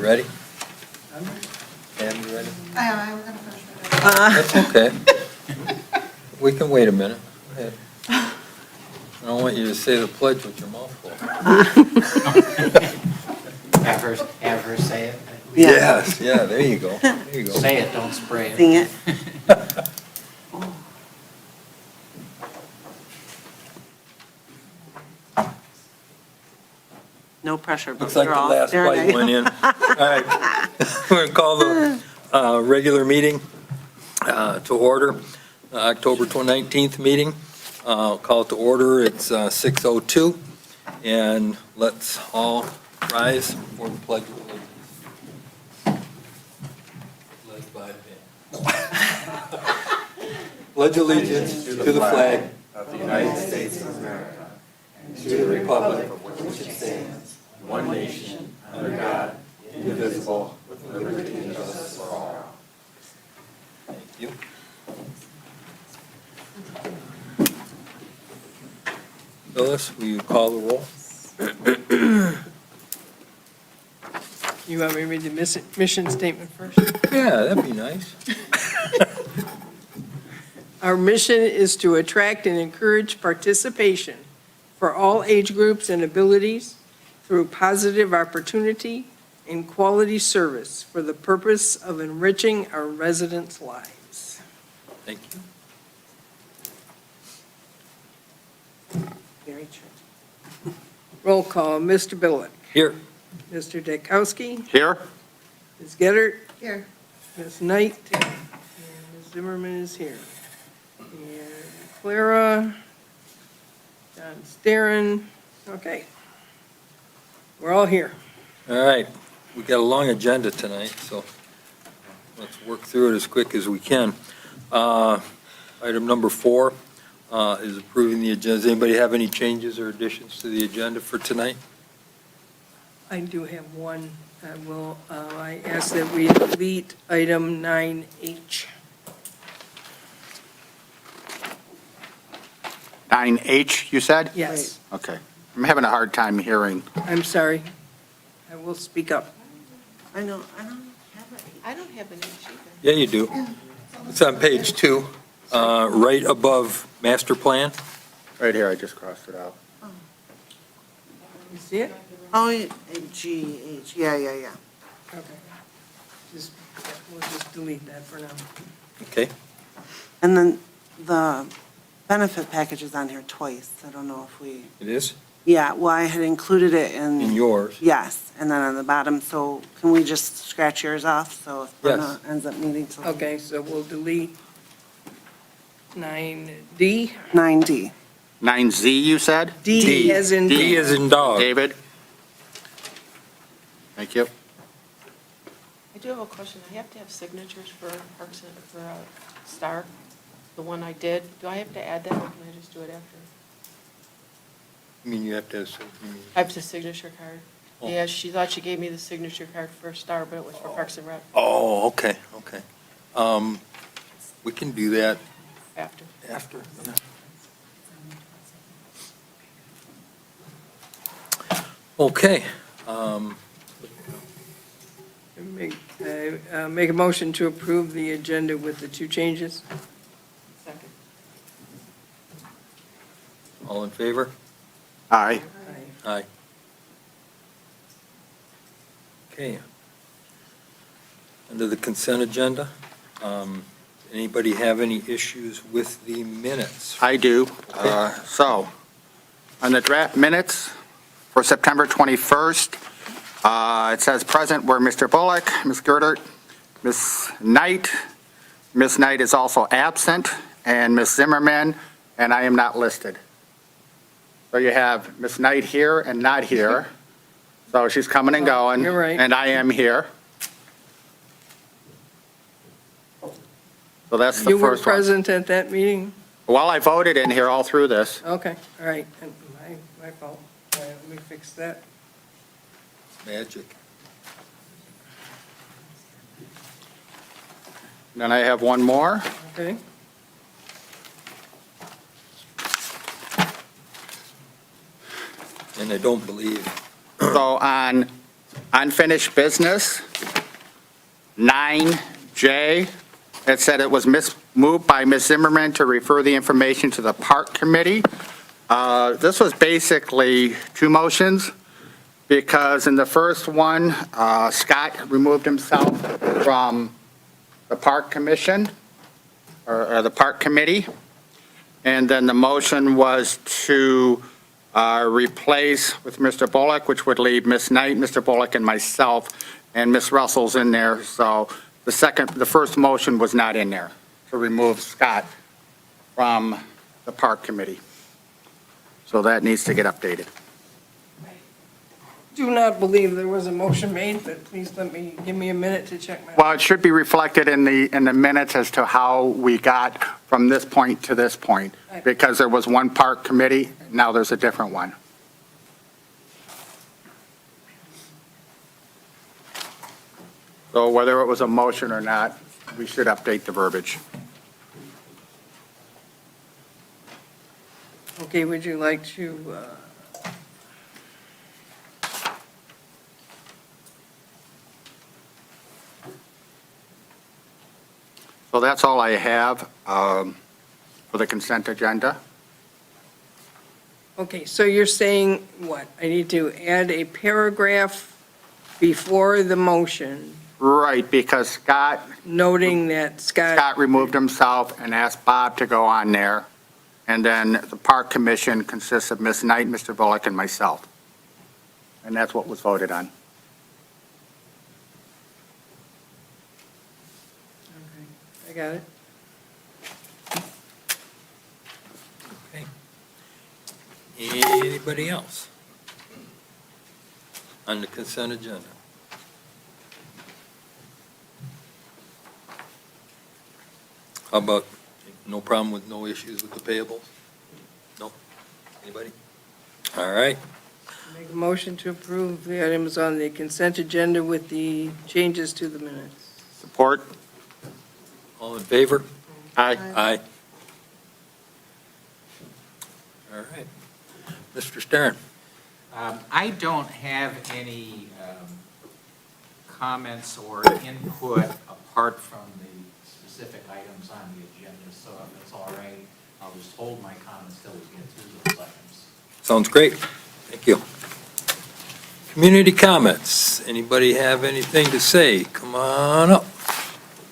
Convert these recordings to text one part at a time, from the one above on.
ready? Pam, you ready? I was going to finish my That's okay. We can wait a minute. Go ahead. I don't want you to say the pledge with your mouth full. Have her say it. Yes, yeah, there you go. There you go. Say it, don't spray it. Sing it. No pressure, but Looks like we're the all last staring bite at went you. in. All right. We're going to call the regular meeting to order, October 19th meeting. Call it to order. It's 6:02. And let's all rise for the pledge of allegiance. Led by Pam. Pledge allegiance to the flag of the United States of America and to the republic for which it stands, one nation, under God, indivisible, with liberty and justice for all. Thank you. Phyllis, will you call the roll? You want me to read the mission statement first? Yeah, that'd be nice. Our mission is to attract and encourage participation for all age groups and abilities through positive opportunity and quality service for the purpose of enriching our residents' lives. Thank you. Very true. Roll call, Mr. Billick. Here. Mr. Dekowski. Here? Ms. Gettert. Here. Ms. Knight. And Ms. Zimmerman is here. And Clara. John Starren. Okay. We're all here. All right. We got a long agenda tonight, so let's work through it as quick as we can. Item number 4 is approving the agenda. Does anybody have any changes or additions to the agenda for tonight? I do have one. I ask that we delete item 9H. 9H, you said? Yes, Okay. I'm having a hard time hearing. I'm sorry. I will speak up. I know, I don't have it. I don't have an H either. Yeah, you do. It's on page 2, right above master plan. Right here, I just crossed it out. You see it? Oh, G, H, yeah. Okay. We'll just delete that for now. Okay. And then the benefit package is on here twice. I don't know if we, It is yeah, well, I had included it in in, yours. yes, and then on the bottom, so can we just scratch yours off? So if Brenna ends up needing to. Okay, so we'll delete 9D. 9D. 9Z, you said? D as in. D as in dog. David? Thank you. I do have a question. I have to have signatures for Parks and, for Star, the one I did. Do I have to add that, or can I just do it after? I mean, you have to, I have the signature card. Oh. Yeah, she thought she gave me the signature card for Star, but it was for Parks and Rec oh, okay, okay. We can do that after. after. Okay. Make a motion to approve the agenda with the 2 changes. Second. All in favor? Aye. Aye. Okay. Under the consent agenda, anybody have any issues with the minutes? I do. So, on the draft minutes for September 21st, it says present were Mr. Bullock, Ms. Gertert, Ms. Knight. Ms. Knight is also absent, and Ms. Zimmerman, and I am not listed. So you have Ms. Knight here and not here. So she's coming and going. You're right. And I am here. So that's the You were first one. present at that meeting? Well, I voted in here all through this. Okay, all right. My fault. Let me fix that. Magic. Then I have one more. Okay. And I don't believe, So on Unfinished business, 9J. It said it was moved by Ms. Zimmerman to refer the information to the Park Committee. This was basically two motions, because in the first one, Scott removed himself from the Park Commission, or the Park Committee. And then the motion was to replace with Mr. Bullock, which would leave Ms. Knight, Mr. Bullock, and myself, and Ms. Russell's in there. So the first motion was not in there, to remove Scott from the Park Committee. So that needs to get updated. Do not believe there was a motion made, but please give me a minute to check my. Well, it should be reflected in the minutes as to how we got from this point to this point, because there was one Park Committee, now there's a different one. So whether it was a motion or not, we should update the verbiage. Okay, would you like to, So that's all I have for the consent agenda. okay, so you're saying what? I need to add a paragraph before the motion Right, because Scott noting that Scott removed himself and asked Bob to go on there. And then the Park Commission consists of Ms. Knight, Mr. Bullock, and myself. And that's what was voted on. I got it. Okay. Anybody else on the consent agenda? How about, no problem with no issues with the payables? No? Anybody? All right. Make a motion to approve the items on the consent agenda with the changes to the minutes. Support? All in favor? Aye. Aye. All right. Mr. Stern? I don't have any comments or input apart from the specific items on the agenda, so if it's all right, I'll just hold my comments till we get through those items. Sounds great. Thank you. Community comments. Anybody have anything to say? Come on up.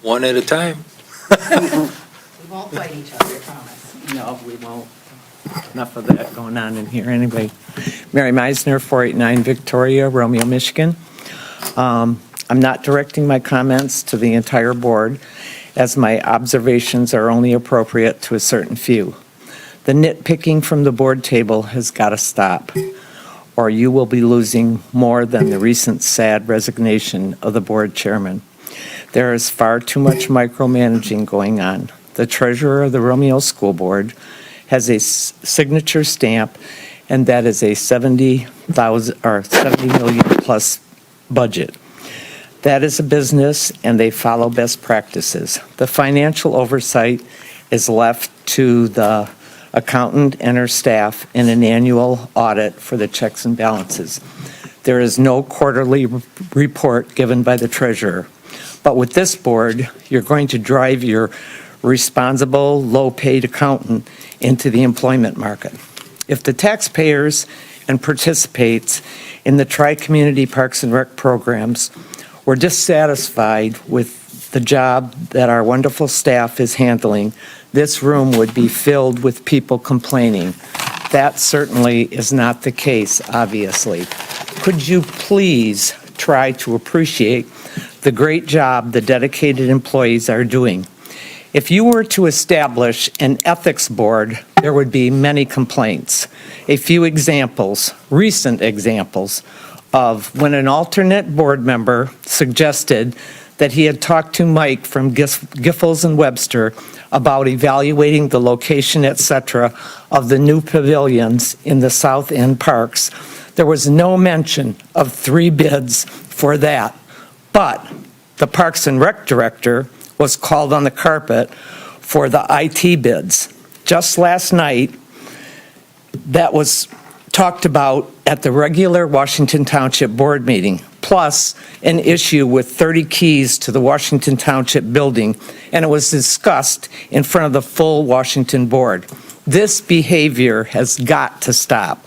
One at a time. We won't fight each other, I promise. No, we won't. Enough of that going on in here anyway. Mary Meisner, 489 Victoria, Romeo, Michigan. I'm not directing my comments to the entire board, as my observations are only appropriate to a certain few. The nitpicking from the board table has got to stop, or you will be losing more than the recent sad resignation of the board chairman. There is far too much micromanaging going on. The treasurer of the Romeo School Board has a signature stamp, and that is a 70 million plus budget. That is a business, and they follow best practices. The financial oversight is left to the accountant and her staff in an annual audit for the checks and balances. There is no quarterly report given by the treasurer. But with this board, you're going to drive your responsible, low-paid accountant into the employment market. If the taxpayers and participants in the Tri-Community Parks and Rec programs were dissatisfied with the job that our wonderful staff is handling, this room would be filled with people complaining. That certainly is not the case, obviously. Could you please try to appreciate the great job the dedicated employees are doing? If you were to establish an ethics board, there would be many complaints. A few examples, recent examples, of when an alternate board member suggested that he had talked to Mike from Giffords and Webster about evaluating the location, et cetera, of the new pavilions in the South End parks. There was no mention of 3 bids for that. But the Parks and Rec director was called on the carpet for the IT bids. Just last night, that was talked about at the regular Washington Township Board meeting. plus an issue with 30 keys to the Washington Township building, and it was discussed in front of the full Washington Board. This behavior has got to stop.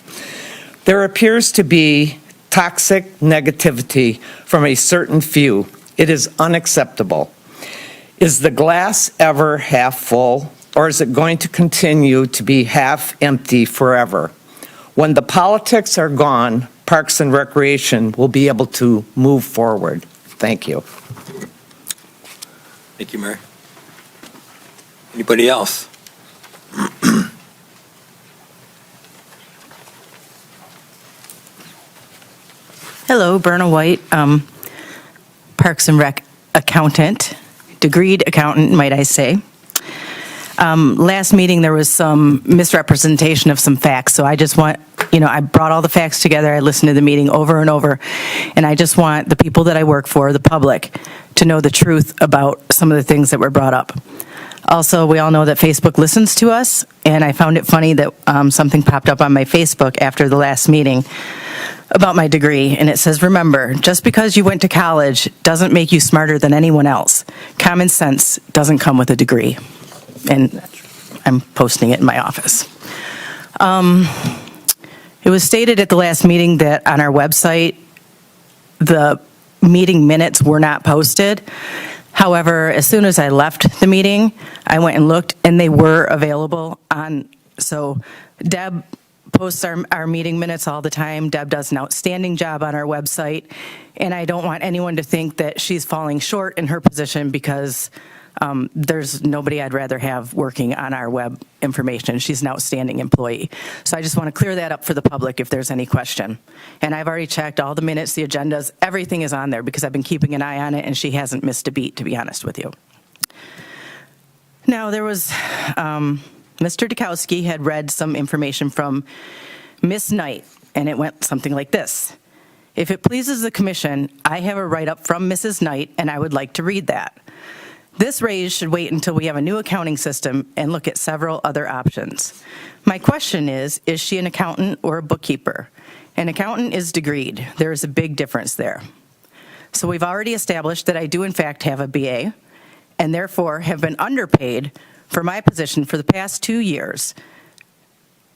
There appears to be toxic negativity from a certain few. It is unacceptable. Is the glass ever half full, or is it going to continue to be half empty forever? When the politics are gone, Parks and Recreation will be able to move forward. Thank you. Thank you, Mary. Anybody else? Hello, Berna White, Parks and Rec accountant, degreed accountant, might I say. Last meeting, there was some misrepresentation of some facts, so I just want, I brought all the facts together, I listened to the meeting over and over, and I just want the people that I work for, the public, to know the truth about some of the things that were brought up. Also, we all know that Facebook listens to us, and I found it funny that something popped up on my Facebook after the last meeting about my degree, and it says, remember, just because you went to college doesn't make you smarter than anyone else. Common sense doesn't come with a degree. And I'm posting it in my office. It was stated at the last meeting that on our website, the meeting minutes were not posted. However, as soon as I left the meeting, I went and looked, and they were available on, so Deb posts our meeting minutes all the time. Deb does an outstanding job on our website, and I don't want anyone to think that she's falling short in her position because there's nobody I'd rather have working on our web information. She's an outstanding employee. So I just want to clear that up for the public if there's any question. And I've already checked all the minutes, the agendas, everything is on there because I've been keeping an eye on it, and she hasn't missed a beat, to be honest with you. Now, there was, Mr. Dukowski had read some information from Miss Knight, and it went something like this. If it pleases the commission, I have a write-up from Mrs. Knight, and I would like to read that. This raise should wait until we have a new accounting system and look at several other options. My question is she an accountant or a bookkeeper? An accountant is degreed. There is a big difference there. So we've already established that I do in fact have a BA, and therefore have been underpaid for my position for the past 2 years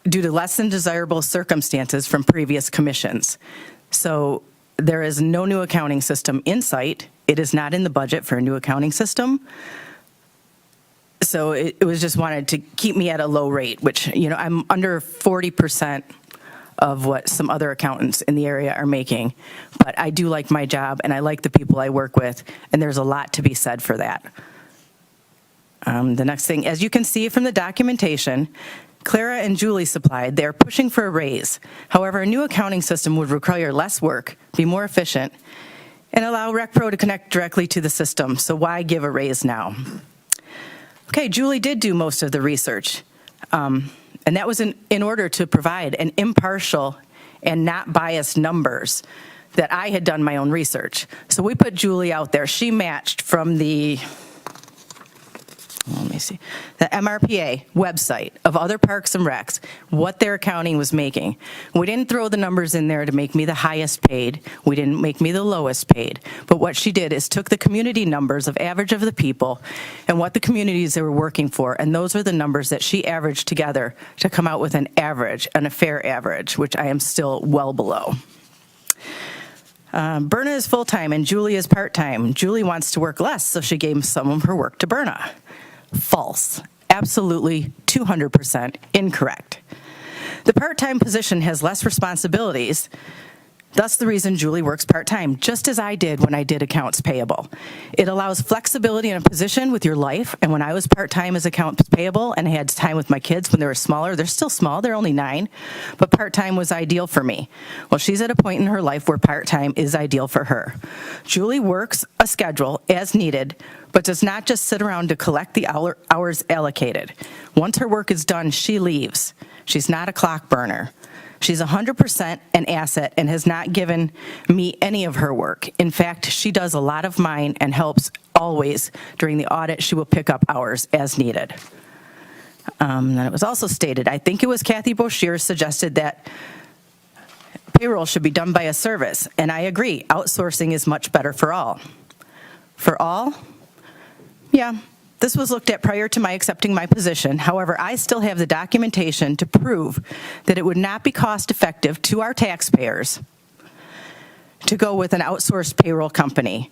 due to less than desirable circumstances from previous commissions. So there is no new accounting system in sight. It is not in the budget for a new accounting system. So it was just wanted to keep me at a low rate, which, I'm under 40% of what some other accountants in the area are making. But I do like my job, and I like the people I work with, and there's a lot to be said for that. The next thing, as you can see from the documentation, Clara and Julie supplied, they're pushing for a raise. However, a new accounting system would require less work, be more efficient, and allow RecPro to connect directly to the system. So why give a raise now? Okay, Julie did do most of the research. And that was in order to provide an impartial and not biased numbers that I had done my own research. So we put Julie out there. She matched from the MRPA website of other parks and recs, what their accounting was making. We didn't throw the numbers in there to make me the highest paid. We didn't make me the lowest paid. But what she did is took the community numbers of average of the people and what the communities they were working for, and those are the numbers that she averaged together to come out with an average, and a fair average, which I am still well below. Berna is full-time and Julie is part-time. Julie wants to work less, so she gave some of her work to Berna. False. Absolutely 200% incorrect. The part-time position has less responsibilities, thus the reason Julie works part-time, just as I did when I did accounts payable. It allows flexibility in a position with your life, and when I was part-time as accounts payable and I had time with my kids when they were smaller, they're still small, they're only 9, but part-time was ideal for me. Well, she's at a point in her life where part-time is ideal for her. Julie works a schedule as needed, but does not just sit around to collect the hours allocated. Once her work is done, she leaves. She's not a clock burner. She's 100% an asset and has not given me any of her work. In fact, she does a lot of mine and helps always. During the audit, she will pick up hours as needed. Then it was also stated, I think it was Kathy Boshier suggested that payroll should be done by a service, and I agree, outsourcing is much better for all. For all? Yeah, this was looked at prior to my accepting my position. However, I still have the documentation to prove that it would not be cost-effective to our taxpayers to go with an outsourced payroll company.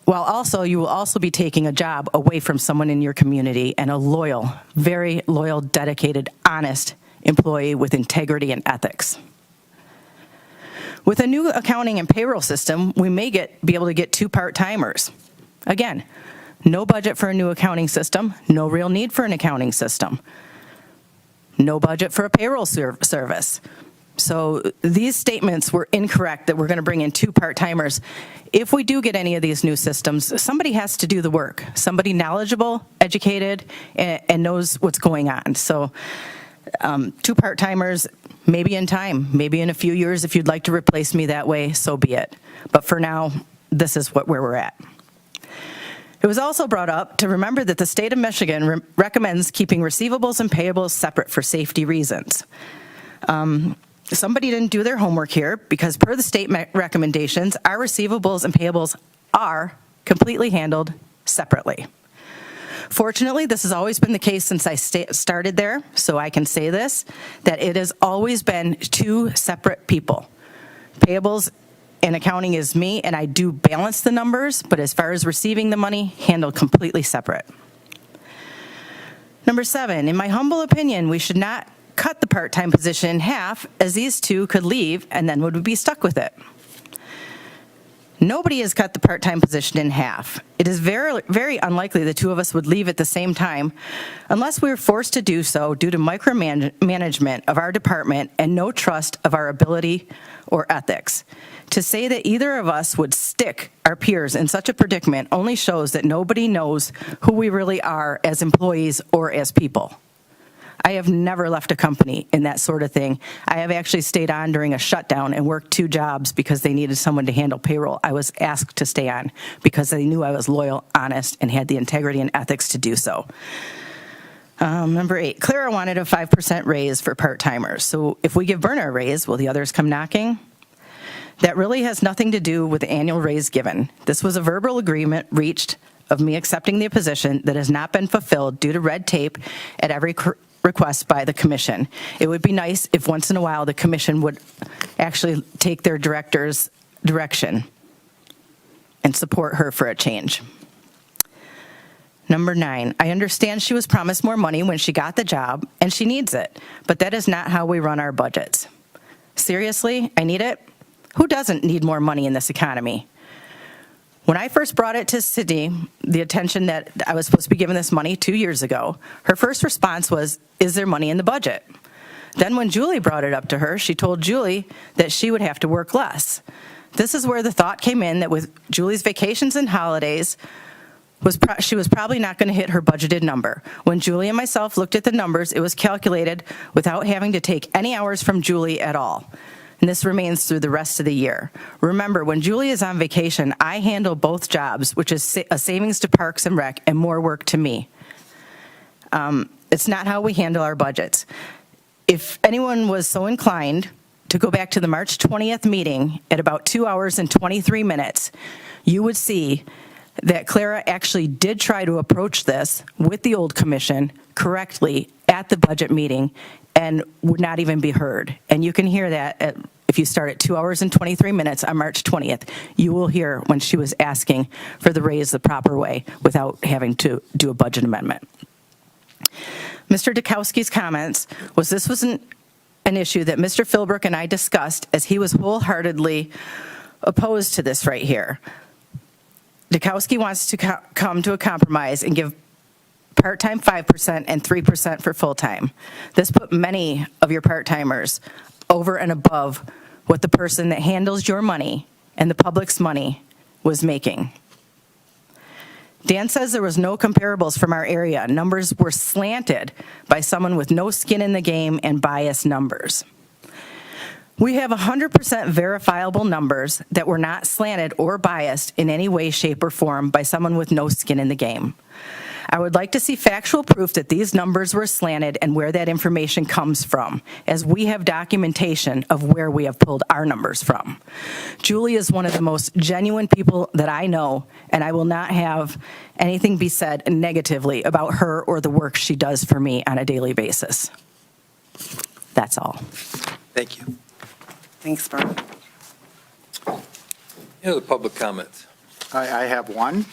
While also, you will also be taking a job away from someone in your community and a loyal, very loyal, dedicated, honest employee with integrity and ethics. With a new accounting and payroll system, we may be able to get 2 part-timers. Again, no budget for a new accounting system, no real need for an accounting system. No budget for a payroll service. So these statements were incorrect that we're going to bring in 2 part-timers. If we do get any of these new systems, somebody has to do the work. Somebody knowledgeable, educated, and knows what's going on. So 2 part-timers, maybe in time, maybe in a few years, if you'd like to replace me that way, so be it. But for now, this is where we're at. It was also brought up to remember that the state of Michigan recommends keeping receivables and payables separate for safety reasons. Somebody didn't do their homework here because per the state recommendations, our receivables and payables are completely handled separately. Fortunately, this has always been the case since I started there, so I can say this, that it has always been 2 separate people. Payables and accounting is me, and I do balance the numbers, but as far as receiving the money, handled completely separate. Number 7, in my humble opinion, we should not cut the part-time position in half, as these 2 could leave and then would be stuck with it. Nobody has cut the part-time position in half. It is very, very unlikely the 2 of us would leave at the same time unless we were forced to do so due to micromanagement of our department and no trust of our ability or ethics. To say that either of us would stick our peers in such a predicament only shows that nobody knows who we really are as employees or as people. I have never left a company in that sort of thing. I have actually stayed on during a shutdown and worked 2 jobs because they needed someone to handle payroll. I was asked to stay on because they knew I was loyal, honest, and had the integrity and ethics to do so. Number 8, Clara wanted a 5% raise for part-timers. So if we give Berna a raise, will the others come knocking? That really has nothing to do with the annual raise given. This was a verbal agreement reached of me accepting the position that has not been fulfilled due to red tape at every request by the commission. It would be nice if once in a while the commission would actually take their director's direction and support her for a change. Number 9, I understand she was promised more money when she got the job and she needs it, but that is not how we run our budgets. Seriously, I need it? Who doesn't need more money in this economy? When I first brought it to Sydney, the attention that I was supposed to be given this money 2 years ago, her first response was, is there money in the budget? Then when Julie brought it up to her, she told Julie that she would have to work less. This is where the thought came in that with Julie's vacations and holidays, she was probably not going to hit her budgeted number. When Julie and myself looked at the numbers, it was calculated without having to take any hours from Julie at all. And this remains through the rest of the year. Remember, when Julie is on vacation, I handle both jobs, which is a savings to Parks and Rec and more work to me. It's not how we handle our budgets. If anyone was so inclined to go back to the March 20th meeting at about 2 hours and 23 minutes, you would see that Clara actually did try to approach this with the old commission correctly at the budget meeting and would not even be heard. And you can hear that if you start at 2 hours and 23 minutes on March 20th. You will hear when she was asking for the raise the proper way without having to do a budget amendment. Mr. Dukowski's comments was this was an issue that Mr. Philbrook and I discussed as he was wholeheartedly opposed to this right here. Dukowski wants to come to a compromise and give part-time 5% and 3% for full-time. This put many of your part-timers over and above what the person that handles your money and the public's money was making. Dan says there was no comparables from our area. Numbers were slanted by someone with no skin in the game and biased numbers. We have 100% verifiable numbers that were not slanted or biased in any way, shape, or form by someone with no skin in the game. I would like to see factual proof that these numbers were slanted and where that information comes from, as we have documentation of where we have pulled our numbers from. Julie is one of the most genuine people that I know, and I will not have anything be said negatively about her or the work she does for me on a daily basis. That's all. Thank you. Thanks, Barbara. Any other public comments? I have one.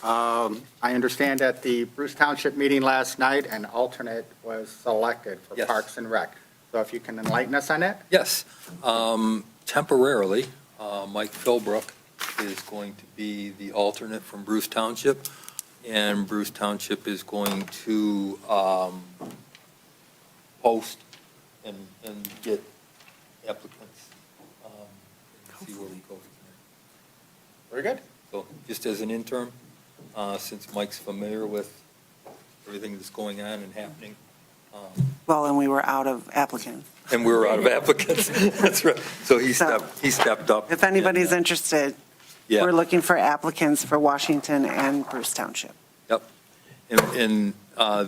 I understand at the Bruce Township meeting last night, an alternate was selected for Yes. Parks and Rec. So if you can enlighten us on that? Yes. Temporarily, Mike Philbrook is going to be the alternate from Bruce Township, and Bruce Township is going to post and get applicants, and see where we go from Very good. there. So just as an interim, since Mike's familiar with everything that's going on and happening, Well, and we were out of applicants. and we were out of applicants. That's right. So he So- stepped up. If anybody's interested, Yeah. we're looking for applicants for Washington and Bruce Township. Yep. And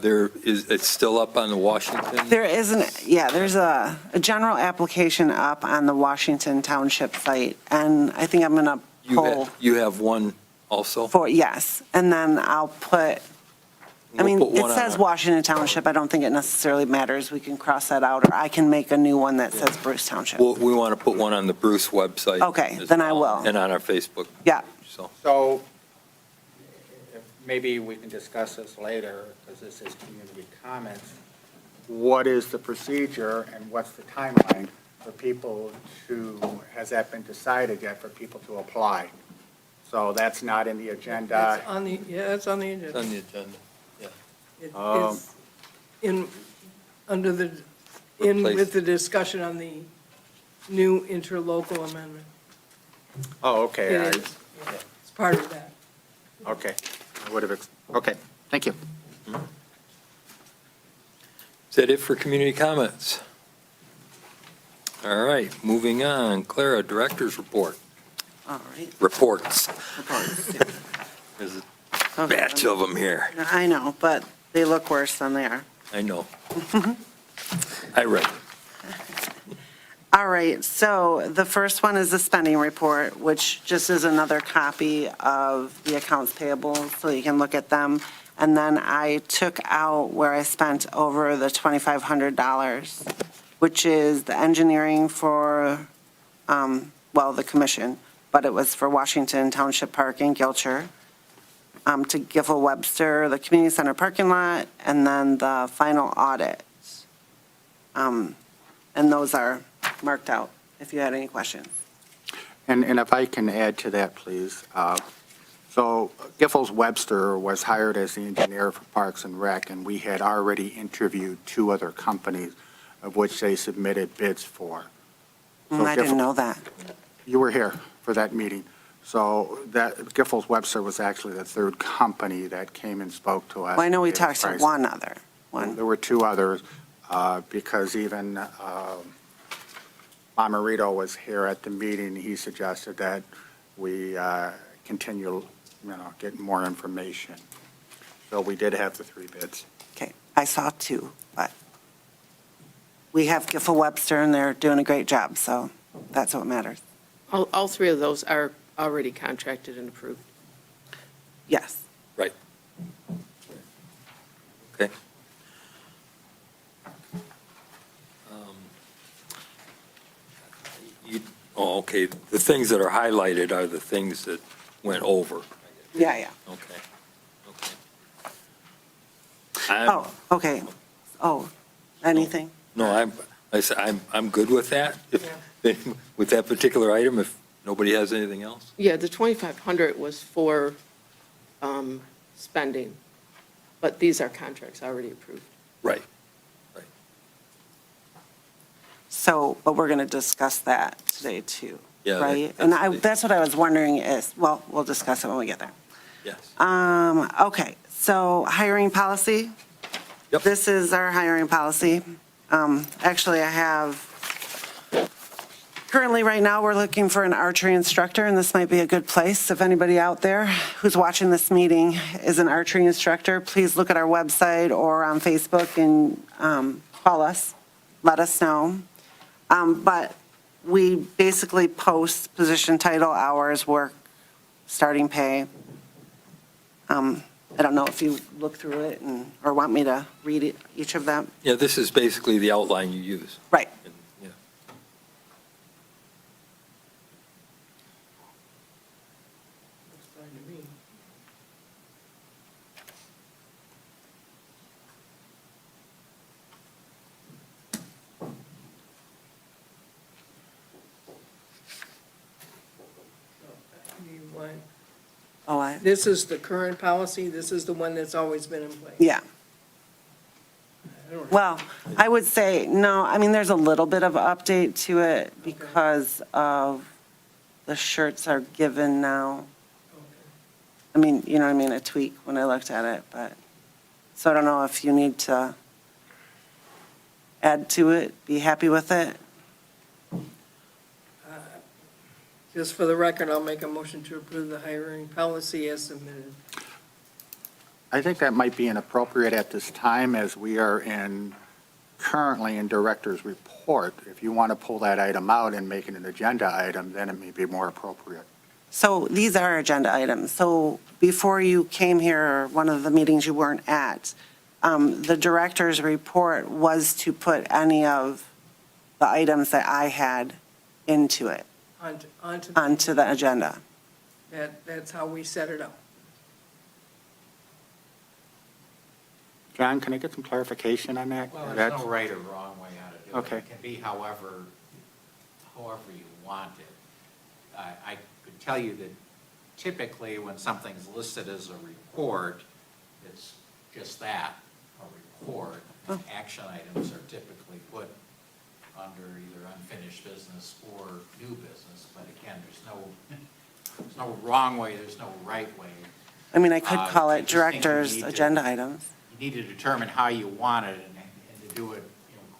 there is, it's still up on the Washington? There isn't, yeah, there's a general application up on the Washington Township site, and I think I'm going to pull You have one also? for, yes, and then I'll put, I mean, We'll put it one on says our- Washington Township, I don't think it necessarily matters, we can cross that out, or I can make a new one that says Bruce Township. Well, we want to put one on the Bruce website. Okay, as then I well, will. And on our Facebook. Yeah. So, So maybe we can discuss this later, because this is community comments. What is the procedure and what's the timeline for people to, has that been decided yet, for people to apply? So that's not in the agenda. It's on the, yeah, it's on the it's agenda. on the agenda. It Um, is in, under the, Replace. with the discussion on the new interlocal amendment. Oh, okay. It is, yeah, it's part of that. Okay. I would have, okay, thank you. Is that it for community comments? All right, moving on. Clara, Director's Report. All right. Reports. There's a Okay. batch of them here. I know, but they look worse than they are. I know. I read. All right, so the first one is the spending report, which just is another copy of the accounts payable, so you can look at them. And then I took out where I spent over the $2,500, which is the engineering for, well, the commission, but it was for Washington Township Park in Gilcher, to Giffel Webster, the community center parking lot, and then the final audit. And those are marked out, if you had any questions. And if I can add to that, please. So Giffords Webster was hired as the engineer for Parks and Rec, and we had already interviewed two other companies of which they submitted bids for. So I didn't know that. You were here for that meeting. So that Giffords Webster was actually the third company that came and spoke to us. Well, I know we Gave us talked to prices. one other, one. There were two others, because even Bomarito was here at the meeting. He suggested that we continue, getting more information. So we did have the three bids. Okay, I saw two, but we have Giffel Webster, and they're doing a great job, so that's what matters. All three of those are already contracted and approved. Yes. Right. Okay. Okay, the things that are highlighted are the things that went over. Yeah, yeah. Okay. Oh, okay. Oh, anything? No, I'm good with that. With that particular item, if nobody has anything else? Yeah, the 2,500 was for spending, but these are contracts already approved. Right. So, but we're going to discuss that today, too, Yeah, right? that's And that's what I was wondering is, well, we'll discuss it when we get there. Yes. Okay, so hiring policy. Yep. This is our hiring policy. Actually, I have Currently, right now, we're looking for an archery instructor, and this might be a good place. If anybody out there who's watching this meeting is an archery instructor, please look at our website or on Facebook and call us, let us know. But we basically post position title, hours, work, starting pay. I don't know if you look through it or want me to read each of them. Yeah, this is basically the outline you use. Right. Yeah. Looks fine to me. You want- Oh, This is the current policy, this is the one that's always been in place? yeah. I don't- Well, I would say, no, I mean, there's a little bit of update to it because of the shirts are given now. Okay. I mean, you know what I mean, a tweak when I looked at it, but, so I don't know if you need to add to it, be happy with it. Just for the record, I'll make a motion to approve the hiring policy as submitted. I think that might be inappropriate at this time as we are currently in director's report. If you want to pull that item out and make it an agenda item, then it may be more appropriate. So these are agenda items. So before you came here, or one of the meetings you weren't at, the director's report was to put any of the items that I had into it, onto the agenda. That's how we set it up. John, can I get some clarification on that? Well, there's That's- no right or wrong way how to do it. Okay. It can be however you want it. I could tell you that typically when something's listed as a report, it's just that, a report. Action items are typically put under either unfinished business or new business. But again, there's no wrong way, there's no right way. I mean, I could call I it just think you director's need to- agenda items. You need to determine how you want it and to do it,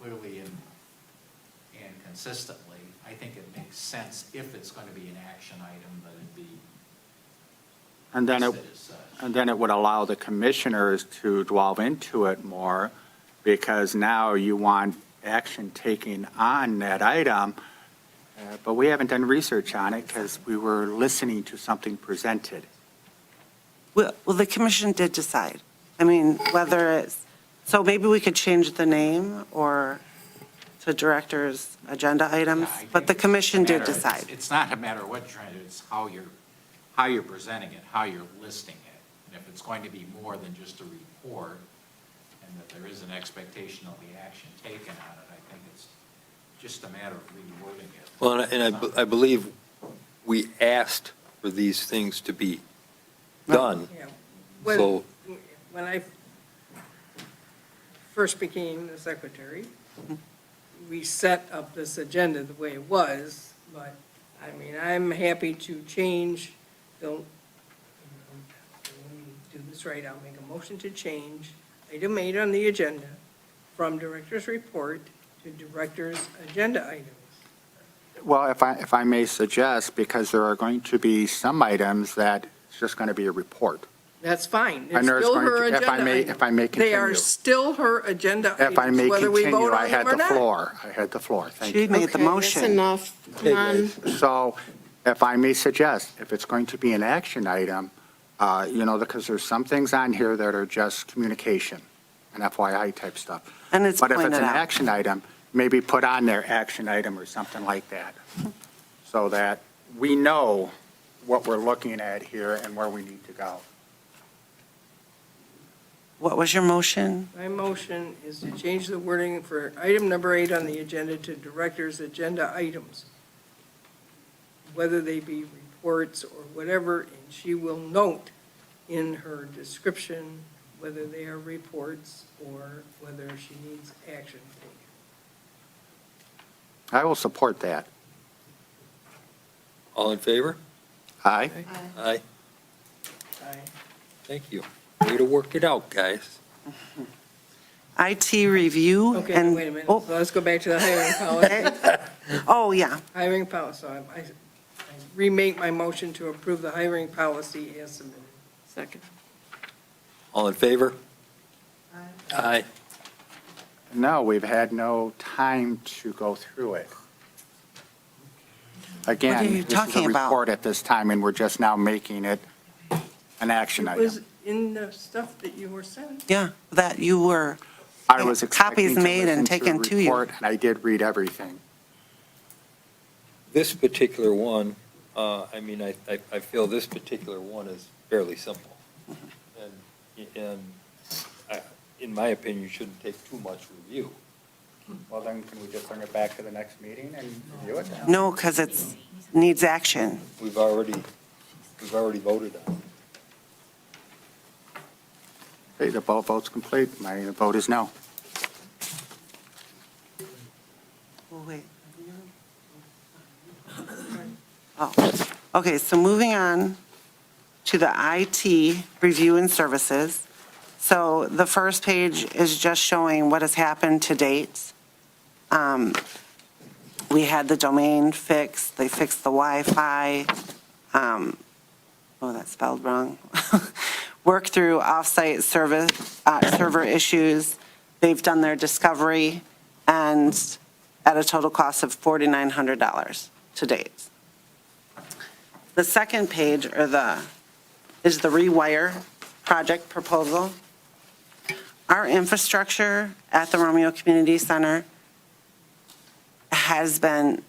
clearly and consistently. I think it makes sense if it's going to be an action item, that it be And then it, listed as such. and then it would allow the commissioners to delve into it more, because now you want action taken on that item, but we haven't done research on it because we were listening to something presented. Well, the commission did decide. I mean, whether it's, so maybe we could change the name or to director's agenda items, Yeah, I but the think it's commission a did matter- decide. It's not a matter of what you're trying to do, it's how you're presenting it, how you're listing it. And if it's going to be more than just a report, and that there is an expectation of the action taken on it, I think it's just a matter of rewording it. Well, and I believe we asked for these things to be done. Yeah. So- When I first became the secretary, we set up this agenda the way it was, but, I mean, I'm happy to change, let me do this right, I'll make a motion to change item 8 on the agenda from director's report to director's agenda items. Well, if I may suggest, because there are going to be some items that it's just going to be a report. That's fine. It's And there's still going her to- if agenda I may- item. if I may They are continue. still her agenda If I items, may whether we continue, vote I on had them or the not. floor. I had the floor. Thank She you. made the Okay, motion. that's enough. Come on. So if I may suggest, if it's going to be an action item, because there's some things on here that are just communication and FYI type stuff. And it's But if it's pointed an out. action item, maybe put on there action item or something like that, so that we know what we're looking at here and where we need to go. What was your motion? My motion is to change the wording for item number 8 on the agenda to director's agenda items, whether they be reports or whatever, and she will note in her description whether they are reports or whether she needs action taken. I will support that. All in favor? Aye? Aye. Aye. Thank you. Way to work it out, guys. IT review Okay, and. wait a minute. So let's go back to the hiring policy. Oh, yeah. Hiring policy. So I remake my motion to approve the hiring policy as submitted. Second. All in favor? Aye. No, we've had no time to go through it. Again, What are you this is talking a about? report at this time, and we're just now making it an action It was item. in the stuff that you were sent. Yeah, that you were. I was expecting Copies to made and listen to taken the to you. report, and I did read everything. This particular one, I mean, I feel this particular one is fairly simple. And in my opinion, you shouldn't take too much review. Well, then, can we just bring it back to the next meeting and review it then? No, because it needs action. We've already voted on it. Okay, the vote's complete. My vote is no. Oh, wait. Oh, okay, so moving on to the IT review and services. So the first page is just showing what has happened to date. We had the domain fixed, they fixed the Wi-Fi. Oh, that's spelled wrong. Work through off-site server issues. They've done their discovery, and at a total cost of $4,900 to date. The second page is the Rewire project proposal. Our infrastructure at the Romeo Community Center has been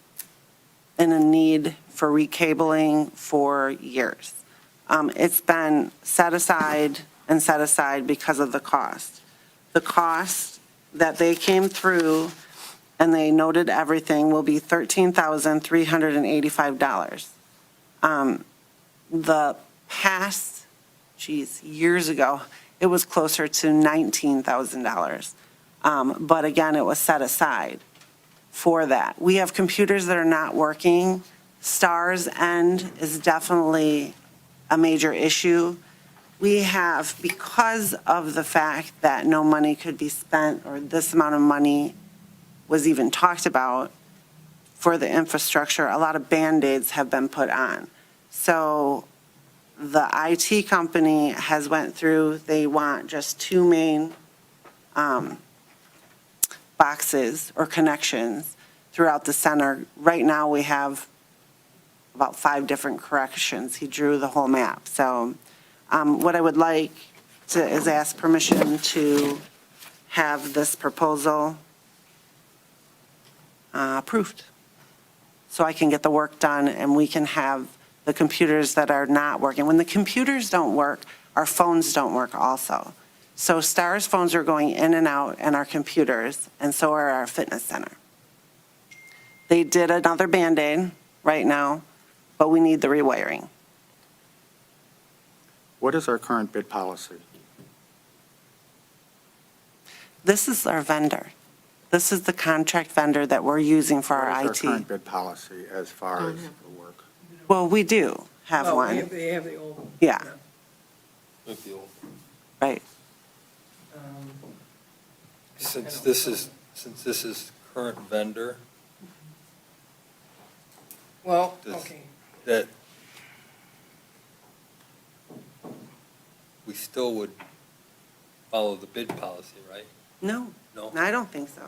in a need for recabling for years. It's been set aside because of the cost. The cost that they came through and they noted everything will be $13,385. The past, years ago, it was closer to $19,000. But again, it was set aside for that. We have computers that are not working. STARS end is definitely a major issue. We have, because of the fact that no money could be spent or this amount of money was even talked about for the infrastructure, a lot of Band-Aids have been put on. So the IT company has went through, they want just 2 main boxes or connections throughout the center. Right now, we have about 5 different corrections. He drew the whole map. So what I would like is ask permission to have this proposal approved, so I can get the work done and we can have the computers that are not working. When the computers don't work, our phones don't work also. So STARS phones are going in and out and our computers, and so are our fitness center. They did another Band-Aid right now, but we need the rewiring. What is our current bid policy? This is our vendor. This is the contract vendor that we're using for our What is our current IT. bid policy as far as the work? Well, we do have Oh, one, They have the old one. Yeah. With the old- right? Um, Since this is current vendor, Well, Does- okay. that we still would follow the bid policy, right? No, No? I don't think so.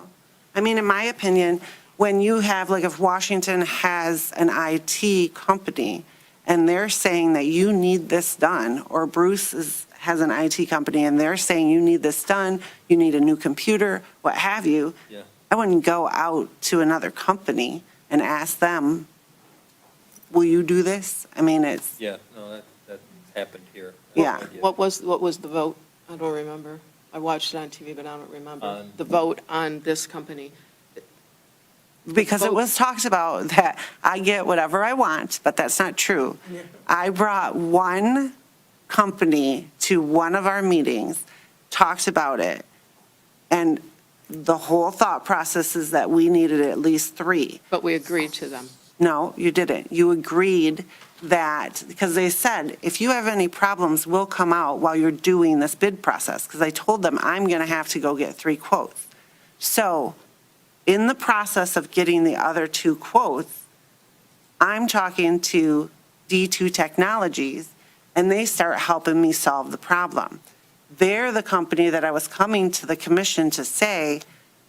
I mean, in my opinion, when you have, like, if Washington has an IT company and they're saying that you need this done, or Bruce has an IT company and they're saying you need this done, you need a new computer, what have you, Yeah. I wouldn't go out to another company and ask them, will you do this? I mean, it's, Yeah, no, that happened here. Yeah. What was the vote? I don't remember. I watched it on TV, but I don't remember. On- The vote on this company. because it was talked about that I get whatever I want, but that's not true. I brought one company to one of our meetings, talked about it, and the whole thought process is that we needed at least 3. But we agreed to them. No, you didn't. You agreed that, because they said, if you have any problems, we'll come out while you're doing this bid process. Because I told them I'm going to have to go get 3 quotes. So in the process of getting the other 2 quotes, I'm talking to D2 Technologies, and they start helping me solve the problem. They're the company that I was coming to the commission to say,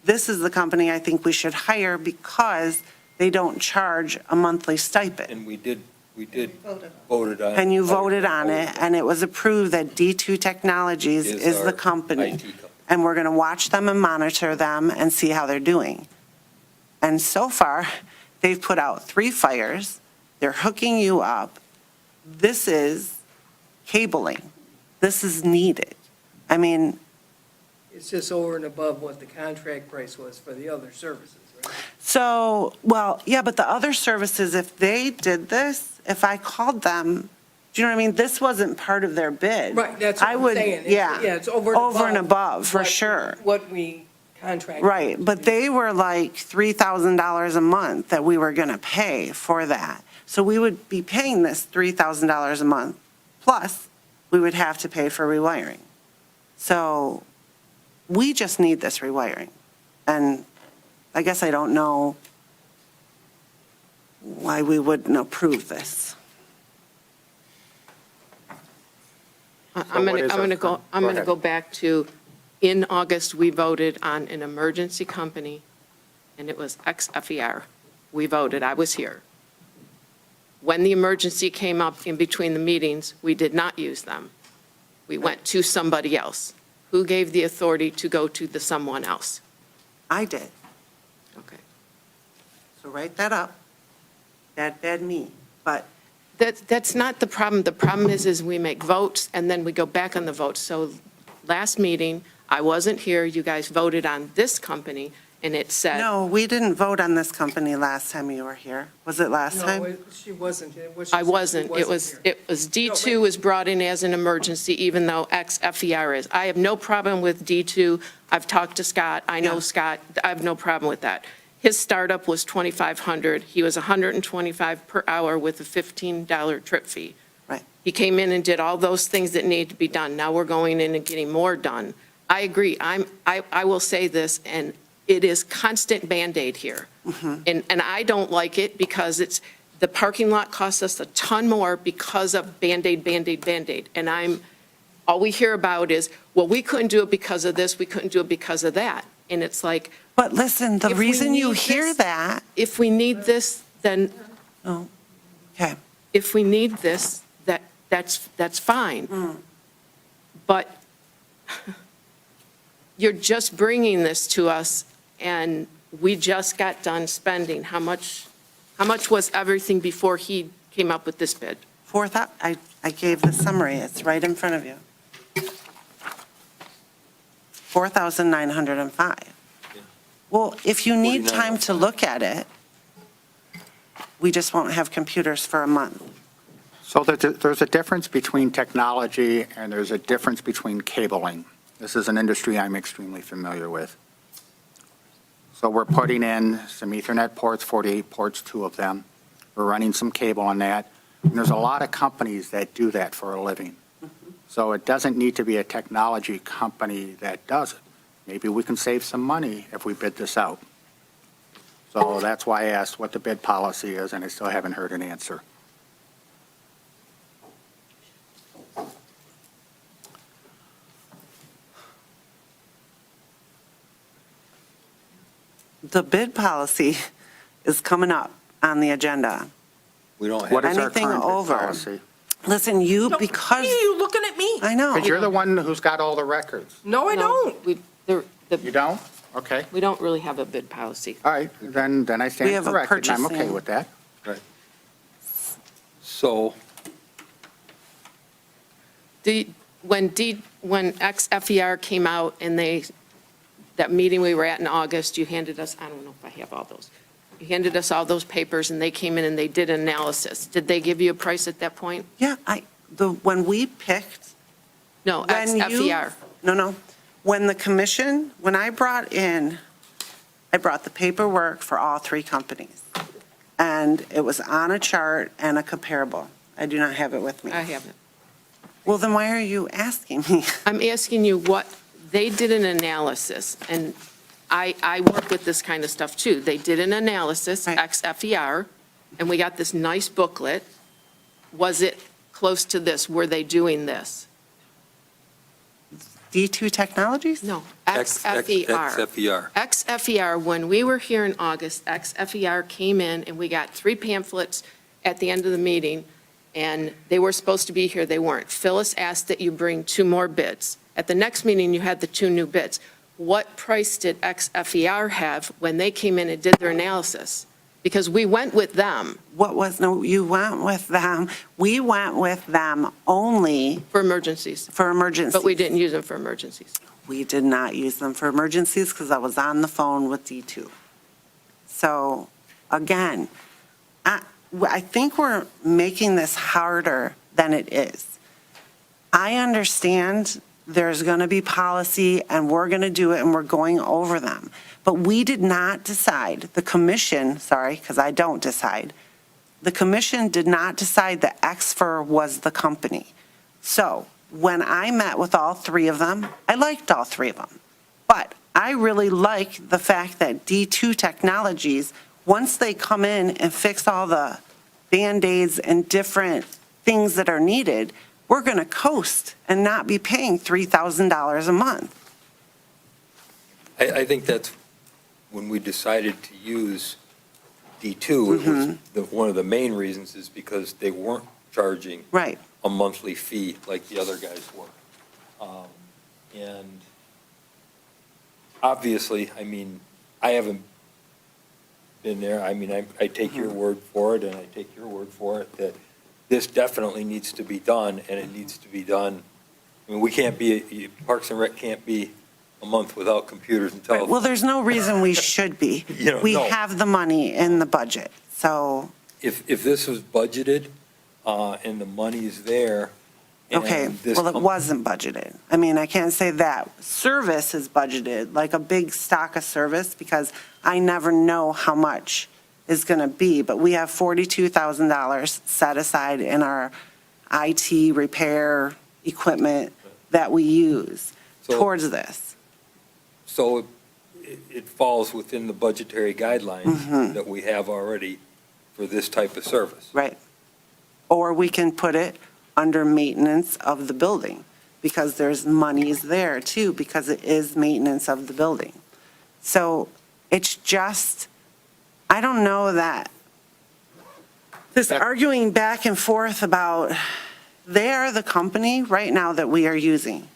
this is the company I think we should hire because they don't charge a monthly stipend. And we did voted on. And you voted on it, and it was approved that D2 Technologies is our the company. IT company. And we're going to watch them and monitor them and see how they're doing. And so far, they've put out 3 fires. They're hooking you up. This is cabling. This is needed. I mean, It's just over and above what the contract price was for the other services, right? so, well, yeah, but the other services, if they did this, if I called them, do you know what I mean? This wasn't part of their bid. Right, that's what I I'm would- saying. Yeah. It's over and above. Over and above, for what- sure. What we contract. Right, but they were like $3,000 a month that we were going to pay for that. So we would be paying this $3,000 a month, plus we would have to pay for rewiring. So we just need this rewiring. And I guess I don't know why we wouldn't approve this. I'm what going is to, our- go go ahead. back to, in August, we voted on an emergency company, and it was ex-FER. We voted, I was here. When the emergency came up in between the meetings, we did not use them. We went to somebody else. Who gave the authority to go to the someone else? I did. Okay. So write that up. Bad me. But That's not the problem. The problem is we make votes, and then we go back on the votes. So last meeting, I wasn't here, you guys voted on this company, and it said. no, we didn't vote on this company last time you were here. Was it last No, time? she wasn't. It was- I she wasn't. It was, here. it was, D2 was brought in as an emergency, even though ex-FER is. I have no problem with D2. I've talked to Scott. I know Yeah. Scott. I have no problem with that. His startup was $2,500. He was $125 per hour with a $15 trip fee. Right. He came in and did all those things that needed to be done. Now we're going in and getting more done. I agree. I will say this, and it is constant Band-Aid here. And I don't like it because the parking lot costs us a ton more because of Band-Aid, Band-Aid, Band-Aid. And all we hear about is, well, we couldn't do it because of this, we couldn't do it because of that. And it's like, But listen, the If we reason you need hear this- that, if we need this, then, oh, okay, if we need this, that's fine. But you're just bringing this to us, and we just got done spending. How much was everything before he came up with this bid? I gave the summary, it's right in front of you. 4,905. Well, if you need time to look at it, we just won't have computers for a month. So there's a difference between technology and there's a difference between cabling. This is an industry I'm extremely familiar with. So we're putting in some Ethernet ports, 48 ports, 2 of them. We're running some cable on that. And there's a lot of companies that do that for a living. So it doesn't need to be a technology company that does it. Maybe we can save some money if we bid this out. So that's why I asked what the bid policy is, and I still haven't heard an answer. The bid policy is coming up on the agenda. We don't What have, is our Anything current bid over. policy? Listen, because, You looking at me? I know. Because you're the one who's got all the records. No, I don't. You don't? Okay. We don't really have a bid policy. All right, then I We stand have a corrected, and I'm okay purchasing- with that. so, When ex-FER came out and that meeting we were at in August, you handed us, I don't know if I have all those. You handed us all those papers and they came in and they did analysis. Did they give you a price at that point? Yeah, when we picked, No, when you. ex-FER. No. When the commission, when I brought the paperwork for all 3 companies. and it was on a chart and a comparable. I do not have it with me. I haven't. Well, then why are you asking me? I'm asking you what, they did an analysis, and I work with this kind of stuff too. They did an analysis, Right. ex-FER, and we got this nice booklet. Was it close to this? Were they doing this? D2 Technologies? No, XFER. ex-FER. Ex-FER, when we were here in August, ex-FER came in and we got 3 pamphlets at the end of the meeting, and they were supposed to be here, they weren't. Phyllis asked that you bring 2 more bids. At the next meeting, you had the 2 new bids. What price did ex-FER have when they came in and did their analysis? Because we went with them No, you went with them. We went with them only for emergencies, for emergencies. but we didn't use them for emergencies. We did not use them for emergencies because I was on the phone with D2. So, again, I think we're making this harder than it is. I understand there's going to be policy and we're going to do it and we're going over them. But we did not decide, the commission, sorry, because I don't decide, the commission did not decide that XFER was the company. So when I met with all 3 of them, I liked all 3 of them. But I really like the fact that D2 Technologies, once they come in and fix all the Band-Aids and different things that are needed, we're going to coast and not be paying $3,000 a month. I think that's when we decided to use D2, it was one of the main reasons is because they weren't charging Right. a monthly fee like the other guys were. And obviously, I mean, I haven't been there. I mean, I take your word for it, and I take your word for it that this definitely needs to be done, and it needs to be done. I mean, we can't be, Parks and Rec can't be a month without computers and Well, telephones. there's no reason we should be. You know, We no. have the money in the budget, so, If this was budgeted, and the money's there, okay, and this. well, it com- wasn't budgeted. I mean, I can't say that. Service is budgeted, like a big stock of service, because I never know how much is going to be, but we have $42,000 set aside in our IT repair equipment that we use So- towards this. So it falls within the budgetary guidelines that we have already for this type of service. Right. Or we can put it under maintenance of the building, because there's monies there too, because it is maintenance of the building. So it's just, I don't know that, this arguing back and forth about, they are the company right now that we are using.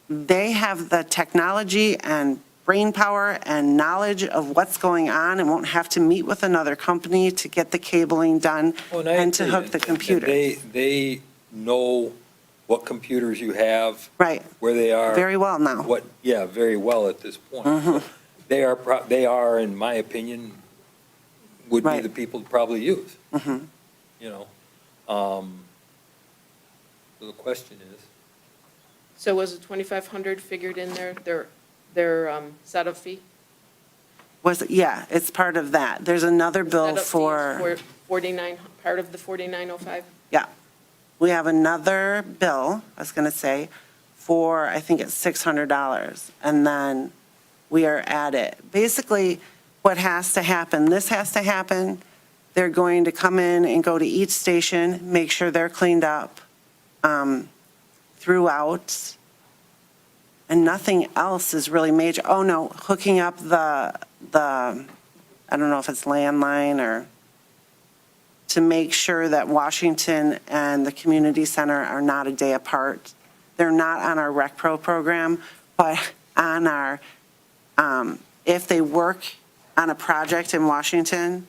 They have the technology and brain power and knowledge of what's going on and won't have to meet with another company to get the cabling done Well, I and to agree. hook the And computer. They know what computers you have, Right, where they are. very well now. Very well at this point. They are, in my opinion, would be Right. the people to probably use, Mhm. you know? So the question is, So was the 2,500 figured in their setup fee? Was, yeah, it's part of that. There's another bill Setup fees for, 49, part of the 4905? we have another bill, I was going to say, for, I think it's $600. And then we are at it. Basically, what has to happen, this has to happen. They're going to come in and go to each station, make sure they're cleaned up throughout. And nothing else is really major. Oh, no, hooking up the, I don't know if it's landline or, to make sure that Washington and the community center are not a day apart. They're not on our Rec Pro program, but on our, if they work on a project in Washington,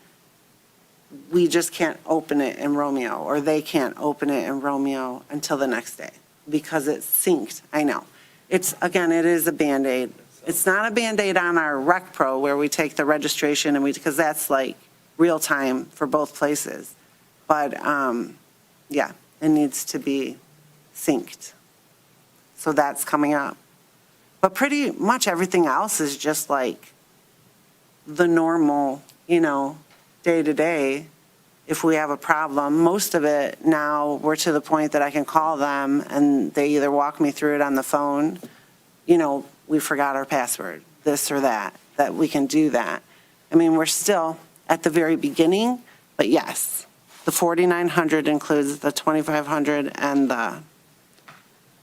we just can't open it in Romeo, or they can't open it in Romeo until the next day, because it's synced, I know. It's, again, it is a Band-Aid. It's not a Band-Aid on our Rec Pro where we take the registration and because that's like real time for both places. But, yeah, it needs to be synced. So that's coming up. But pretty much everything else is just like the normal, day to day, if we have a problem, most of it now, we're to the point that I can call them and they either walk me through it on the phone, we forgot our password, this or that we can do that. I mean, we're still at the very beginning, but yes, the 4,900 includes the 2,500 and the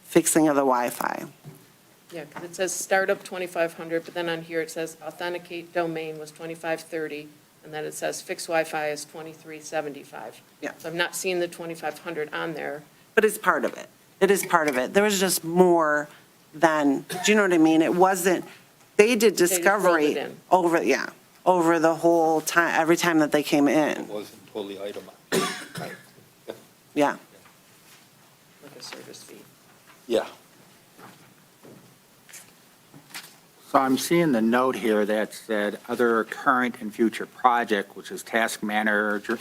fixing of the Wi-Fi. Yeah, because it says startup 2,500, but then on here it says authenticate domain was 2,530, and then it says fixed Wi-Fi is 2,375. Yeah. So I'm not seeing the 2,500 on there. But it's part of it. It is part of it. There was just more than, do you know what I mean? It wasn't, they did just rolled discovery it in. over the whole time, every time that they came It in. wasn't totally itemized. Yeah. Like a service fee. Yeah. So I'm seeing the note here that said, other current and future project, which is task manager,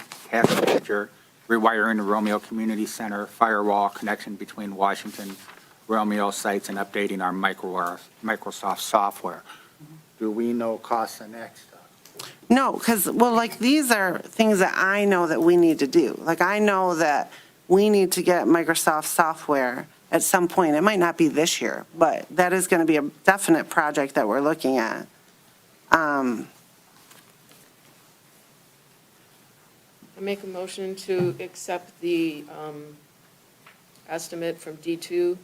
rewiring the Romeo Community Center, firewall connection between Washington, Romeo sites, and updating our Microsoft software. Do we know costs of that stuff? No, because, these are things that I know that we need to do. Like, I know that we need to get Microsoft software at some point. It might not be this year, but that is going to be a definite project that we're looking at. I make a motion to accept the estimate from D2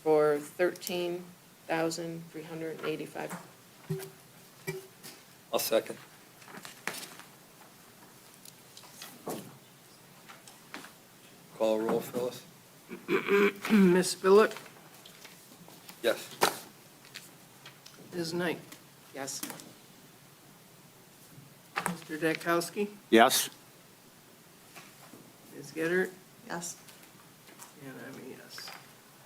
for $13,385. I'll second. Call roll, Phyllis? Ms. Billick, Yes. Ms. Knight, Yes. Mr. Dadkowski, Yes? Ms. Gettert, Yes. and I'm a yes.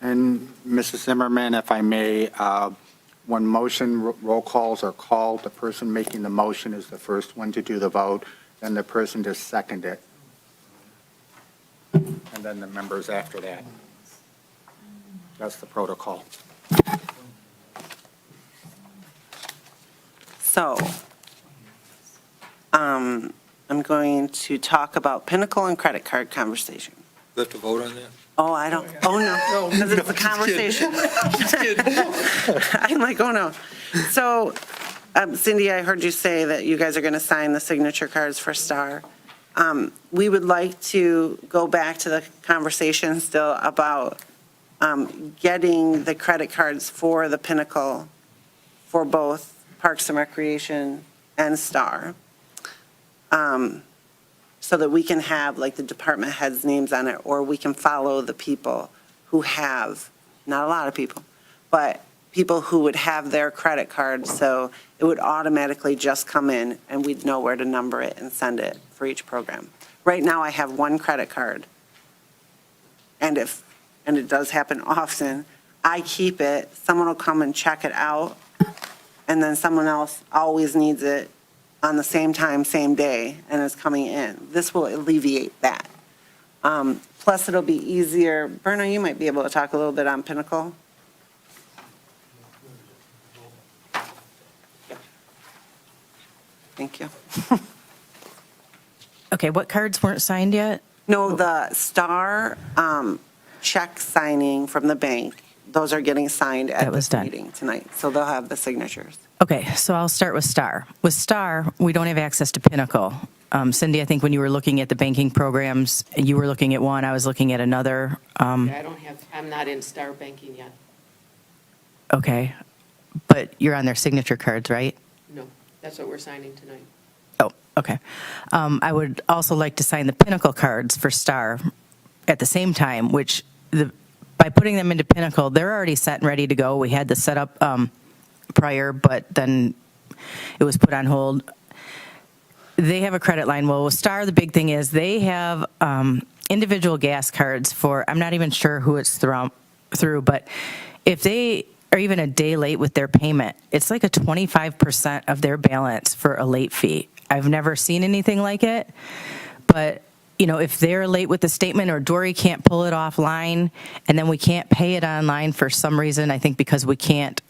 And Mrs. Zimmerman, if I may, when roll calls are called, the person making the motion is the first one to do the vote, then the person to second it. And then the members after that. That's the protocol. So, I'm going to talk about Pinnacle and credit card conversation. Do we have to vote on that? Oh, I don't, oh, no, because it's a conversation. I'm like, oh, no. So, Cindy, I heard you say that you guys are going to sign the signature cards for STAR. We would like to go back to the conversation still about getting the credit cards for the Pinnacle for both Parks and Recreation and STAR, so that we can have like the department heads' names on it, or we can follow the people who have, not a lot of people, but people who would have their credit card, so it would automatically just come in and we'd know where to number it and send it for each program. Right now, I have one credit card, and it does happen often, I keep it, someone will come and check it out, and then someone else always needs it on the same time, same day, and is coming in. This will alleviate that. Plus, it'll be easier. Berna, you might be able to talk a little bit on Pinnacle. Thank you. Okay, what cards weren't signed yet? No, the STAR check signing from the bank, those are getting signed at That was this done. meeting tonight, so they'll have the signatures. Okay, so I'll start with STAR. With STAR, we don't have access to Pinnacle. Cindy, I think when you were looking at the banking programs, you were looking at one, I was looking at another. I'm not in Star Banking yet. Okay, but you're on their signature cards, right? No, that's what we're signing tonight. Oh, okay. I would also like to sign the Pinnacle cards for STAR at the same time, which by putting them into Pinnacle, they're already set and ready to go. We had the setup prior, but then it was put on hold. They have a credit line. Well, with STAR, the big thing is they have individual gas cards for, I'm not even sure who it's through, but if they are even a day late with their payment, it's like a 25% of their balance for a late fee. I've never seen anything like it, but if they're late with the statement or Dory can't pull it offline and then we can't pay it online for some reason, I think because we can't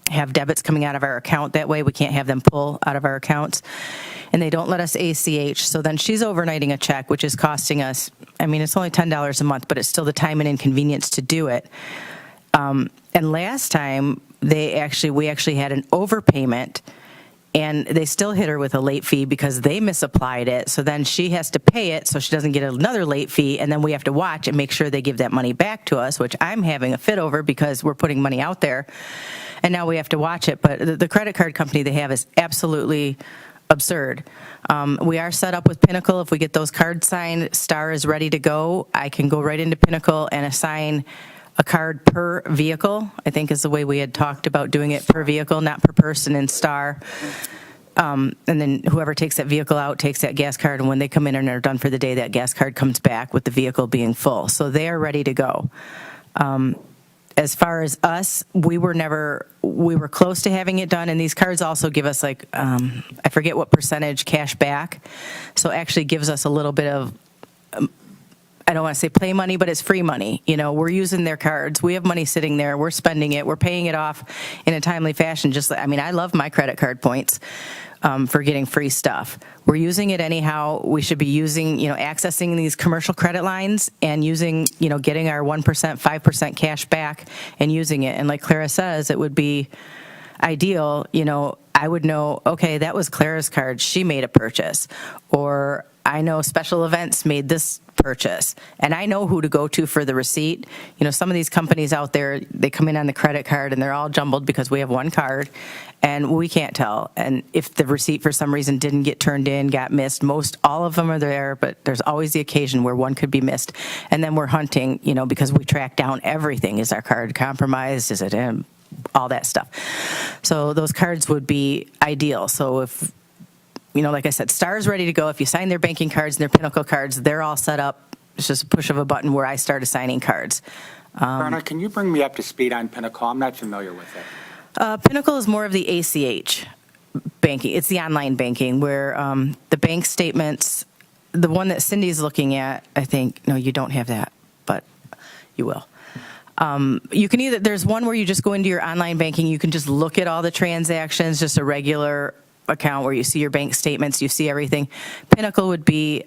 have debits coming out of our account that way. We can't have them pull out of our accounts. And they don't let us ACH. So then she's overnighting a check, which is costing us, I mean, it's only $10 a month, but it's still the time and inconvenience to do it. And last time, we actually had an overpayment, and they still hit her with a late fee because they misapplied it. So then she has to pay it so she doesn't get another late fee, and then we have to watch and make sure they give that money back to us, which I'm having a fit over because we're putting money out there, and now we have to watch it. But the credit card company they have is absolutely absurd. We are set up with Pinnacle. If we get those cards signed, Star is ready to go. I can go right into Pinnacle and assign a card per vehicle, I think is the way we had talked about doing it, per vehicle, not per person in Star. And then whoever takes that vehicle out takes that gas card, and when they come in and are done for the day, that gas card comes back with the vehicle being full. So they are ready to go. As far as us, we were close to having it done, and these cards also give us like, I forget what percentage cash back. So it actually gives us a little bit of, I don't want to say play money, but it's free money. You know, we're using their cards. We have money sitting there. We're spending it. We're paying it off in a timely fashion. I love my credit card points for getting free stuff. We're using it anyhow. We should be using, accessing these commercial credit lines and using, getting our 1%, 5% cash back and using it. And like Clara says, it would be ideal, I would know, okay, that was Clara's card. She made a purchase. Or I know special events made this purchase, and I know who to go to for the receipt. Some of these companies out there, they come in on the credit card and they're all jumbled because we have one card and we can't tell. And if the receipt for some reason didn't get turned in, got missed, all of them are there, but there's always the occasion where one could be missed. And then we're hunting, because we track down everything. Is our card compromised? Is it in? All that stuff. So those cards would be ideal. So if, like I said, Star is ready to go. If you sign their banking cards and their Pinnacle cards, they're all set up. It's just a push of a button where I start assigning cards. Verna, can you bring me up to speed on Pinnacle? I'm not familiar with it. Pinnacle is more of the ACH banking. It's the online banking where the bank statements, the one that Cindy's looking at, I think, no, you don't have that, but you will. You can there's one where you just go into your online banking, you can just look at all the transactions, just a regular account where you see your bank statements, you see everything. Pinnacle would be,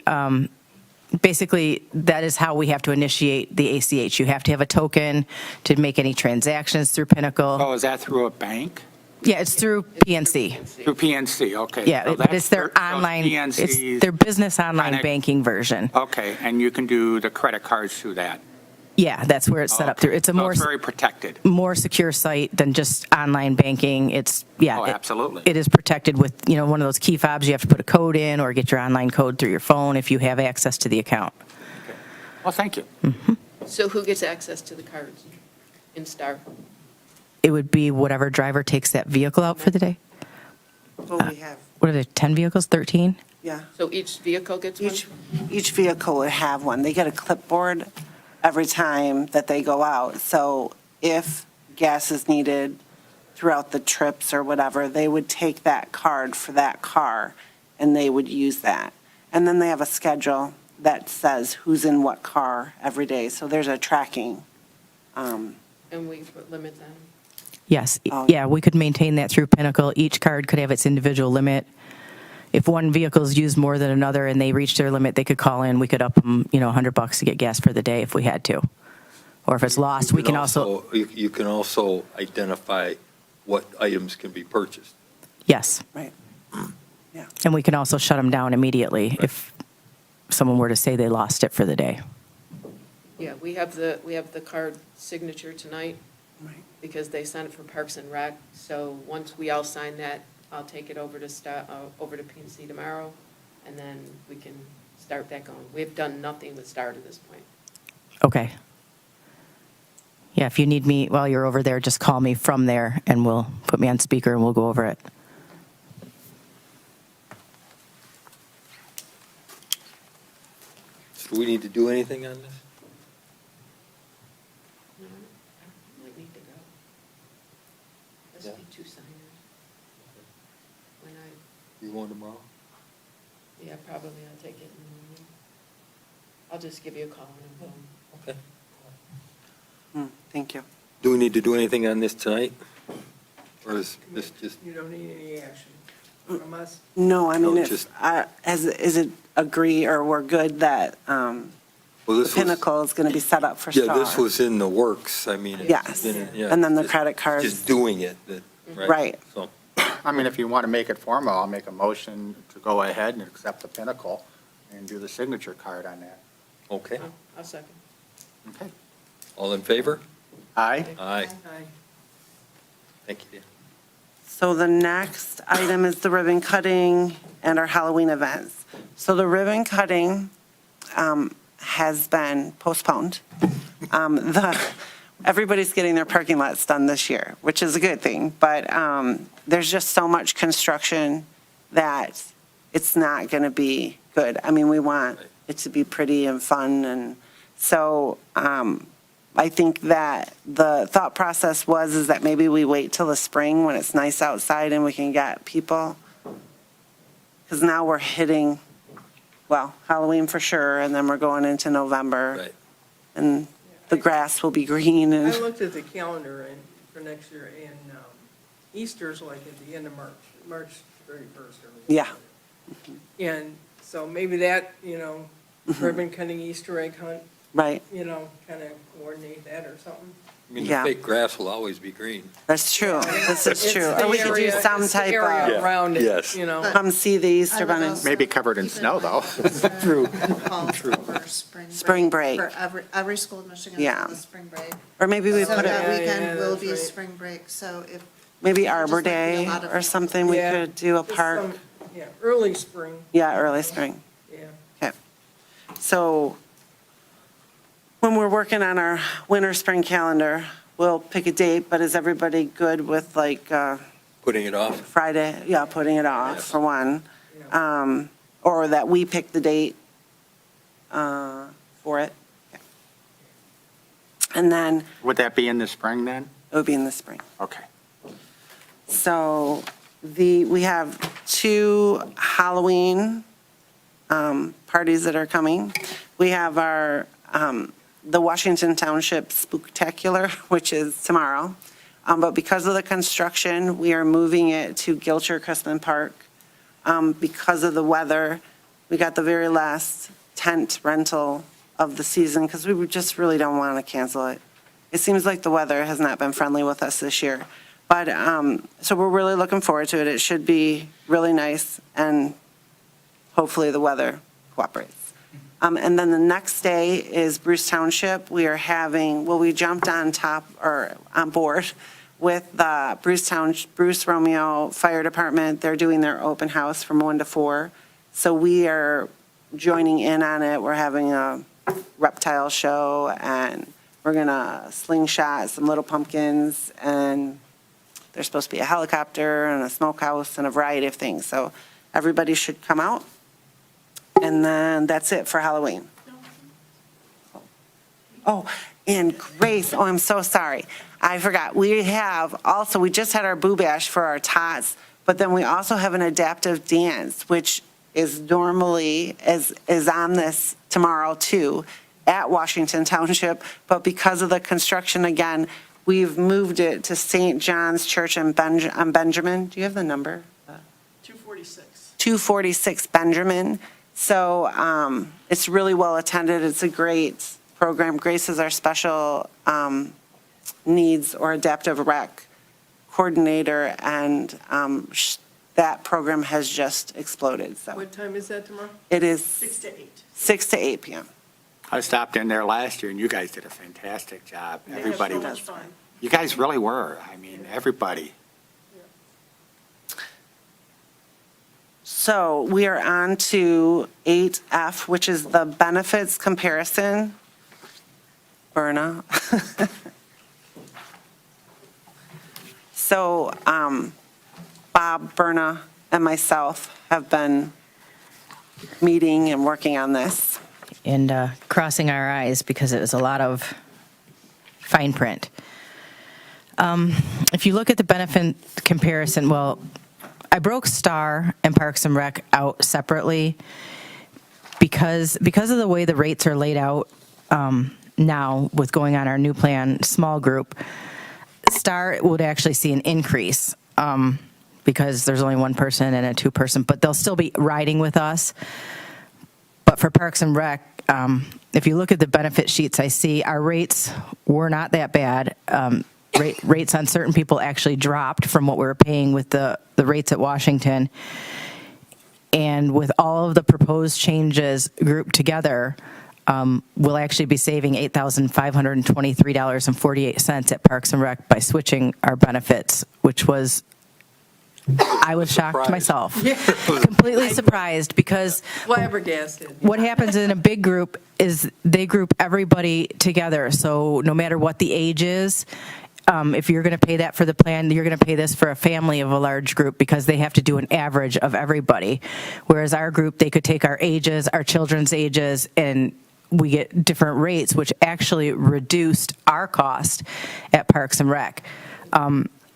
basically, that is how we have to initiate the ACH. You have to have a token to make any transactions through Pinnacle. Oh, is that through a bank? Yeah, it's through PNC. Through PNC, okay. Yeah, So but it's their so online, PNC's it's their business online kinda- banking version. Okay, and you can do the credit cards through that? Yeah, that's where it's set up through. It's a So more it's very protected. more secure site than just online banking. It's, yeah. Oh, absolutely. It is protected with, one of those key fobs. You have to put a code in or get your online code through your phone if you have access to the account. Well, thank you. So who gets access to the cards in Star? It would be whatever driver takes that vehicle out for the day. Well, we have, What are there, 10 vehicles, 13? yeah. So each vehicle gets one? Each vehicle would have one. They get a clipboard every time that they go out. So if gas is needed throughout the trips or whatever, they would take that card for that car and they would use that. And then they have a schedule that says who's in what car every day. So there's a tracking. And we put limits on them? Yes, Oh. yeah, we could maintain that through Pinnacle. Each card could have its individual limit. If one vehicle is used more than another and they reach their limit, they could call in. We could up them, $100 to get gas for the day if we had to. Or if it's lost, we can also, You can also identify what items can be purchased. yes. Right. Yeah. And we can also shut them down immediately if someone were to say they lost it for the day. Yeah, we have the card signature tonight Right. because they signed it for Parks and Rec. So once we all sign that, I'll take it over to over to PNC tomorrow, and then we can start that going. We've done nothing with Star to this point. Okay. Yeah, if you need me while you're over there, just call me from there and we'll put me on speaker and we'll go over it. Do we need to do anything on this? No, I might need to go. Let's Yeah. be two signers. When You going tomorrow? yeah, probably I'll take it in the morning. I'll just give you a call and I'm Okay. Thank you. Do we need to do anything on this tonight? Or is this just, You don't need any action from us. No, I mean, No, if, just- is it agree or we're good that well, the this was, Pinnacle is going to be set up for yeah, Star? this was in the works. I mean. it's Yes. been- yeah, And then the just- credit cards. Just doing it, right? Right. So, I mean, if you want to make it formal, I'll make a motion to go ahead and accept the Pinnacle and do the signature card on that. okay. I'll second. Okay. All in favor? Aye. Aye. Aye. Thank you, Dan. So the next item is the ribbon cutting and our Halloween events. So the ribbon cutting has been postponed. Everybody's getting their parking lots done this year, which is a good thing, but there's just so much construction that it's not going to be good. I mean, we want it to be pretty and fun, and so I think that the thought process is that maybe we wait till the spring when it's nice outside and we can get people. Because now we're hitting, well, Halloween for sure, and then we're going into November. Right. And the grass will be green I and, looked at the calendar and, for next year, and Easter's like at the end of March 31st. or Yeah. And so maybe that, ribbon cutting, Easter egg hunt, right, kind of coordinate that or something. I mean, the Yeah. fake grass will always be green. that's true, this is It's true. the Or we could do area- some it's the type area of, around it, Yes. come see the I Easter would bunny. also Maybe covered in keep snow, though. True. Calls over Spring break. For every school in Michigan Yeah. is on the spring break. Or maybe we So put that it, Yeah, weekend will that's be right. spring break, so if, maybe just Arbor might be a Day lot of- or something, we Yeah. could do a Just park, some- Yeah, early spring, yeah, early spring. yeah. So when we're working on our winter, spring calendar, we'll pick a date, but is everybody good with like Putting it off. Friday? Yeah, putting it off Yes. for one. Or that we pick the date for it. Okay. And then Would that be in the spring then? it would be in the spring. Okay. So we have 2 Halloween parties that are coming. We have our, the Washington Township Spooktacular, which is tomorrow. But because of the construction, we are moving it to Gilcher Crispin Park. Because of the weather, we got the very last tent rental of the season because we just really don't want to cancel it. It seems like the weather has not been friendly with us this year. But, so we're really looking forward to it. It should be really nice, and hopefully the weather cooperates. And then the next day is Bruce Township. We are having, we jumped on board with the Bruce Romeo Fire Department. They're doing their open house from 1 to 4. So we are joining in on it. We're having a reptile show, and we're going to slingshot some little pumpkins, and there's supposed to be a helicopter and a smokehouse and a variety of things. So everybody should come out. And then that's it for Halloween. Oh, and Grace, I'm so sorry. I forgot. We just had our Boo Bash for our tots, but then we also have an adaptive dance, which is normally, is on this tomorrow too, at Washington Township. But because of the construction again, we've moved it to St. John's Church on Benjamin. Do you have the number? 246. 246 Benjamin. So it's really well attended. It's a great program. Grace is our special needs or adaptive rec coordinator, and that program has just exploded. So What time is that tomorrow? it is 6 to 8. 6 to 8 p.m. I stopped in there last year, and you guys did a fantastic job. Everybody so much was, fun. you guys really were. I mean, everybody. So we are on to 8F, which is the benefits comparison. Berna. So Bob, Berna, and myself have been meeting and working on this. And crossing our eyes because it was a lot of fine print. If you look at the benefit comparison, well, I broke Star and Parks and Rec out separately because of the way the rates are laid out now with going on our new plan, small group. Star would actually see an increase because there's only one person and a two-person, but they'll still be riding with us. But for Parks and Rec, if you look at the benefit sheets, I see our rates were not that bad. Rates on certain people actually dropped from what we were paying with the rates at Washington. And with all of the proposed changes grouped together, we'll actually be saving $8,523.48 at Parks and Rec by switching our benefits, which was, I was shocked Surprised. myself. Completely surprised, because Flabbergasted. what happens in a big group is they group everybody together. So no matter what the age is, if you're going to pay that for the plan, you're going to pay this for a family of a large group because they have to do an average of everybody. Whereas our group, they could take our ages, our children's ages, and we get different rates, which actually reduced our cost at Parks and Rec.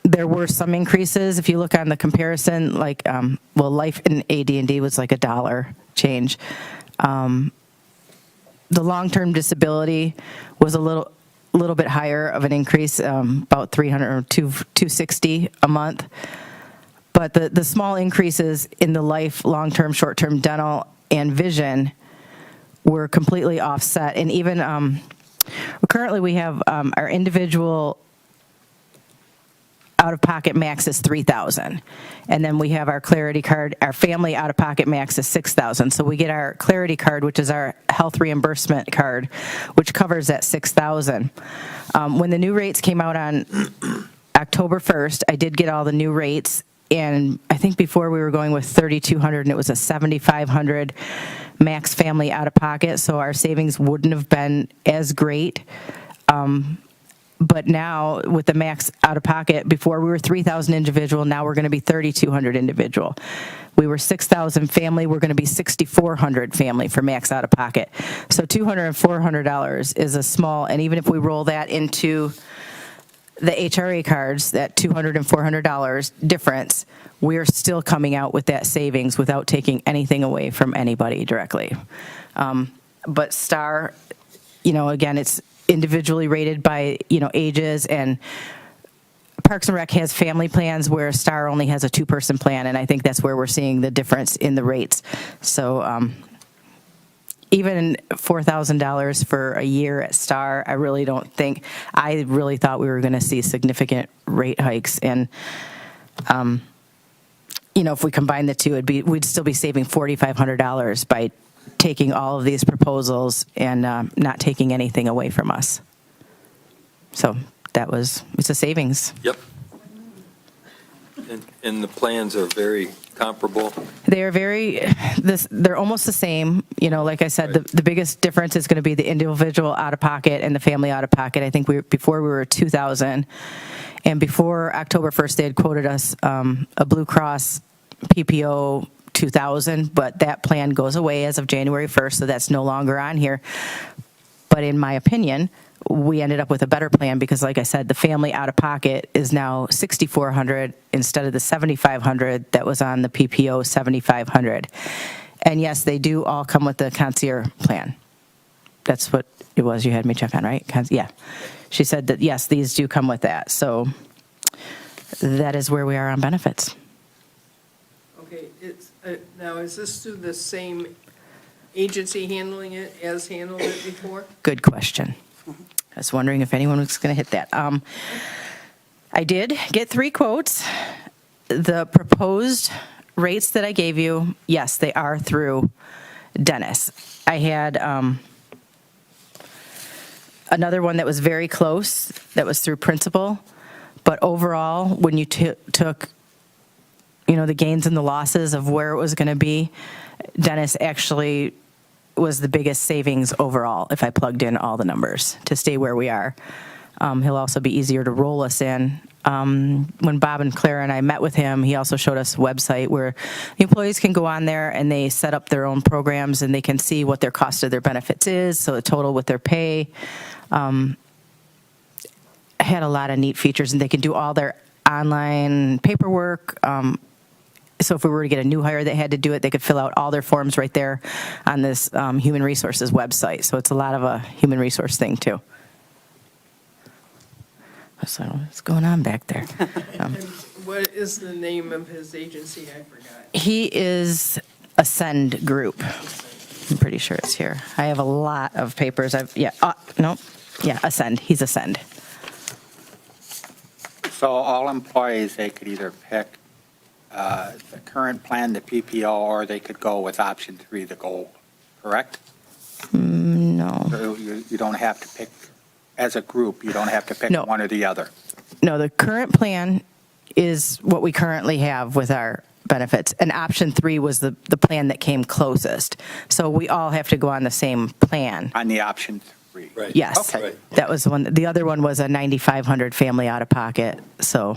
There were some increases. If you look on the comparison, like, life in AD&D was like $1 change. The long-term disability was a little bit higher of an increase, about $300 or $260 a month. But the small increases in the life, long-term, short-term dental, and vision were completely offset. And even currently we have our individual out-of-pocket max is $3,000. And then we have our Clarity card, our family out-of-pocket max is $6,000. So we get our Clarity card, which is our health reimbursement card, which covers that $6,000. When the new rates came out on October 1st, I did get all the new rates. And I think before we were going with $3,200 and it was a $7,500 max family out-of-pocket. So our savings wouldn't have been as great. But now with the max out of pocket, before we were 3,000 individual, now we're going to be 3,200 individual. We were 6,000 family, we're going to be 6,400 family for max out of pocket. So $200 and $400 is a small, and even if we roll that into the HRA cards, that $200 and $400 difference, we're still coming out with that savings without taking anything away from anybody directly. But Star, again, it's individually rated by, ages, and Parks and Rec has family plans where Star only has a two-person plan, and I think that's where we're seeing the difference in the rates. So even $4,000 for a year at Star, I really thought we were going to see significant rate hikes. And, if we combine the two, we'd still be saving $4,500 by taking all of these proposals and not taking anything away from us. So it's a savings. Yep. And the plans are very comparable. They're they're almost the same. Like I said, Right. the biggest difference is going to be the individual out-of-pocket and the family out-of-pocket. I think before we were $2,000, and before October 1st, they had quoted us a Blue Cross PPO $2,000, but that plan goes away as of January 1st, so that's no longer on here. But in my opinion, we ended up with a better plan because, like I said, the family out-of-pocket is now $6,400 instead of the $7,500 that was on the PPO $7,500. And yes, they do all come with the concierge plan. That's what it was you had me check on, right? Yeah. She said that, yes, these do come with that. So that is where we are on benefits. Okay, now is this through the same agency handling it as handled it before? Good question. I was wondering if anyone was going to hit that. I did get 3 quotes. The proposed rates that I gave you, yes, they are through Dennis. I had another one that was very close, that was through Principal. But overall, when you took the gains and the losses of where it was going to be, Dennis actually was the biggest savings overall if I plugged in all the numbers to stay where we are. He'll also be easier to roll us in. When Bob and Clara and I met with him, he also showed us a website where the employees can go on there and they set up their own programs and they can see what their cost of their benefits is, so the total with their pay. Had a lot of neat features, and they can do all their online paperwork. So if we were to get a new hire that had to do it, they could fill out all their forms right there on this Human Resources website. So it's a lot of a human resource thing, too. So what's going on back there? And what is the name of his agency? I forgot. He is Ascend Group. I'm pretty sure it's here. I have a lot of papers. Ascend. He's Ascend. So all employees, they could either pick the current plan, the PPO, or they could go with option 3, the gold, correct? No. So you don't have to pick, as a group, you don't have to pick No. one or the other. No, the current plan is what we currently have with our benefits. And option 3 was the plan that came closest. So we all have to go on the same plan. On the option 3. Right. Yes. Okay. Right. That was the one. The other one was a 9,500 family out of pocket. So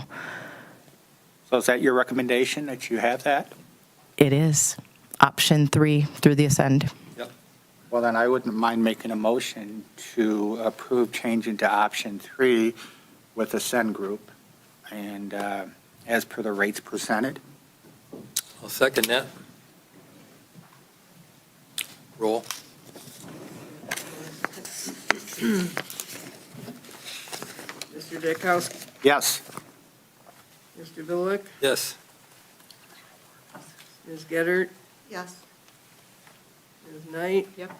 So is that your recommendation, that you have that? it is option 3 through the Ascend. Yep. Well, then I wouldn't mind making a motion to approve changing to option 3 with the Ascend Group, and as per the rates presented. I'll second that. Roll. Mr. Dickowski, Yes. Mr. Billick, Yes. Ms. Geddert, Yes. Ms. Knight, Yep.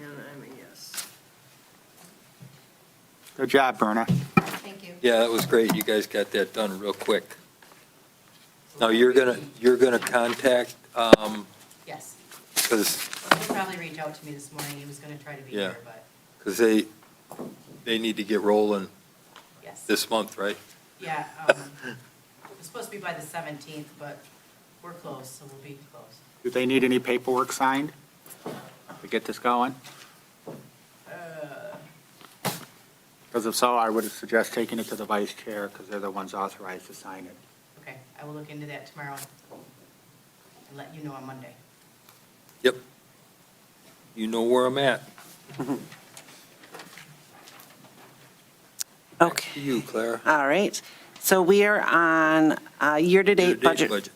and I'm a yes. Good job, Berna. Thank you. Yeah, that was great. You guys got that done real quick. Now, you're gonna contact, Yes. because He'll probably reach out to me this morning. He was going to try to be Yeah. here, but they need to get rolling yes. this month, right? Yeah, it's supposed to be by the 17th, but we're close, so we'll be close. Do they need any paperwork signed to get this going? Because if so, I would suggest taking it to the vice chair, because they're the ones authorized to sign it. Okay, I will look into that tomorrow and let you know on Monday. Yep. You know where I'm at. Back Okay. to you, Clara. All right. So we are on year-to-date budget.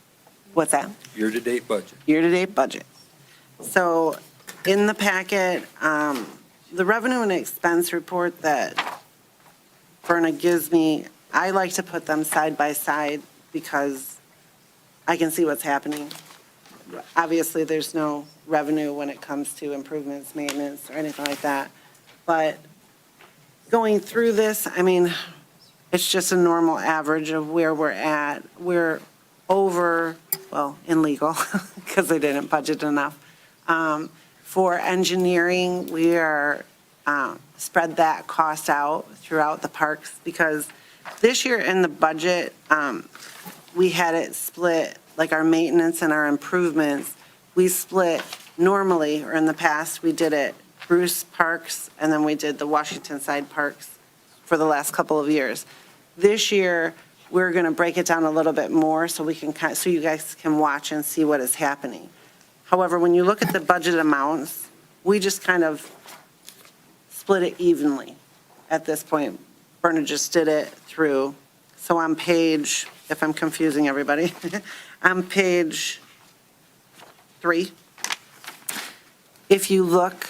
What's that? Year-to-date budget. Year-to-date budget. So in the packet, the revenue and expense report that Verna gives me, I like to put them side by side because I can see what's happening. Obviously, there's no revenue when it comes to improvements, maintenance, or anything like that. But going through this, I mean, it's just a normal average of where we're at. We're over, well, in legal, because they didn't budget enough. For engineering, we are spread that cost out throughout the parks, because this year in the budget, we had it split, like our maintenance and our improvements, we split normally, or in the past, we did it Bruce Parks, and then we did the Washington Side Parks for the last couple of years. This year, we're going to break it down a little bit more so we can, so you guys can watch and see what is happening. However, when you look at the budget amounts, we just kind of split it evenly at this point. Berna just did it through. So on page, if I'm confusing everybody, on page 3, if you look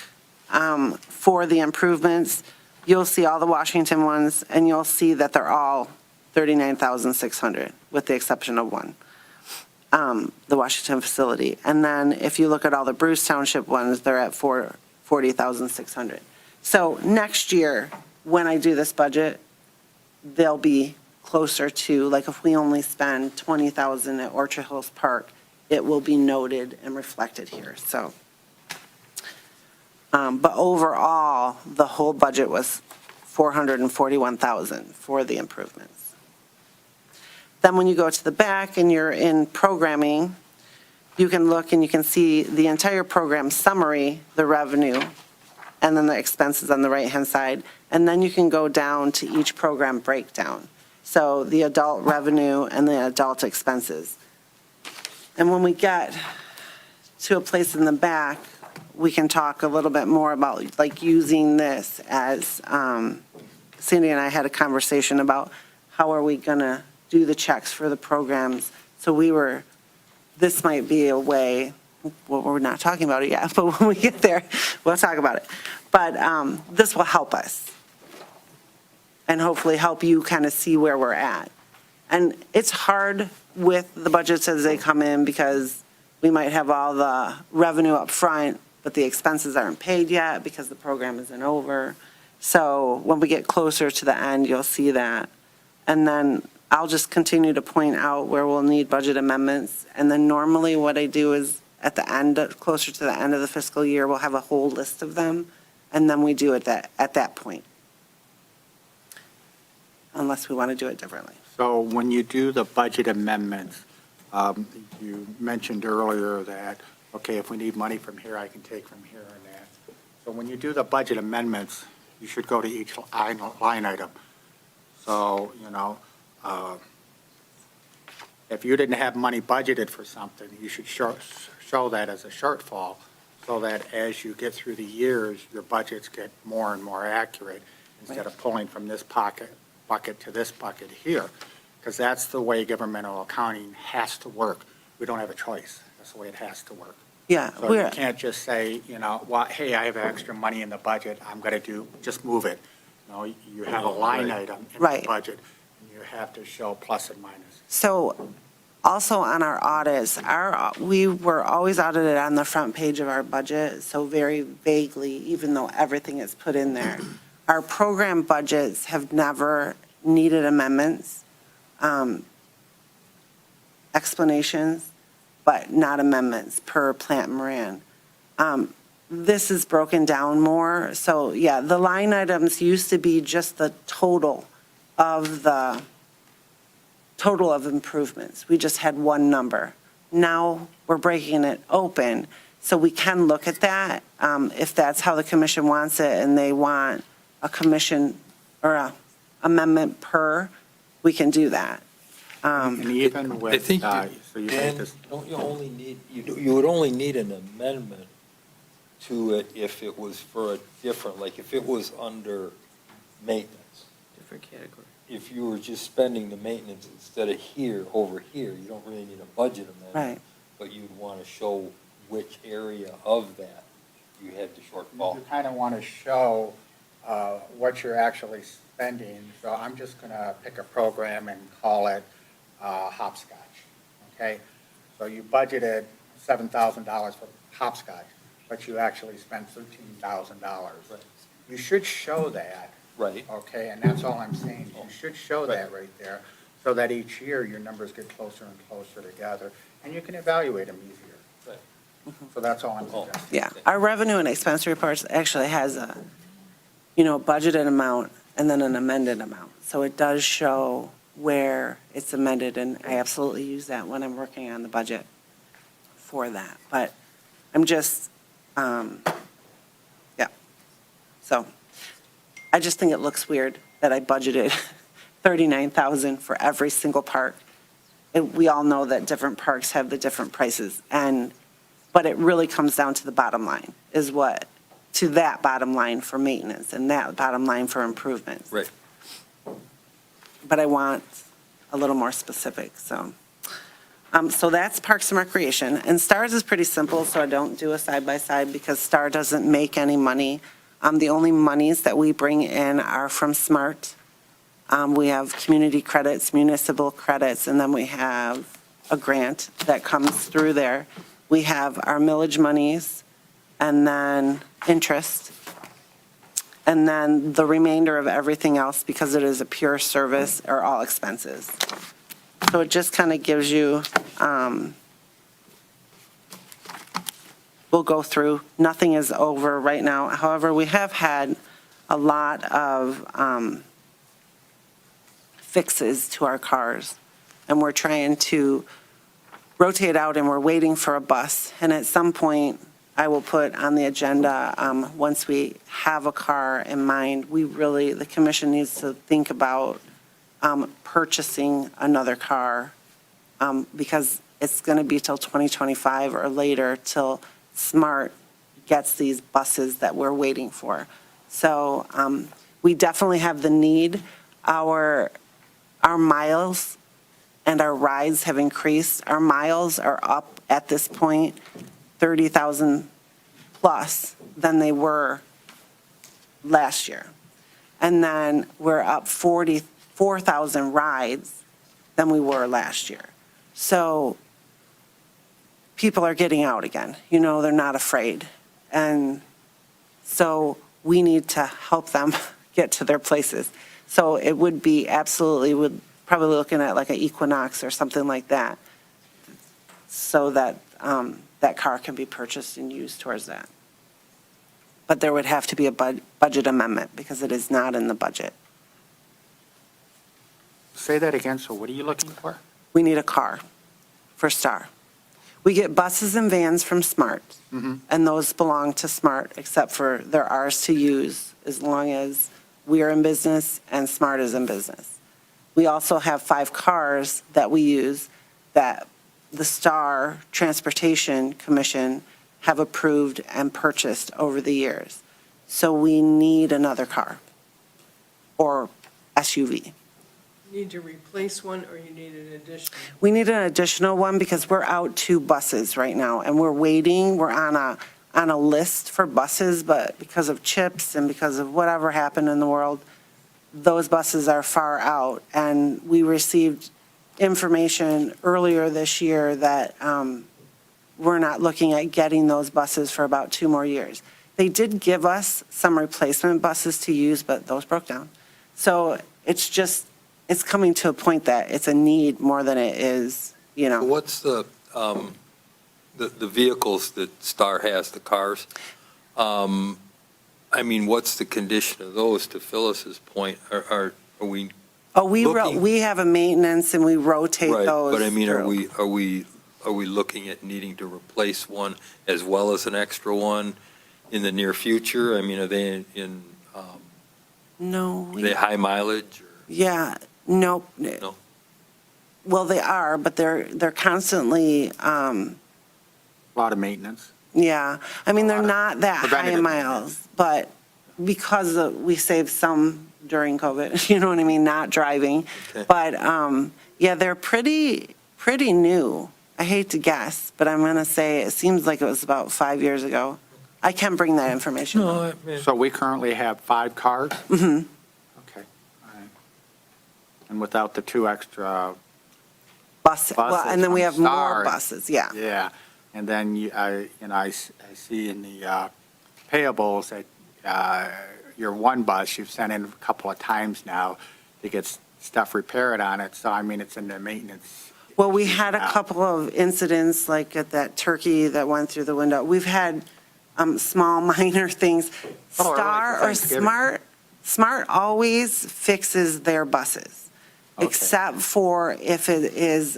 for the improvements, you'll see all the Washington ones, and you'll see that they're all 39,600, with the exception of one, the Washington facility. And then if you look at all the Bruce Township ones, they're at 40,600. So next year, when I do this budget, they'll be closer to, like if we only spend 20,000 at Orchard Hills Park, it will be noted and reflected here, so. But overall, the whole budget was 441,000 for the improvements. Then when you go to the back and you're in programming, you can look and you can see the entire program summary, the revenue, and then the expenses on the right-hand side. And then you can go down to each program breakdown. So the adult revenue and the adult expenses. And when we get to a place in the back, we can talk a little bit more about like using this as, Cindy and I had a conversation about how are we going to do the checks for the programs. So this might be a way, well, we're not talking about it yet, but when we get there, we'll talk about it. But this will help us. and hopefully help you kind of see where we're at. And it's hard with the budgets as they come in because we might have all the revenue up front, but the expenses aren't paid yet because the program isn't over. So when we get closer to the end, you'll see that. And then I'll just continue to point out where we'll need budget amendments. And then normally what I do is at the end, closer to the end of the fiscal year, we'll have a whole list of them. And then we do it at that point. Unless we want to do it differently. So when you do the budget amendments, you mentioned earlier that, okay, if we need money from here, I can take from here and that. So when you do the budget amendments, you should go to each line item. So, if you didn't have money budgeted for something, you should show that as a shortfall so that as you get through the years, your budgets get more and more accurate instead of pulling from this bucket to this bucket here, because that's the way governmental accounting has to work. We don't have a choice. That's the way it has to work. Yeah, So you can't just say, well, hey, I have extra money in the budget, I'm going to just move it. No, you have a line item in Right. the budget, and you have to show plus and minus. So also on our audits, we were always audited on the front page of our budget, so very vaguely, even though everything is put in there. Our program budgets have never needed amendments, explanations, but not amendments per Plant Moran. This is broken down more. So yeah, the line items used to be just the total of improvements. We just had one number. Now we're breaking it open so we can look at that if that's how the commission wants it and they want a commission or a amendment per, we can do that. And even I with, think, so you Dan, make this, don't you only need, you would only need an amendment to it if it was for a different, like if it was under maintenance. Different category. If you were just spending the maintenance instead of over here, you don't really need a budget amendment. Right. But you'd want to show which area of that you had the shortfall. you kind of want to show what you're actually spending. So I'm just going to pick a program and call it hopscotch, okay? So you budgeted $7,000 for hopscotch, but you actually spent $13,000. Right. You should show that, Right. okay? And that's all I'm saying. You should show that right there so that each year your numbers get closer and closer together and you can evaluate them easier. Right. So that's all I'm Oh. suggesting. Yeah, our revenue and expense reports actually has a, budgeted amount and then an amended amount. So it does show where it's amended, and I absolutely use that when I'm working on the budget for that. But I'm just, yeah. So I just think it looks weird that I budgeted $39,000 for every single park. We all know that different parks have the different prices, but it really comes down to the bottom line, to that bottom line for maintenance and that bottom line for improvements. Right. But I want a little more specific, so. So that's Parks and Recreation. And STARS is pretty simple, so I don't do a side-by-side because STAR doesn't make any money. The only monies that we bring in are from SMART. We have community credits, municipal credits, and then we have a grant that comes through there. We have our millage monies and then interest. And then the remainder of everything else, because it is a pure service, are all expenses. So it just kind of gives you, we'll go through, nothing is over right now. However, we have had a lot of fixes to our cars, and we're trying to rotate out, and we're waiting for a bus. And at some point, I will put on the agenda, once we have a car in mind, the commission needs to think about purchasing another car, because it's going to be till 2025 or later till SMART gets these buses that we're waiting for. So we definitely have the need. Our miles and our rides have increased. Our miles are up at this point 30,000 plus than they were last year. And then we're up 44,000 rides than we were last year. So people are getting out again. You know, they're not afraid. And so we need to help them get to their places. So it would be absolutely, would probably looking at like an Equinox or something like that, so that that car can be purchased and used towards that. But there would have to be a budget amendment because it is not in the budget. Say that again, so what are you looking for? We need a car for Star. We get buses and vans from Smart, and those belong to Smart, except for they're ours to use as long as we are in business and Smart is in business. We also have 5 cars that we use that the Star Transportation Commission have approved and purchased over the years. So we need another car or SUV. You need to replace one, or you need an additional? We need an additional one because we're out 2 buses right now, and we're waiting. We're on a list for buses, but because of chips and because of whatever happened in the world, those buses are far out. And we received information earlier this year that we're not looking at getting those buses for about 2 more years. They did give us some replacement buses to use, but those broke down. So it's just, it's coming to a point that it's a need more than it is, you So know. what's the vehicles that Star has, the cars? I mean, what's the condition of those, to Phyllis's point? Are we, Oh, looking- we have a maintenance and we rotate right, those. but I mean, are through. we looking at needing to replace one as well as an extra one in the near future? I mean, are they in, No, are they high mileage? Or- yeah, nope. No? Well, they are, but they're constantly, A lot of maintenance. yeah. I mean, they're lot of not that high preventative miles, but because we saved some during COVID, you know what I mean, not driving. Okay. But, yeah, they're pretty new. I hate to guess, but I'm going to say it seems like it was about 5 years ago. I can bring that information. No, though. I mean, So we currently have 5 cars? Mhm. Okay, all right. And without the 2 extra, Well, Buses and then we from have more Star. buses, yeah. yeah. And then I see in the payables that your one bus, you've sent in a couple of times now to get stuff repaired on it. So I mean, it's in the maintenance. Well, we had a Yeah. couple of incidents, like at that turkey that went through the window. We've had small, minor things. Oh, really? Star For or Thanksgiving? Smart always fixes their buses, Okay. except for if it is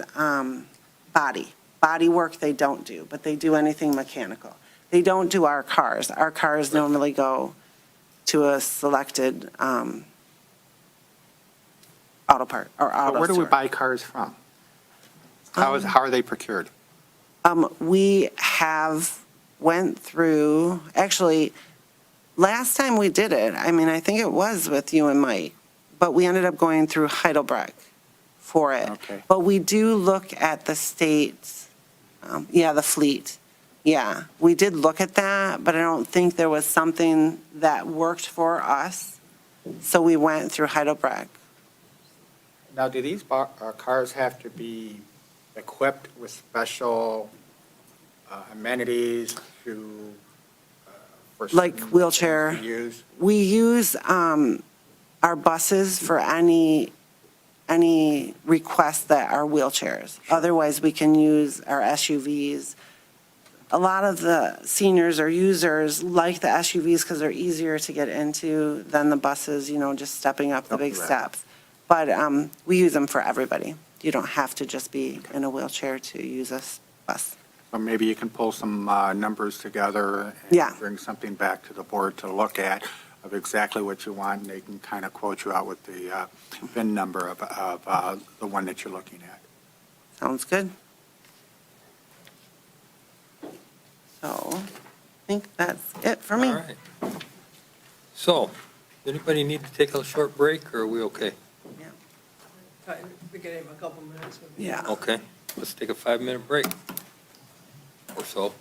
body. Body work they don't do, but they do anything mechanical. They don't do our cars. Our cars normally go to a selected auto part or auto So where do we store. buy cars from? How are they procured? We have went through, actually, last time we did it, I mean, I think it was with you and Mike, but we ended up going through Heidelberg for it. Okay. But we do look at the states, the fleet. Yeah, we did look at that, but I don't think there was something that worked for us. So we went through Heidelberg. Now, do these cars have to be equipped with special amenities to, for Like certain wheelchair. things to use? We use our buses for any requests that are wheelchairs. Otherwise, we can use our SUVs. A lot of the seniors or users like the SUVs because they're easier to get into than the buses, you know, just stepping up the Up the big ramp. steps. But we use them for everybody. You don't have to just be in a wheelchair to use a bus. Or maybe you can pull some numbers together Yeah. and bring something back to the board to look at of exactly what you want, and they can kind of quote you out with the VIN number of the one that you're looking at. Sounds good. So I think that's it for me. all right. So, anybody need to take a short break, or are we okay? We could have a couple minutes. with you. Yeah. Okay, let's take a 5-minute break or so.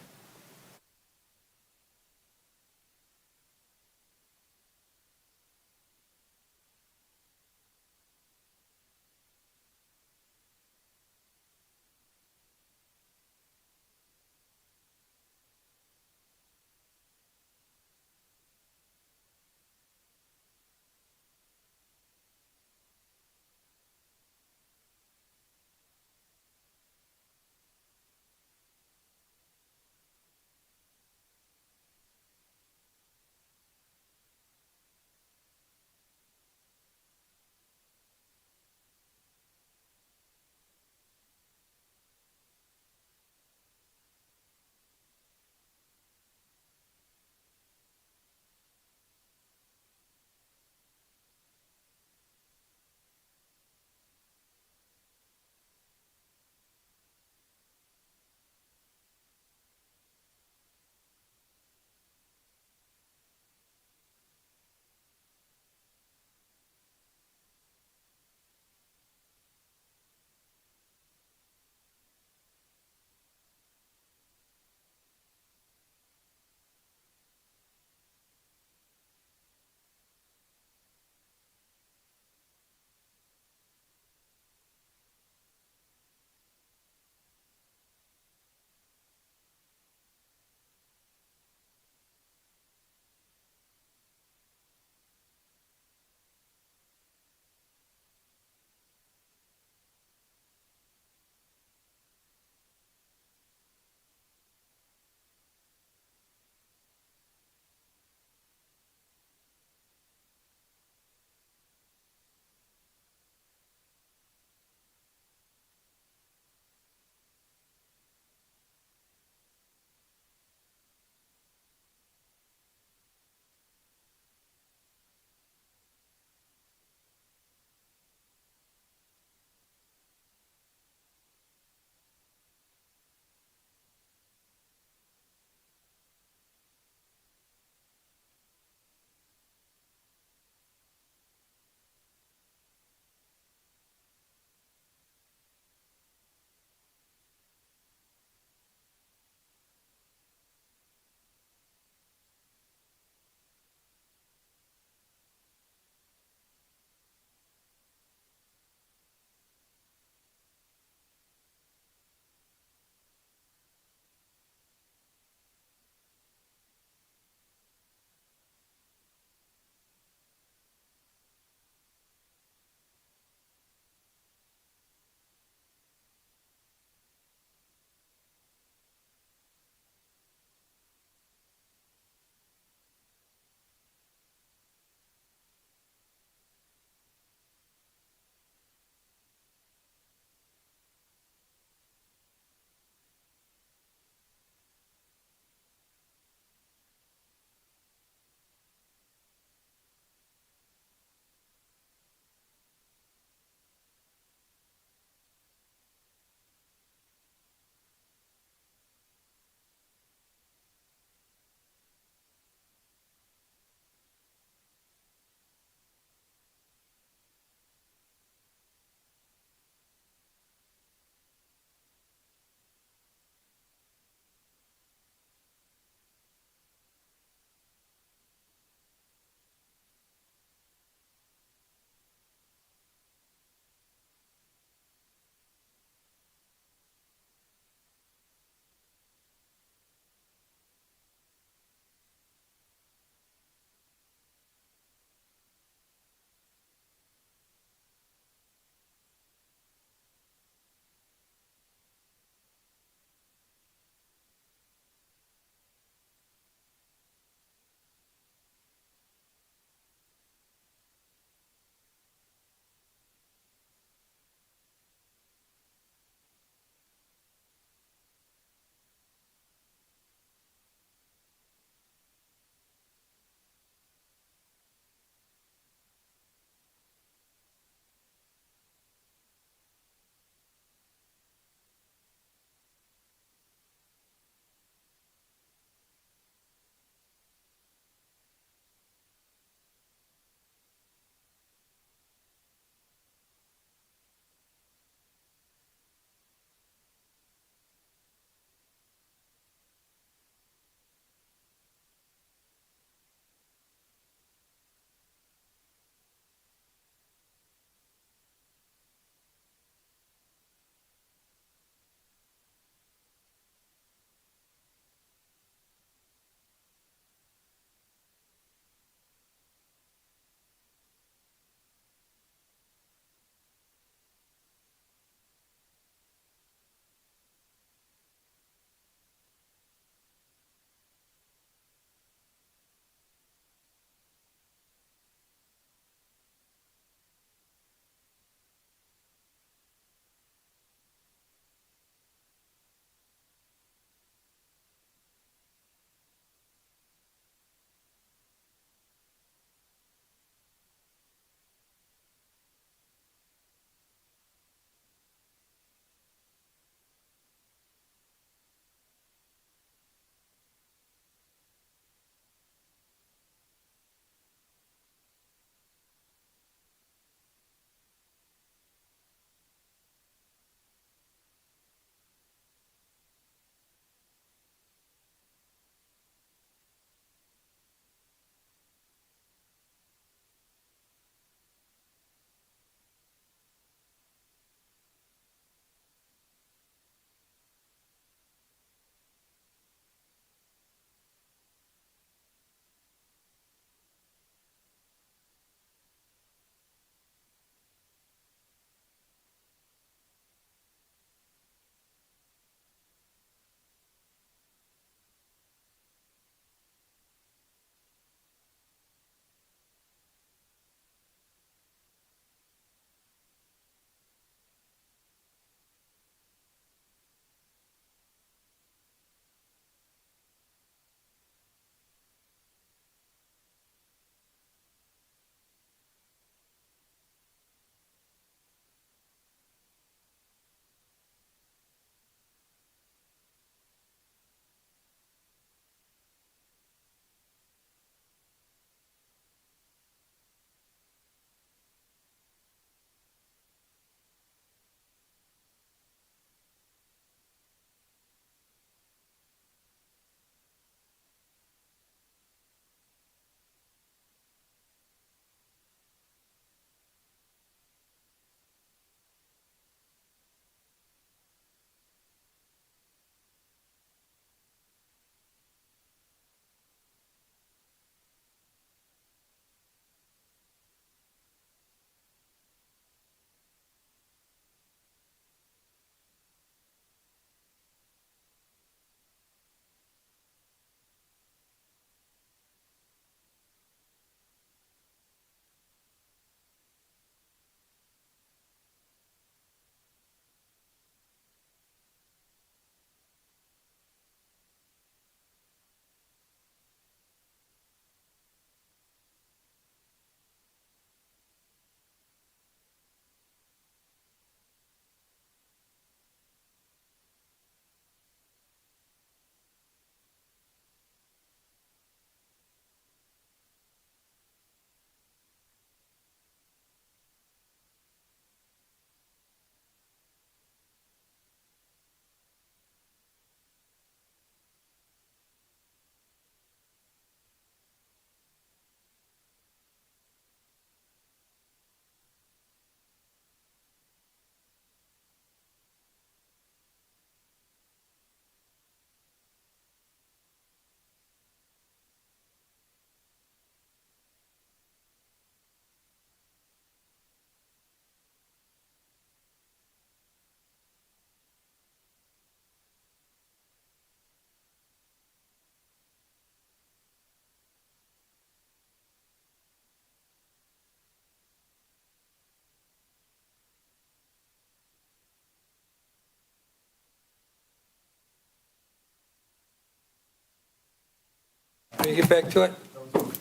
Can we get back to it? All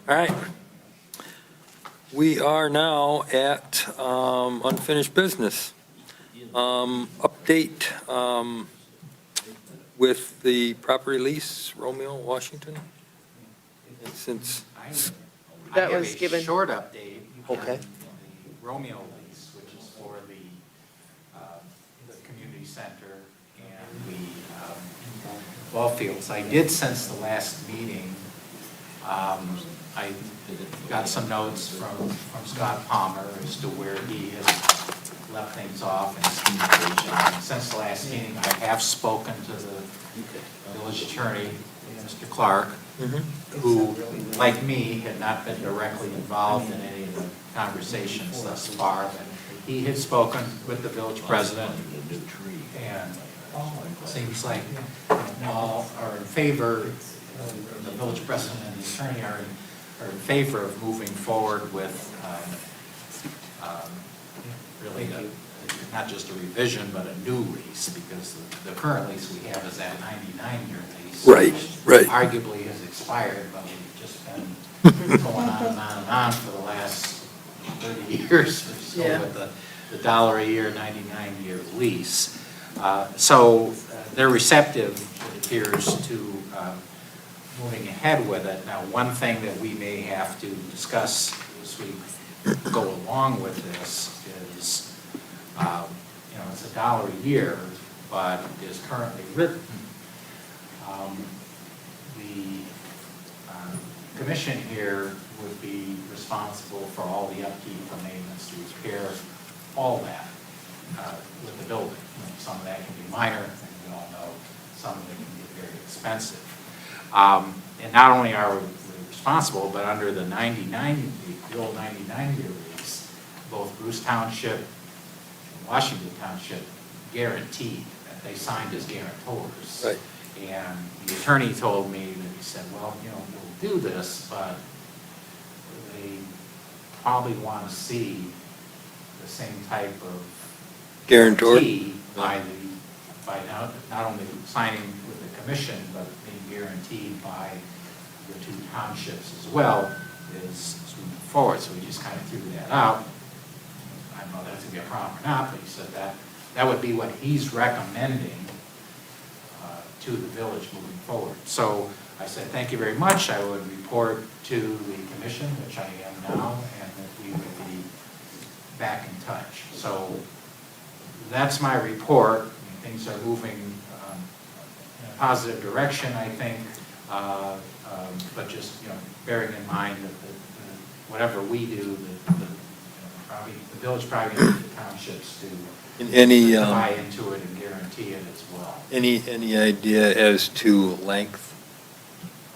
right. We are now at unfinished business. Update with the property lease, Romeo, Washington. And since, That I have was a given- short update. Okay. on the Romeo lease, which is for the community center and the ball fields. I did, since the last meeting, I got some notes from Scott Palmer as to where he has left things off in his communication. Since the last meeting, I have spoken to the village attorney, Mr. Clark, who, like me, had not been directly involved in any of the conversations thus far. But he had spoken with the village president, and it seems like all are in favor, the village president and the attorney are in favor of moving forward with really not just a revision, but a new lease, because the current lease we have is that 99-year lease. Right, right. Which arguably has expired, but we've just been going on and on and on for the last 30 years or so Yeah. with the dollar a year, 99-year lease. So they're receptive, it appears, to moving ahead with it. Now, one thing that we may have to discuss as we go along with this is, it's $1 a year, but is currently written. The commission here would be responsible for all the upkeep, for maintenance, to repair, all that with the building. Some of that can be minor, and we all know some of it can be very expensive. And not only are we responsible, but under the the old 99-year lease, both Bruce Township and Washington Township guaranteed that they signed as guarantors. Right. And the attorney told me that he said, well, we'll do this, but they probably want to see the same type of guarantor. guarantee by not only signing with the commission, but being guaranteed by the two townships as well as we move forward. So we just kind of threw that out. I don't know if that's going to be a problem or not, but he said that would be what he's recommending to the village moving forward. So I said, thank you very much. I would report to the commission, which I am now, and that we would be back in touch. So that's my report. I mean, things are moving in a positive direction, I think, but just bearing in mind that whatever we do, the village probably needs the townships to Any, buy into it and guarantee it as well. any idea as to length?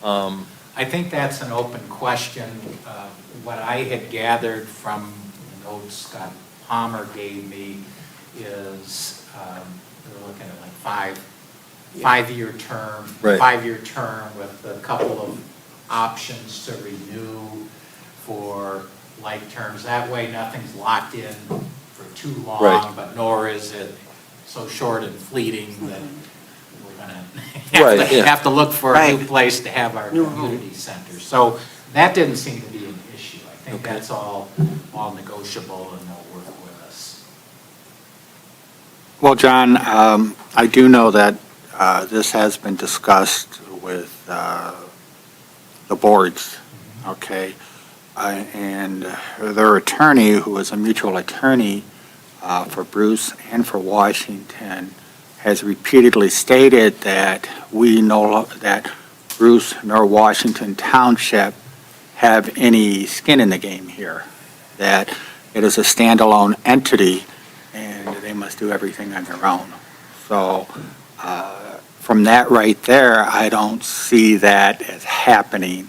I think that's an open question. What I had gathered from the notes Scott Palmer gave me is we're looking at like five-year term, Right. 5-year term with a couple of options to renew for like terms. That way, nothing's locked in for too long, Right. but nor is it so short and fleeting that we're gonna Right, yeah. have to look for a Right. new place to have our New home. community center. So that didn't seem to be an issue. I think Okay. that's all negotiable, and they'll work with us. Well, John, I do know that this has been discussed with the boards, okay? And their attorney, who is a mutual attorney for Bruce and for Washington, has repeatedly stated that that Bruce nor Washington Township have any skin in the game here, that it is a standalone entity and they must do everything on their own. So from that right there, I don't see that as happening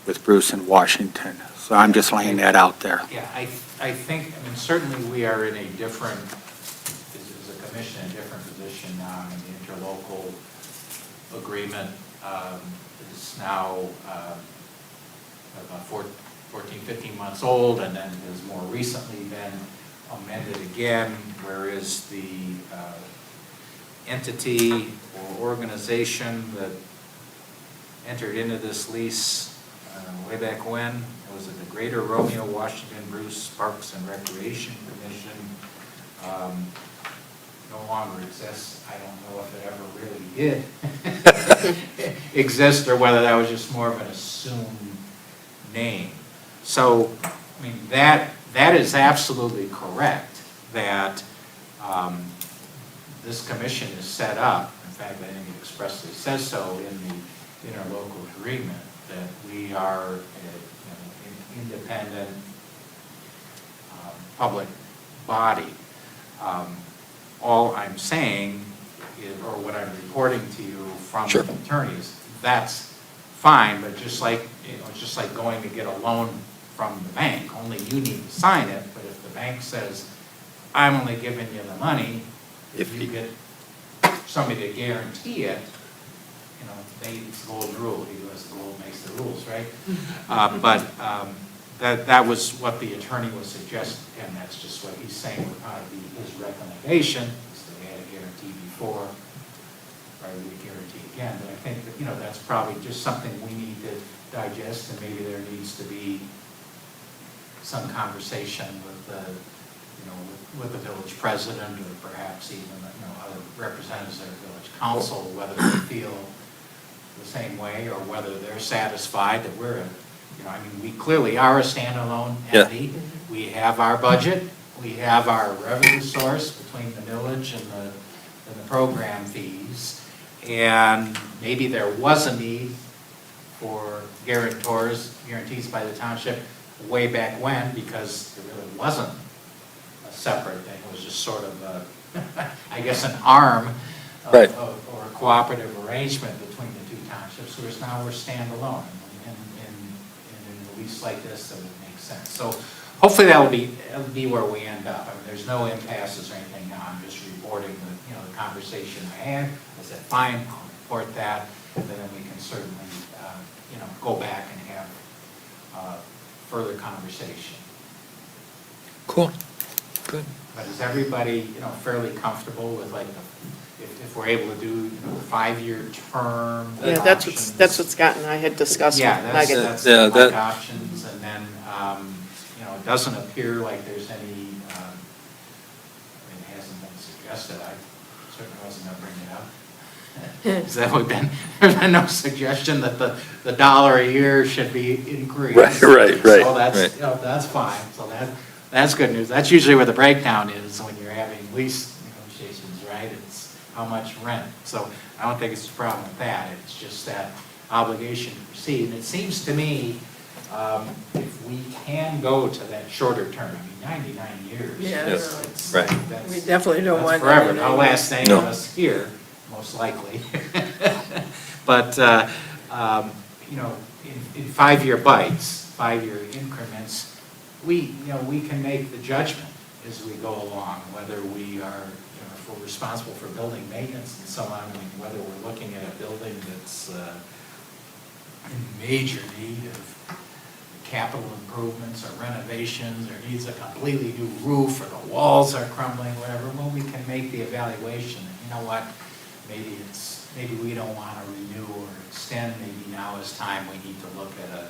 with Bruce and Washington. So I'm just laying that out there. Yeah, I think, certainly we are in a different, as a commission, a different position now. I mean, the interlocal agreement is now about 14, 15 months old, and then has more recently been amended again, whereas the entity or organization that entered into this lease way back when. It was at the Greater Romeo Washington Bruce Parks and Recreation Commission. No longer exists. I don't know if it ever really did exist, or whether that was just more of an assumed name. So, I mean, that is absolutely correct, that this commission is set up. In fact, I think it expressly says so in the interlocal agreement, that we are an independent public body. All I'm saying, or what I'm reporting to you from Sure. the attorneys, that's fine, but just like, it's just like going to get a loan from the bank, only you need to sign it, but if the bank says, I'm only giving you the money, if you get somebody to guarantee it, it's the old rule, he who has the gold makes the rules, right? But that was what the attorney was suggesting, and that's just what he's saying would probably be his recommendation, is that we had a guarantee before, probably we guarantee again, but I think that, that's probably just something we need to digest, and maybe there needs to be some conversation with the, with the village president, or perhaps even, other representatives of the village council, whether they feel the same way, or whether they're satisfied that we're we clearly are a standalone Yeah. entity. We have our budget, we have our revenue source between the millage and the program fees, and maybe there was a need for guarantees by the township way back when, because there really wasn't a separate thing. It was just sort of I guess an arm of, Right. or a cooperative arrangement between the two townships, whereas now we're standalone. And in a lease like this, that would make sense. So hopefully that'll be where we end up. I mean, there's no impasses or anything now. I'm just reporting the conversation I had. I said, fine, I'll report that, and then we can certainly go back and have further conversation. Cool, good. But is everybody, fairly comfortable with like, if we're able to do, the 5-year term? Yeah, that's what Scott and I had discussed. Yeah, with that's Megan. the Yeah, like options, and then, it doesn't appear like there's any, it hasn't been suggested, I certainly wasn't gonna bring it up. Has that there's been no suggestion that the $1 a year should be increased. Right. So that's, right. That's fine, so that's good news. That's usually where the breakdown is when you're having lease negotiations, right? It's how much rent. So I don't think it's a problem with that. It's just that obligation to proceed. And it seems to me, if we can go to that shorter term, 99 years. Yes. it's- Right. that's- We definitely don't that's want. forever. Not last any No. of us here, most likely. But, in 5-year bites, 5-year increments, we can make the judgment as we go along, whether we are, if we're responsible for building maintenance and so on, whether we're looking at a building that's in major need of capital improvements or renovations, or needs a completely new roof, or the walls are crumbling, whatever, well, we can make the evaluation, and you know what, maybe we don't want to renew or extend, maybe now is time we need to look at a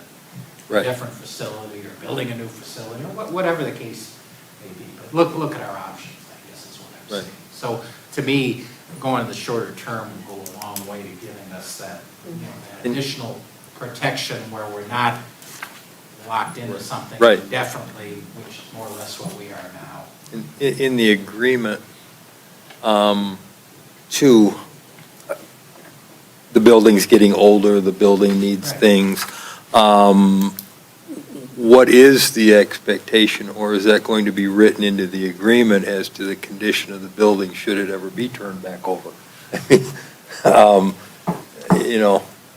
Right. different facility, or building a new facility, or whatever the case may be, but look at our options, I guess is what I'm Right. saying. So, to me, going to the shorter term will go a long way to giving us that, that additional protection where we're not locked into something Right. indefinitely, which is more or less what we are now. In the agreement, too, the building's getting older, the building needs Right. things. What is the expectation, or is that going to be written into the agreement as to the condition of the building, should it ever be turned back over?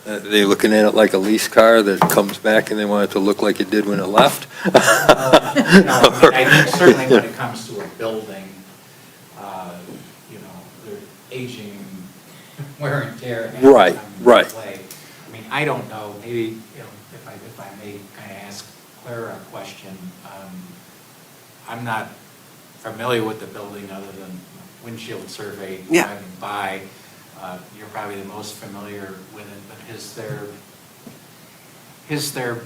Are they looking at it like a lease car that comes back and they want it to look like it did when it left? I think certainly when it comes to a building, they're aging, wear and tear. and Right, having to right. play. I mean, I don't know, maybe, if I may kind of ask Clara a question, I'm not familiar with the building other than windshield survey Yeah. driving by. You're probably the most familiar with it, but has there has there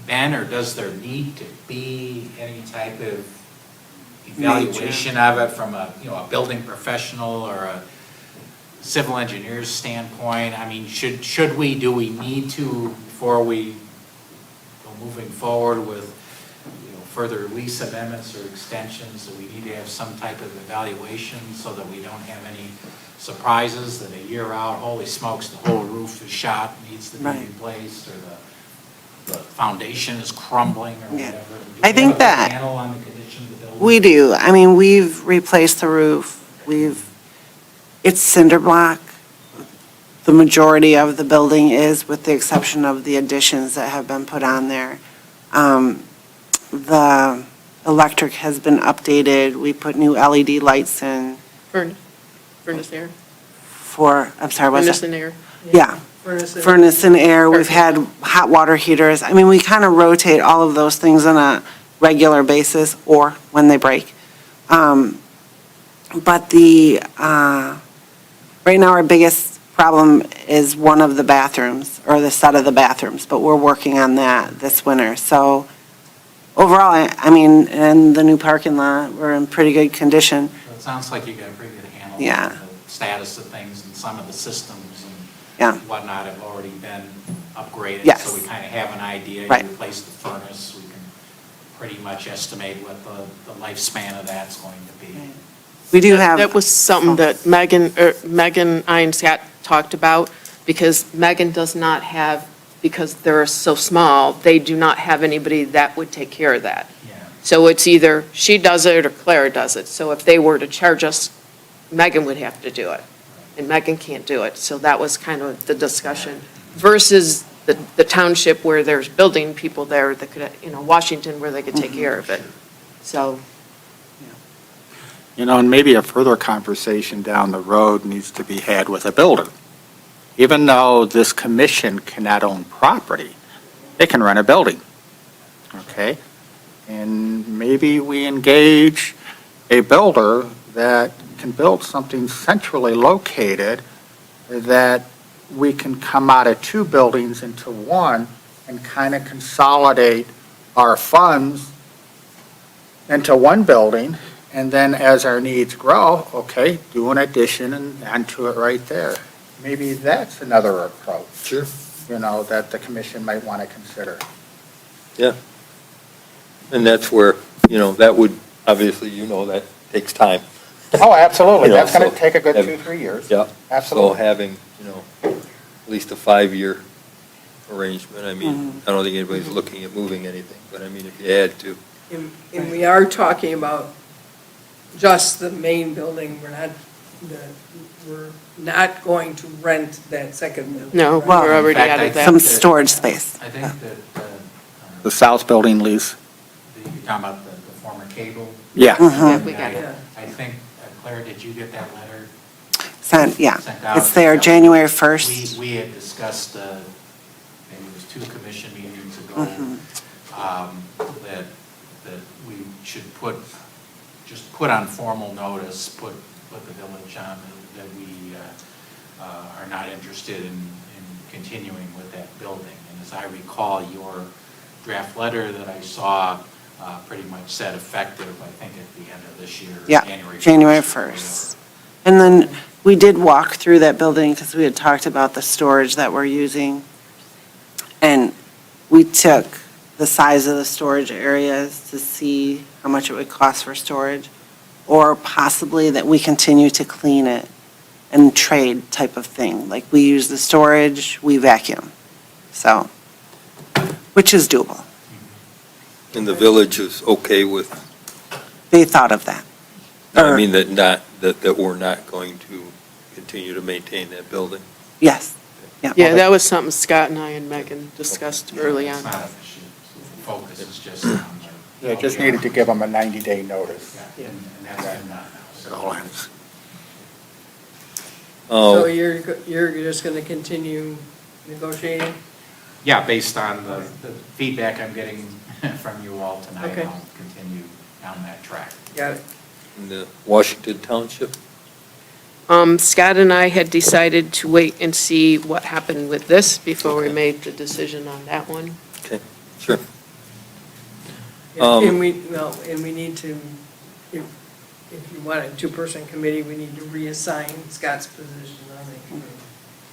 been or does there need to be any type of evaluation of it from a, you know, a building professional or a civil engineer's standpoint? I mean, should we, do we need to, before we go moving forward with, you know, further lease amendments or extensions, do we need to have some type of evaluation so that we don't have any surprises that a year out, holy smokes, the whole roof is shot, needs to be Right. replaced, or the foundation is crumbling or Yeah. whatever? Do I we think have a that- handle on the condition of the building? We do. I mean, we've replaced the roof. It's cinder block. The majority of the building is, with the exception of the additions that have been put on there. The electric has been updated. We put new LED lights in Furnace air, I'm sorry, what's furnace that? and air. Yeah. Furnace and air, we've had hot water heaters. I mean, we kind of rotate all of those things on a regular basis or when they break. But right now, our biggest problem is one of the bathrooms, or the set of the bathrooms, but we're working on that this winter. So overall, I mean, and the new parking lot, we're in pretty good condition. So it sounds like you got a pretty good handle Yeah. on the status of things, and some of the systems Yeah. and whatnot have already been upgraded. Yes. So we kind of have an idea. Right. You replace the furnace, we can pretty much estimate what the lifespan of that's going to be. We do have. That was something that Megan Einstat talked about, because Megan does not have, because they're so small, they do not have anybody that would take care of that. Yeah. So it's either she does it or Clara does it. So if they were to charge us, Megan would have to do it, and Megan can't do it. So that was kind of the discussion versus the township where there's building people there that could, you know, Washington, where they could take care of it. So, You know, and maybe a further conversation down the road needs to be had with a builder. Even though this commission cannot own property, they can rent a building, okay? And maybe we engage a builder that can build something centrally located that we can come out of two buildings into one and kind of consolidate our funds into one building. And then as our needs grow, okay, do an addition and onto it right there. Maybe that's another approach. Sure. You know, that the commission might want to consider. And that's where, you know, that would, obviously, you know, that takes time. Oh, absolutely. You know, That's going so to take a good have- 2-3 years. Yeah. Absolutely. So having, you know, at least a 5-year arrangement, I mean, I don't think anybody's looking at moving anything, but I mean, if you had to. And we are talking about just the main building, we're not going to rent that second building. no, right? we're Well, already In fact, out I of that. Some storage space. I think that, The South Building lease? you're talking about the former cable. Yeah. Yeah, we got it. I think, Claire, did you get that letter Sent, yeah. sent out? It's there, January 1st. We had discussed, maybe it was 2 commission meetings ago, that we should just put on formal notice, put the village on, that we are not interested in continuing with that building. And as I recall, your draft letter that I saw pretty much said effective, I think, at the end of this year, Yeah, January 1st. January 1st. And then we did walk through that building because we had talked about the storage that we're using. And we took the size of the storage areas to see how much it would cost for storage, or possibly that we continue to clean it and trade type of thing. Like, we use the storage, we vacuum. So, which is doable. And the village is okay with, They thought of that. I mean, that we're not going to continue to maintain that building. Yes. Yeah, that was something Scott and I and Megan discussed early It's on. not an issue. The focus is just on the. Yeah, just needed to give them a 90-day notice. Yeah, and that's been done now. It all ends. So Oh, you're just going to continue negotiating? Yeah, based on the feedback I'm getting from you all tonight, Okay. I'll continue down that track. Got it. in the Washington Township, Scott and I had decided to wait and see what happened with this before we made the decision on that one. Sure. And we need to, if you want a two-person committee, we need to reassign Scott's position on the committee.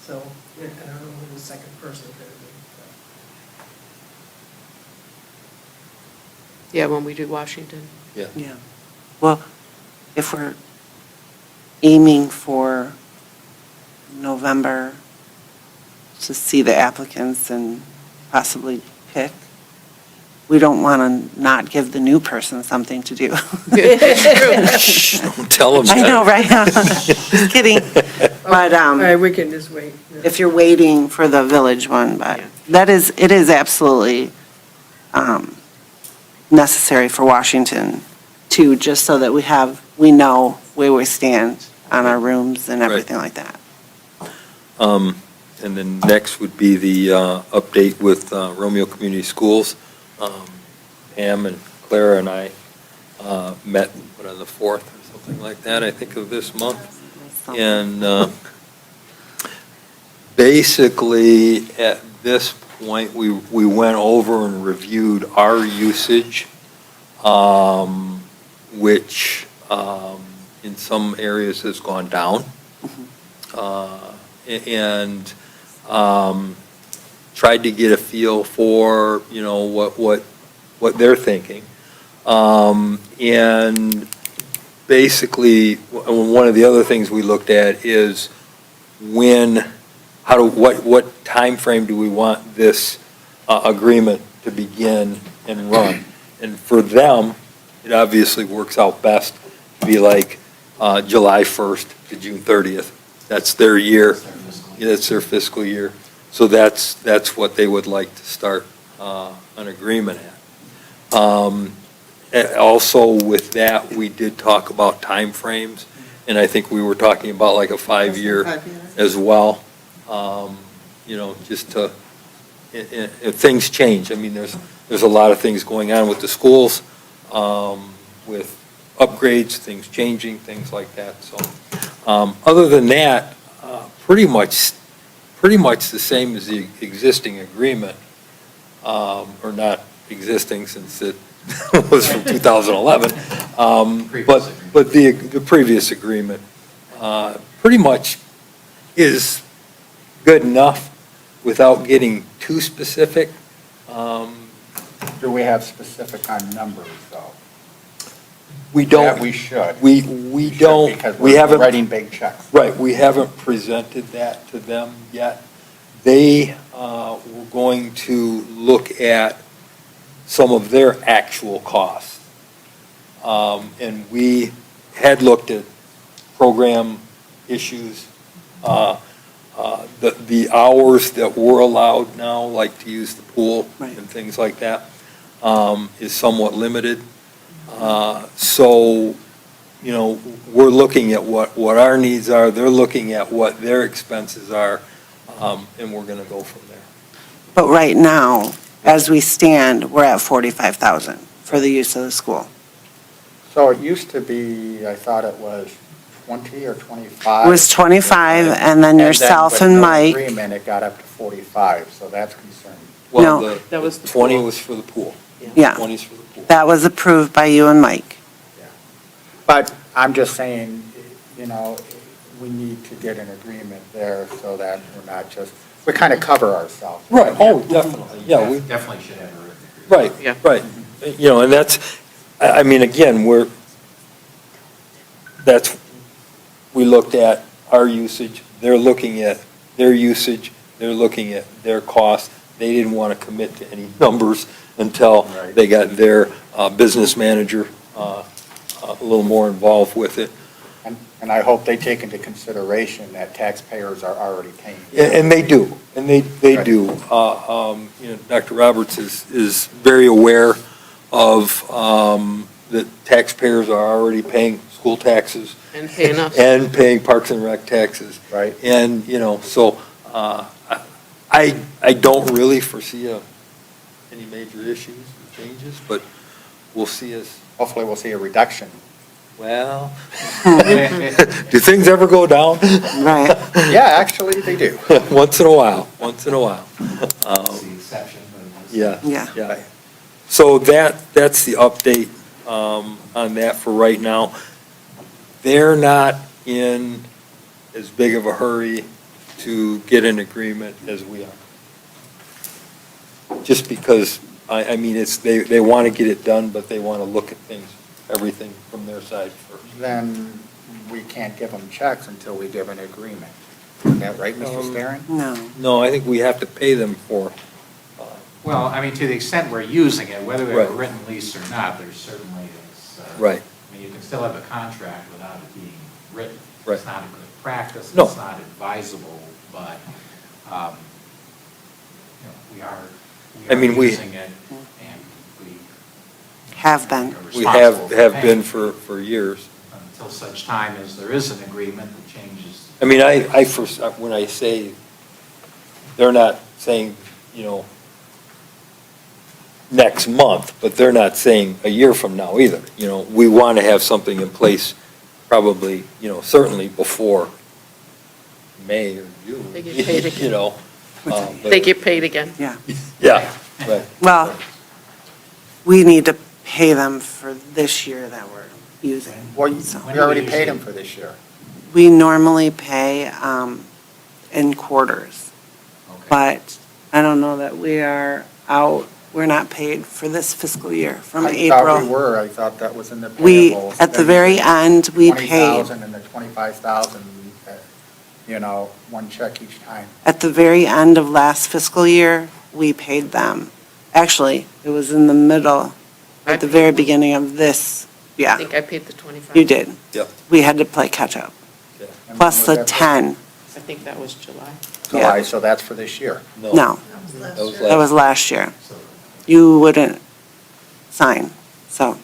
So I don't know who the second person could be. Yeah, when we do Washington. Yeah. Well, if we're aiming for November to see the applicants and possibly pick, we don't want to not give the new person something to do. Shh, don't tell them I that. know, right? Just kidding. But All right, we can just wait. if you're waiting for the village one, but it is absolutely necessary for Washington too, just so that we know where we stand on our rooms and everything like that. And then next would be the update with Romeo Community Schools. Pam and Clara and I met on the 4th or something like that, I think, of this month. And basically, at this point, we went over and reviewed our usage, which in some areas has gone down. And tried to get a feel for, what they're thinking. And basically, one of the other things we looked at is what timeframe do we want this agreement to begin and run? And for them, it obviously works out best to be like July 1st to June 30th. That's their year. That's their fiscal year. So that's what they would like to start an agreement at. Also with that, we did talk about timeframes, and I think we were talking about like a 5-year as well. Just to, if things change. I mean, there's a lot of things going on with the schools, with upgrades, things changing, things like that. So, other than that, pretty much the same as the existing agreement, or not existing since it was from 2011. But the previous agreement pretty much is good enough without getting too specific. Do we have specific on numbers, though? We don't. Yeah, we should. We should, don't. Because We we're haven't. writing big checks. Right, we haven't presented that to them yet. They were going to look at some of their actual costs. And we had looked at program issues, the hours that we're allowed now, like to use the pool Right. and things like that, is somewhat limited. So, we're looking at what our needs are, they're looking at what their expenses are, and we're going to go from there. But right now, as we stand, we're at 45,000 for the use of the school. So it used to be, I thought it was 20 or 25. It was 25, and then yourself with and no Mike. agreement, it got up to 45, so that's concerning. Well, No. That was the the 20 pool. was for the pool. Yeah. 20's for the pool. That was approved by you and Mike. But I'm just saying, we need to get an agreement there so that we're not just, we kind of cover ourselves. Right, oh, definitely, yeah, we, Definitely should have a written agreement. right, Yeah. right. And that's, I mean, again, we looked at our usage, they're looking at their usage, they're looking at their costs. They didn't want to commit to any numbers until Right. they got their business manager a little more involved with it. And I hope they take into consideration that taxpayers are already paying. And they do, and they Right. do. Dr. Roberts is very aware of that taxpayers are already paying school taxes And paying us. and paying Parks and Rec taxes. Right. And, so I don't really foresee any major issues or changes, but we'll see as, Hopefully, we'll see a reduction Well, do things ever go down? Right. Yeah, actually, they do. Once in a while, once in a while. That's the exception, but it's. Yeah. Yeah. Yeah. So that's the update on that for right now. They're not in as big of a hurry to get an agreement as we are. Just because, I mean, they want to get it done, but they want to look at things, everything from their side first. Then we can't give them checks until we give an agreement. Is that right, Mr. Staring? No. No, I think we have to pay them for, Well, I mean, to the extent we're using it, whether we have a Right. written lease or not, there certainly is. Right. I mean, you can still have a contract without it being written. Right. It's not a good practice, No. it's not advisable, but, we are I mean, we- using it, and we Have been. are we responsible for have paying been for years. until such time as there is an agreement that changes. I mean, I first, when I say, they're not saying, next month, but they're not saying a year from now either. We want to have something in place probably, certainly before May or June. They get paid again. but- They get paid again. Yeah. Yeah, right. Well, we need to pay them for this year that we're using. Well, So we already paid them for this year. we normally pay in quarters, Okay. but I don't know that we are out, we're not paid for this fiscal year from I thought we April. were, I thought that was in the We, payables. at the very end, we paid. 20,000 and the 25,000, one check each time. At the very end of last fiscal year, we paid them. Actually, it was in the middle, at the very beginning of this, I yeah, think I paid the 25. you did. Yep. We had to play catch-up, And plus was the that 10. I think that was July. July, so that's for this year. No, That was that was last. last year. You wouldn't sign, so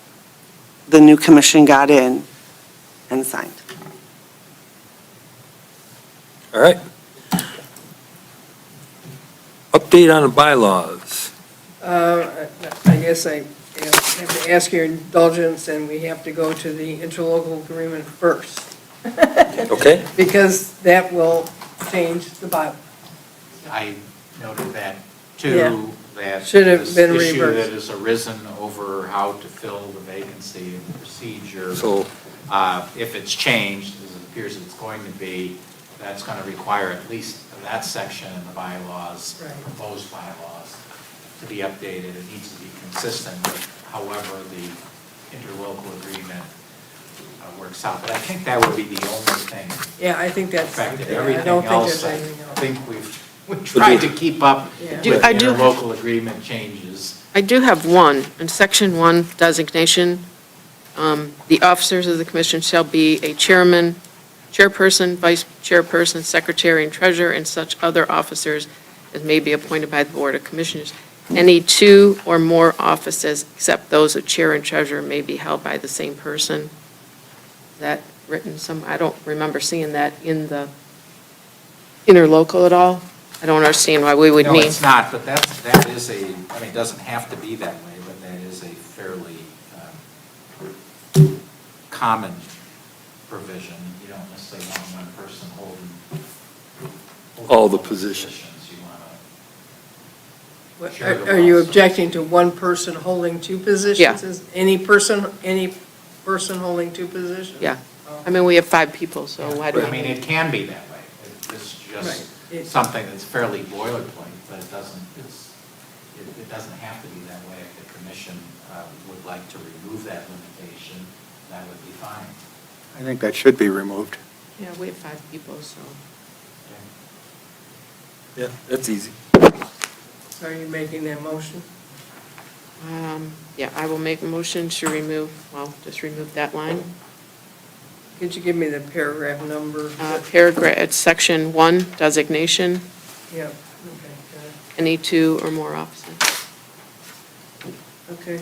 the new commission got in and signed. All right. Update on the bylaws. I guess I have to ask your indulgence, and we have to go to the interlocal agreement first, Okay? because that will change the bylaw. I noted that Yeah. too, that. Should have been This issue reversed. that has arisen over how to fill the vacancy and the procedure. So, If it's changed, as it appears it's going to be, that's going to require at least that section in the bylaws, Right. proposed bylaws, to be updated. It needs to be consistent with however the interlocal agreement works out. But I think that would be the only thing Yeah, I think that's, affected. I Everything don't think else, there's I anything else. think we've tried to keep up Yeah. with I do- interlocal agreement changes. I do have one, in Section 1 designation, the officers of the commission shall be a chairman, chairperson, vice chairperson, secretary, and treasurer, and such other officers as may be appointed by the Board of Commissioners. Any two or more offices, except those of chair and treasurer, may be held by the same person. Is that written I don't remember seeing that in the interlocal at all. I don't understand why we would No, need. it's not, but that is a, I mean, it doesn't have to be that way, but that is a fairly common provision. You don't necessarily want one person holding All the positions. You want What- Share the Are you loss. objecting to one person holding two positions? Yeah. Is any person holding two positions? Yeah. I mean, we have 5 people, so why do to, we? I mean, it can be that way. It's Right. just It- something that's fairly boilerplate, but it doesn't have to be that way. If the commission would like to remove that limitation, that would be fine. I think that should be removed. Yeah, we have 5 people, so. yeah, that's easy. Are you making that motion? Yeah, I will make a motion to remove, just remove that line. Could you give me the paragraph number? Paragraph, it's Section 1 designation, Yeah, okay, any 2 or more officers. got it. Okay.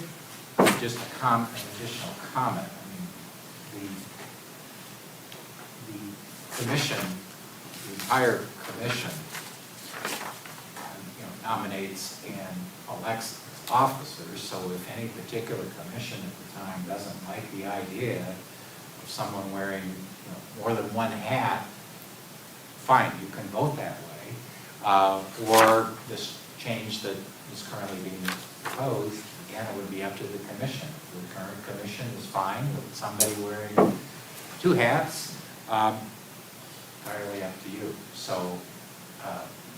Just an additional comment, I mean, the commission, the entire commission, nominates and elects officers, so if any particular commission at the time doesn't like the idea If someone wearing, more than one hat, fine, you can vote that way. Or this change that is currently being proposed, again, it would be up to the commission. The current commission is fine with somebody wearing two hats, entirely up to you. So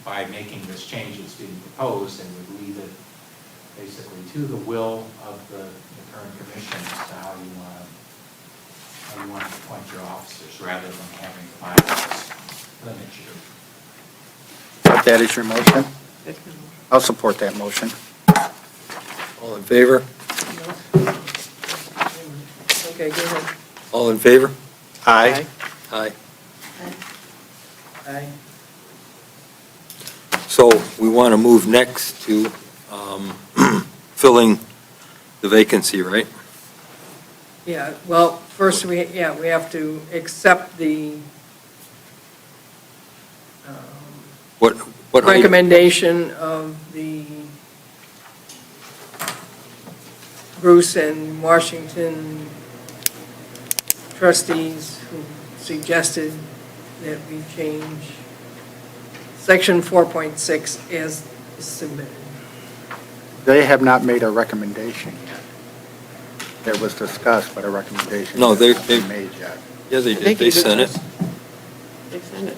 by making this change that's being proposed, it would leave it basically to the will of the current commission as to how you want to appoint your officers, rather than having the bylaws limit you. That is your motion? I'll support that motion. All in favor? Okay, go ahead. All in favor? Aye. Aye. Aye. So we want to move next to filling the vacancy, right? Yeah, well, first, we have to accept the What item? recommendation of the Bruce and Washington trustees who suggested that we change section 4.6 as submitted. They have not made a recommendation yet. It was discussed, but a recommendation No, they- hasn't been made yet. Yeah, they did. They sent it. They sent it.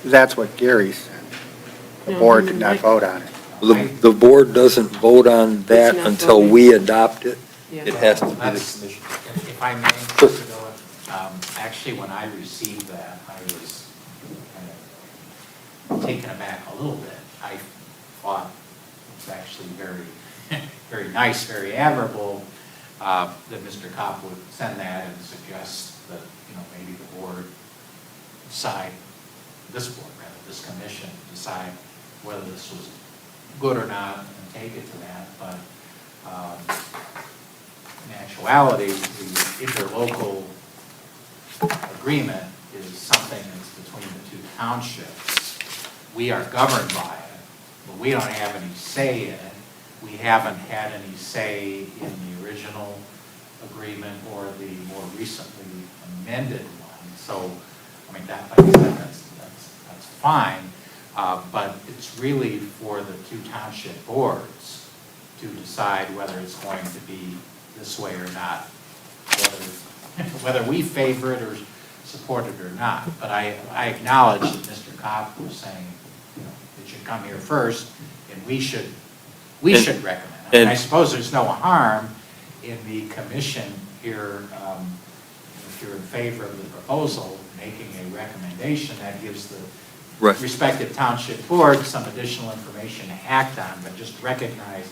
That's what Gary said. The board did not vote on it. The board doesn't vote on that It's not until voting. we adopt it. Yeah. It has to be the That's- commission. If I may, Mr. Dillon, actually, when I received that, I was kind of taken aback a little bit. I thought it was actually very, very nice, very admirable that Mr. Kopp would send that and suggest that, maybe the board decide, this board, rather, this commission, decide whether this was good or not and take it to that. But in actuality, the interlocal agreement is something that's between the two townships. We are governed by it, but we don't have any say in it. We haven't had any say in the original agreement or the more recently amended one. So, that's fine, but it's really for the two township boards to decide whether it's going to be this way or not, whether we favor it or support it or not. But I acknowledge that Mr. Kopp was saying, it should come here first, and we should recommend it. And I suppose there's no harm in the commission here, if you're in favor of the proposal, making a recommendation that gives the Right. respective township board some additional information to act on, but just recognize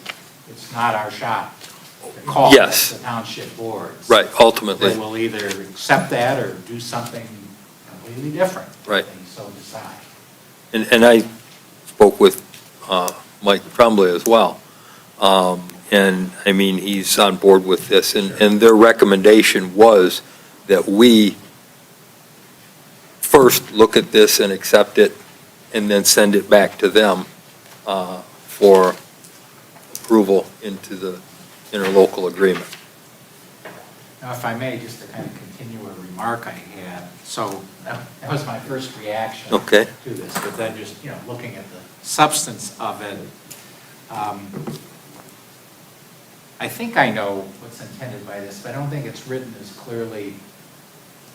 it's not our shop to call Yes. the township boards. Right, ultimately. They will either accept that or do something completely different. if Right. They so decide. And I spoke with Mike Tremblay as well. And, I mean, he's on board with this. And their recommendation was that we first look at this and accept it, and then send it back to them for approval into the interlocal agreement. Now, if I may, just to kind of continue a remark I had, so that was my first reaction Okay. to this, but then just, looking at the substance of it, I think I know what's intended by this, but I don't think it's written as clearly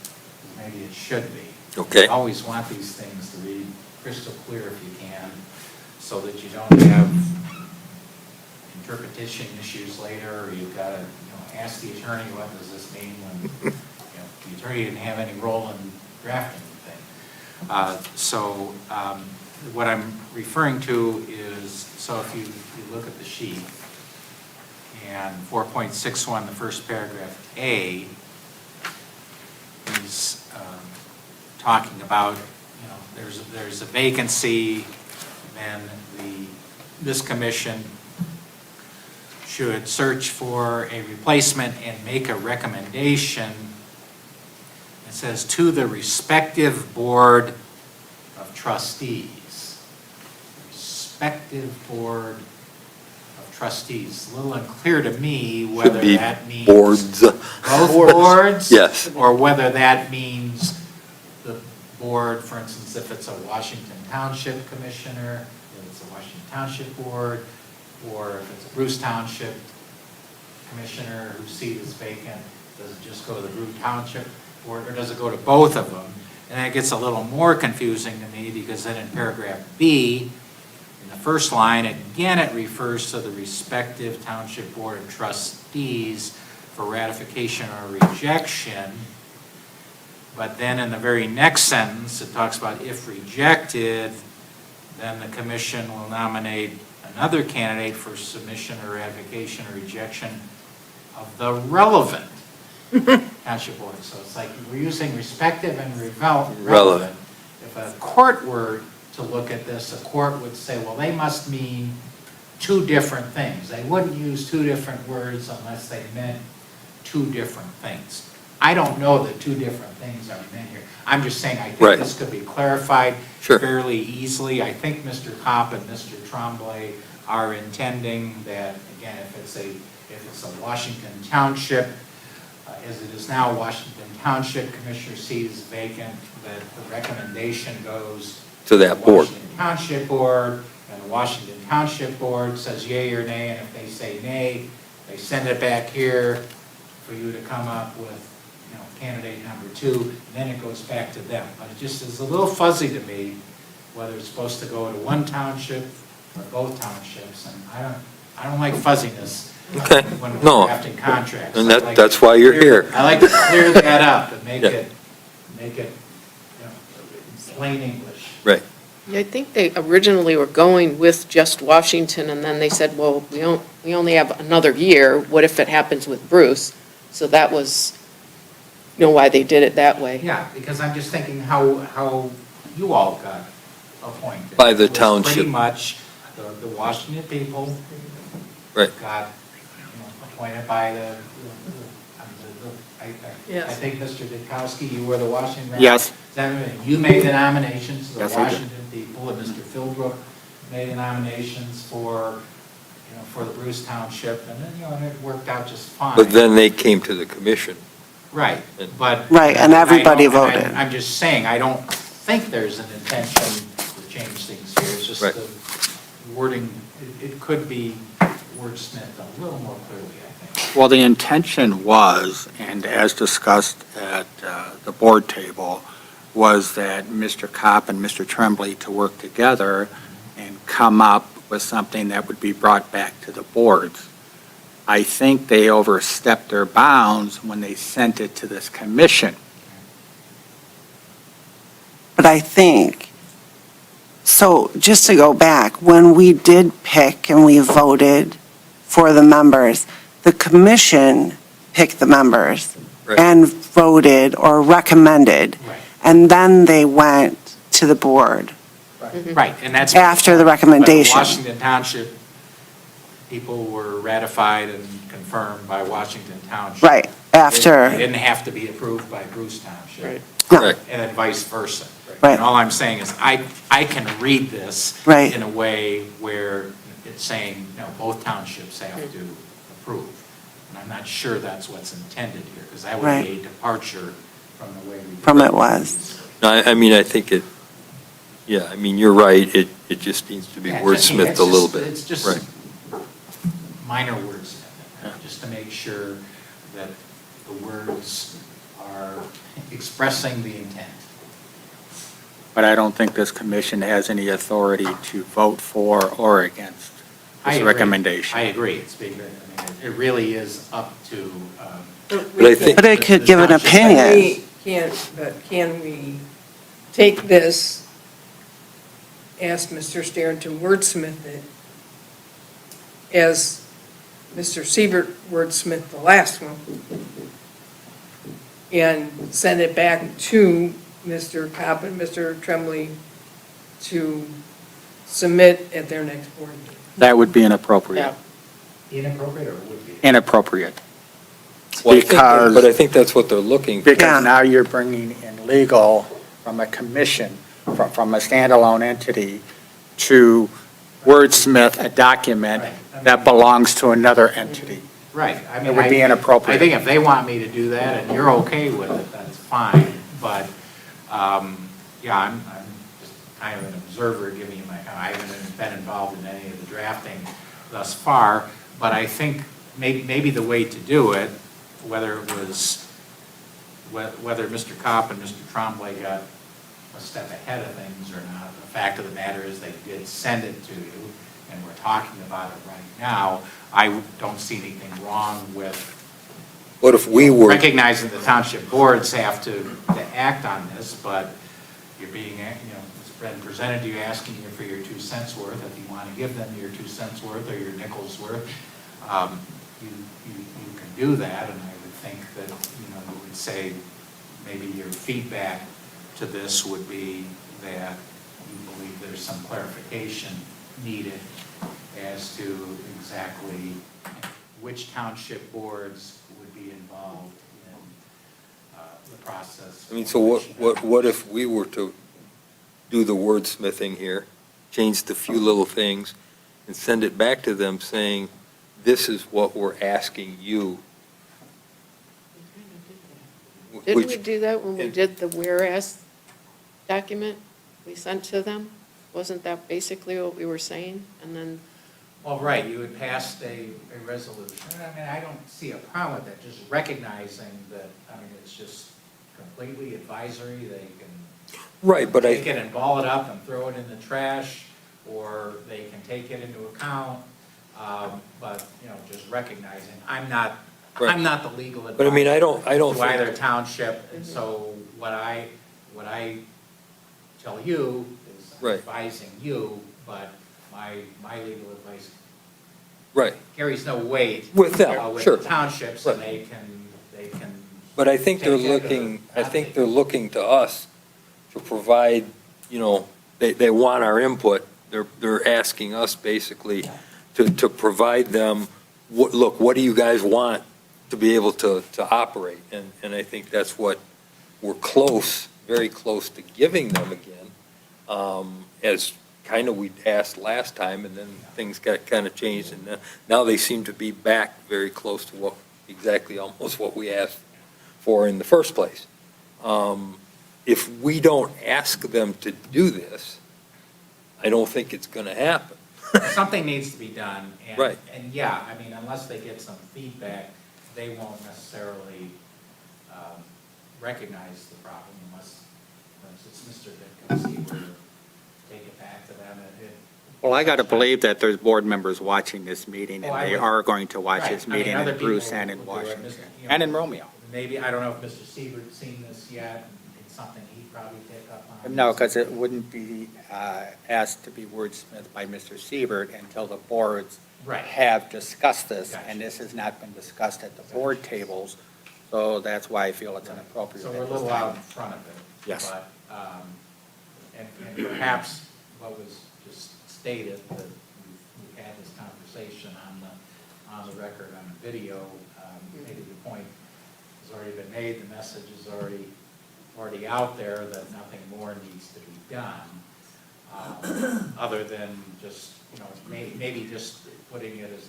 as maybe it should be. Okay. You always want these things to read crystal clear if you can, so that you don't have interpretation issues later, or you've got to, ask the attorney, what does this mean, when, the attorney didn't have any role in drafting the thing. So what I'm referring to is, so if you look at the sheet, and 4.61, the first paragraph, A, is talking about, there's a vacancy, then this commission should search for a replacement and make a recommendation. It says, to the respective board of trustees. Respective board of trustees. A little unclear to me Should whether be that means boards. both boards? Yes. Or whether that means the board, for instance, if it's a Washington Township Commissioner, if it's a Washington Township Board, or if it's a Bruce Township Commissioner whose seat is vacant, does it just go to the Bruce Township Board, or does it go to both of them? And that gets a little more confusing to me, because then in paragraph B, in the first line, again, it refers to the respective Township Board of Trustees for ratification or rejection. But then in the very next sentence, it talks about if rejected, then the commission will nominate another candidate for submission or ratification or rejection of the relevant township board. So it's like we're using respective and relevant. If a court were to look at this, a court would say, well, they must mean two different things. They wouldn't use two different words unless they meant two different things. I don't know that two different things are meant here. I'm just saying, I Right. think this could be clarified Sure. fairly easily. I think Mr. Kopp and Mr. Tremblay are intending that, again, if it's a Washington Township, as it is now, Washington Township Commissioner seat is vacant, that the recommendation goes To that board. Washington Township Board, and the Washington Township Board says yea or nay, and if they say nay, they send it back here for you to come up with, candidate number 2, and then it goes back to them. But it just is a little fuzzy to me whether it's supposed to go to one township or both townships, and I don't like fuzziness. Okay. When we're No. drafting contracts. And I like that's to why you're clear- here. I like to clear that up and make Yeah. it, plain English. Right. I think they originally were going with just Washington, and then they said, well, we only have another year. What if it happens with Bruce? So that was, why they did it that way. Yeah, because I'm just thinking how you all got appointed. By the It was township. Pretty much, the Washington people Right. got, appointed by I Yes. think, Mr. Dikowski, you were the Washington. Yes. representative. You made the nominations to the Yes, I did. Washington people, and Mr. Philbrook made the nominations for the Bruce Township, and then, and it worked out just fine. But then they came to the commission. Right, but. Right, and everybody I don't- voted. I'm just saying, I don't think there's an intention to change things here. It's just Right. the wording, it could be wordsmithed a little more clearly, I think. Well, the intention was, and as discussed at the board table, was that Mr. Kopp and Mr. Tremblay to work together and come up with something that would be brought back to the boards. I think they overstepped their bounds when they sent it to this commission. But I think, so just to go back, when we did pick and we voted for the members, the commission picked the members Right. and voted or recommended, Right. and then they went to the board. Right, and that's. After the But recommendation. the Washington Township people were ratified and confirmed by Washington Township. Right, They after, didn't have to be approved by Bruce Township. Right. no, Correct. And then vice versa. Right. And all I'm saying is, I can read this Right. in a way where it's saying, both townships have to approve. And I'm not sure that's what's intended here, because that would Right. be a departure from the way we. did From it was. No, I mean, I think you're right. It just needs to be Yeah, it's just- wordsmithed a little bit. It's just Right. minor wordsmithing, just to make sure that the words are expressing the intent. But I don't think this commission has any authority to vote for or against I this agree. recommendation. I agree, it's big, it really is up to, But I think- But it could give an The township- opinion. We can't, but can we take this, ask Mr. Stern to wordsmith it as Mr. Siebert wordsmithed the last one, and send it back to Mr. Kopp and Mr. Tremblay to submit at their next board meeting? That would be inappropriate. inappropriate or would be? Inappropriate. Well, I think- Because- But I think that's what they're looking for. Yeah. Because now you're bringing in legal from a commission, from a standalone entity, to wordsmith a document that belongs to another entity. Right. I mean, It would be inappropriate. I think if they want me to do that and you're okay with it, that's fine. But, yeah, I'm just kind of an observer giving you I haven't been involved in any of the drafting thus far. But I think maybe the way to do it, whether Mr. Kopp and Mr. Tremblay got a step ahead of things or not, the fact of the matter is they did send it to you, and we're talking about it right now. I don't see anything wrong with What if we were, recognizing the township boards have to act on this, but you're being, it's been presented to you, asking you for your 2 cents worth. If you want to give them your 2 cents worth or your nickel's worth, you can do that, and I would think that, you would say maybe your feedback to this would be that you believe there's some clarification needed as to exactly which township boards would be involved in the process. I mean, so what if we were to do the wordsmithing here, change the few little things, and send it back to them saying, this is what we're asking you? Didn't we Which- do that when we did the whereas document we sent to them? Wasn't that basically what we were saying? And then, Well, right, you had passed a resolution. I mean, I don't see a problem with that, just recognizing that, I mean, it's just completely advisory. They can Right, but take it and ball it up and throw it in the trash, or they can take it into account. But, just recognizing, I'm not the legal advisor. But I mean, I don't To either think, township, and so what I tell you is I'm Right. advising you, but my legal advice right. carries no weight. With them, With sure. the townships, and they can. But I think they're Take it or looking, I not think take they're it. looking to us to provide, they want our input. They're asking us basically to provide them, what do you guys want to be able to operate? And I think that's what we're close, very close to giving them again, as kind of we asked last time, and then things got kind of changed, and now they seem to be back very close to exactly almost what we asked for in the first place. If we don't ask them to do this, I don't think it's going to happen. Something needs to be done. And- Right. And yeah, I mean, unless they get some feedback, they won't necessarily recognize the problem unless it's Mr. Dickens, he will take it back to them. Well, I got to believe that there's board members watching this meeting, Oh, and I they would. are going to watch Right. this I mean, meeting other in Bruce people and in will do it. Washington, Mr. and in Romeo. Maybe, I don't know if Mr. Siebert's seen this yet, it's something he'd probably pick up on. No, because it wouldn't be asked to be wordsmithed by Mr. Siebert until the boards Right. have discussed this, Gotcha. and this has not been discussed at the board tables, so that's why I feel it's inappropriate. So we're a at this little time. out in front of it. Yes. But, and perhaps what was just stated, that we've had this conversation on the record, on the video, maybe the point has already been made, the message is already out there that nothing more needs to be done, other than just, maybe just putting it as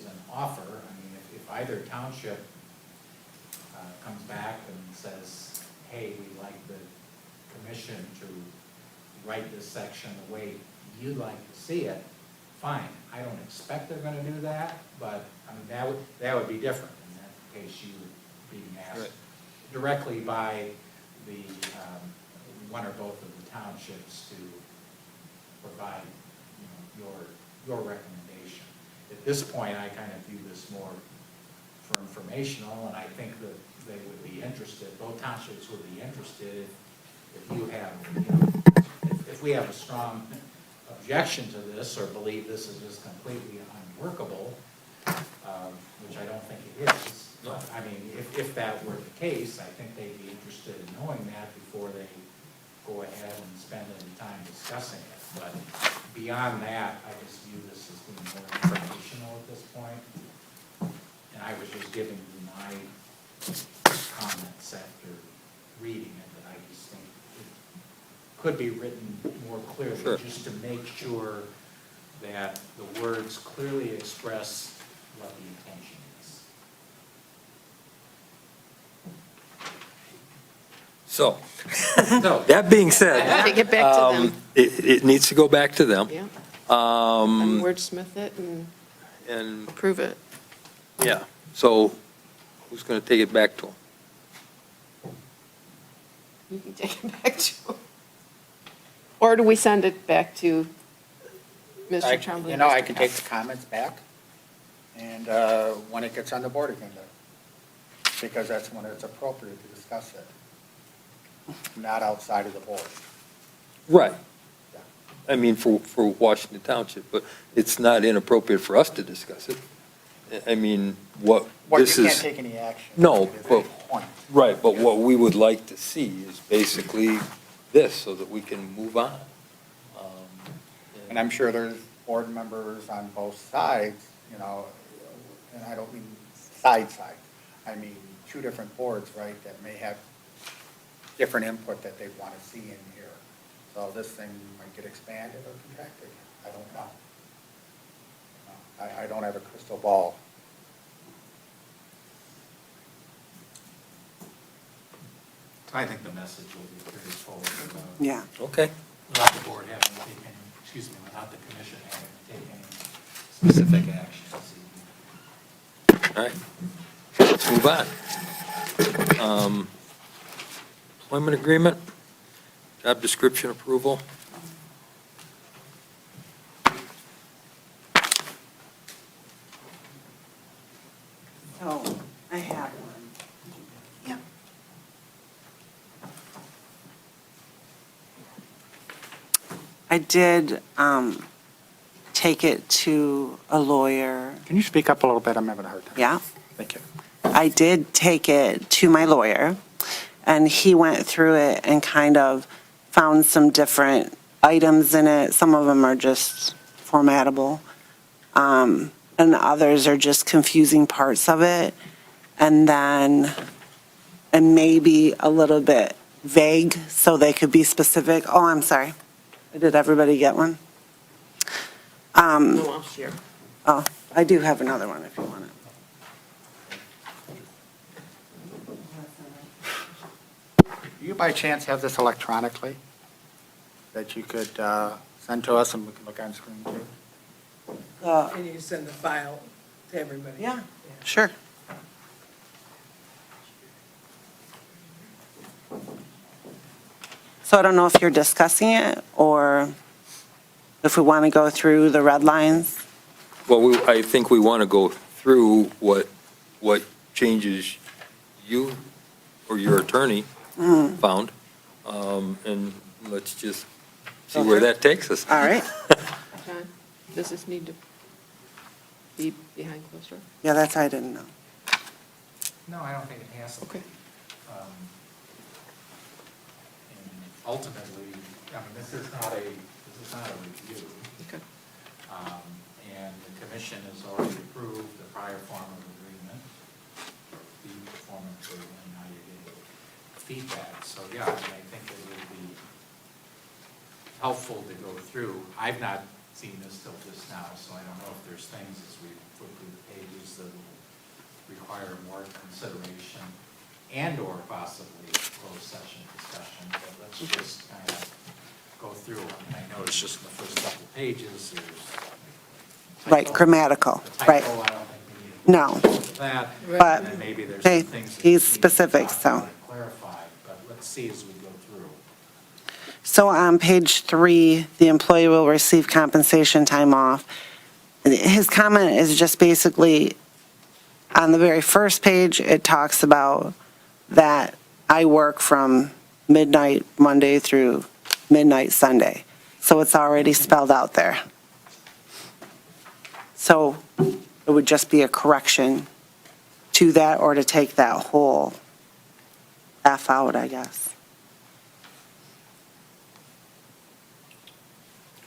an offer. I mean, if either township comes back and says, hey, we'd like the commission to write this section the way you'd like to see it, fine. I don't expect they're gonna do that, but, I mean, that would be different. In that case, you would be asked Right. directly by the, one or both of the townships to provide, your recommendation. At this point, I kind of view this more for informational, and I think that they would be interested, both townships would be interested if you have, if we have a strong objection to this or believe this is just completely unworkable, which I don't think it is. But, I mean, if that were the case, I think they'd be interested in knowing that before they go ahead and spend any time discussing it. But beyond that, I just view this as being more informational at this point. And I was just giving you my comments after reading it, that I just think could be written more Sure. clearly, just to make sure that the words clearly express what the intention is. So, So, that being said, Take it back to them, it needs to go back to them. yeah, Um, and wordsmith it and And, approve it. yeah, so who's going to take it back to them? You can take it back to, or do we send it back to Mr. Trombley? You know, I can take the comments back, and when it gets on the board agenda, because that's when it's appropriate to discuss it, not outside of the board. Right. I mean, for Washington Township, but it's not inappropriate for us to discuss it. I mean, what Well, you this can't is, take any action. No, At any but- point. right, but what we would like to see is basically this, so that we can move on. And I'm sure there's board members on both sides, you know, and I don't mean side, I mean two different boards, right, that may have different input that they want to see in here. So this thing might get expanded or contracted, I don't know. I don't have a crystal ball. I think the message will be pretty forward about Yeah. Okay, without the board having to take any, excuse me, without the commission having to take any specific actions. all right. Let's move on. Employment agreement, job description approval. So I have one. Yeah. I did take it to a lawyer. Can you speak up a little bit? I'm having a hard time. Yeah. Thank you. I did take it to my lawyer, and he went through it and kind of found some different items in it. Some of them are just formatable, and others are just confusing parts of it. And maybe a little bit vague, so they could be specific. Oh, I'm sorry. Did everybody get one? No, I'll share. Oh, I do have another one if you want it. Do you by chance have this electronically that you could send to us and we can look on screen too? And you send the file to everybody. Yeah, sure. So I don't know if you're discussing it or if we want to go through the red lines. Well, I think we want to go through what changes you or your attorney found, and let's just see where that takes us. All right. John, does this need to be behind closed door? Yeah, that's, I didn't know. No, I don't think it has to be. Okay. And ultimately, I mean, this is not a review. Okay. And the commission has already approved the prior form of agreement, the performance agreement, and now you're getting feedback. So, yeah, I mean, I think it would be helpful to go through. I've not seen this till just now, so I don't know if there's things as we flip through the pages that will require more consideration and/or possibly closed session discussion, but let's just kind of go through. I mean, I noticed just in the first couple of pages, there's. Right, typo. grammatical, The right. typo, I don't think we need to. No. go into that. But And then maybe there's hey, some things. that he's need to be specific, talked so. about and Clarified, but let's see as we go through. So on page 3, the employee will receive compensation time off. His comment is just basically, on the very first page, it talks about that I work from midnight Monday through midnight Sunday. So it's already spelled out there. So it would just be a correction to that or to take that whole F out, I guess.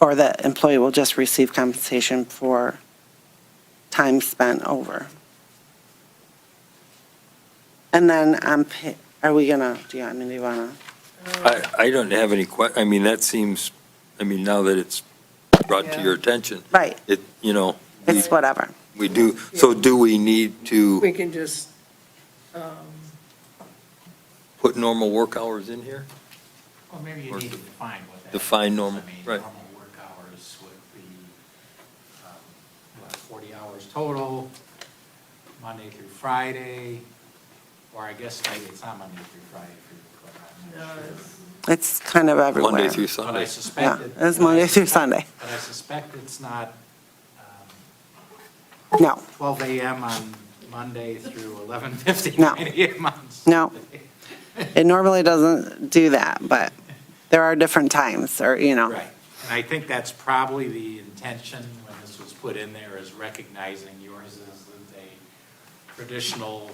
Or the employee will just receive compensation for time spent over. And then are we gonna, do you want to? I don't have any I mean, that seems, I mean, now that it's brought to Yeah. your attention, Right, it, you know, it's whatever. we do, so do we need to We can just, put normal work hours in here? Well, maybe you Or need to define what that. define is. normal, I mean, right. normal work hours would be, what, 40 hours total, Monday through Friday, or I guess maybe it's not Monday through Friday for you, but I'm not sure. It's kind of everywhere. Monday through But I Sunday? Yeah, suspect it's Monday through Sunday. But I suspect it's not No, 12 a.m. on Monday through 11:59 No. a.m. on No. Sunday. it normally doesn't do that, but there are different times, or, you know. Right, and I think that's probably the intention when this was put in there, is recognizing yours is a traditional,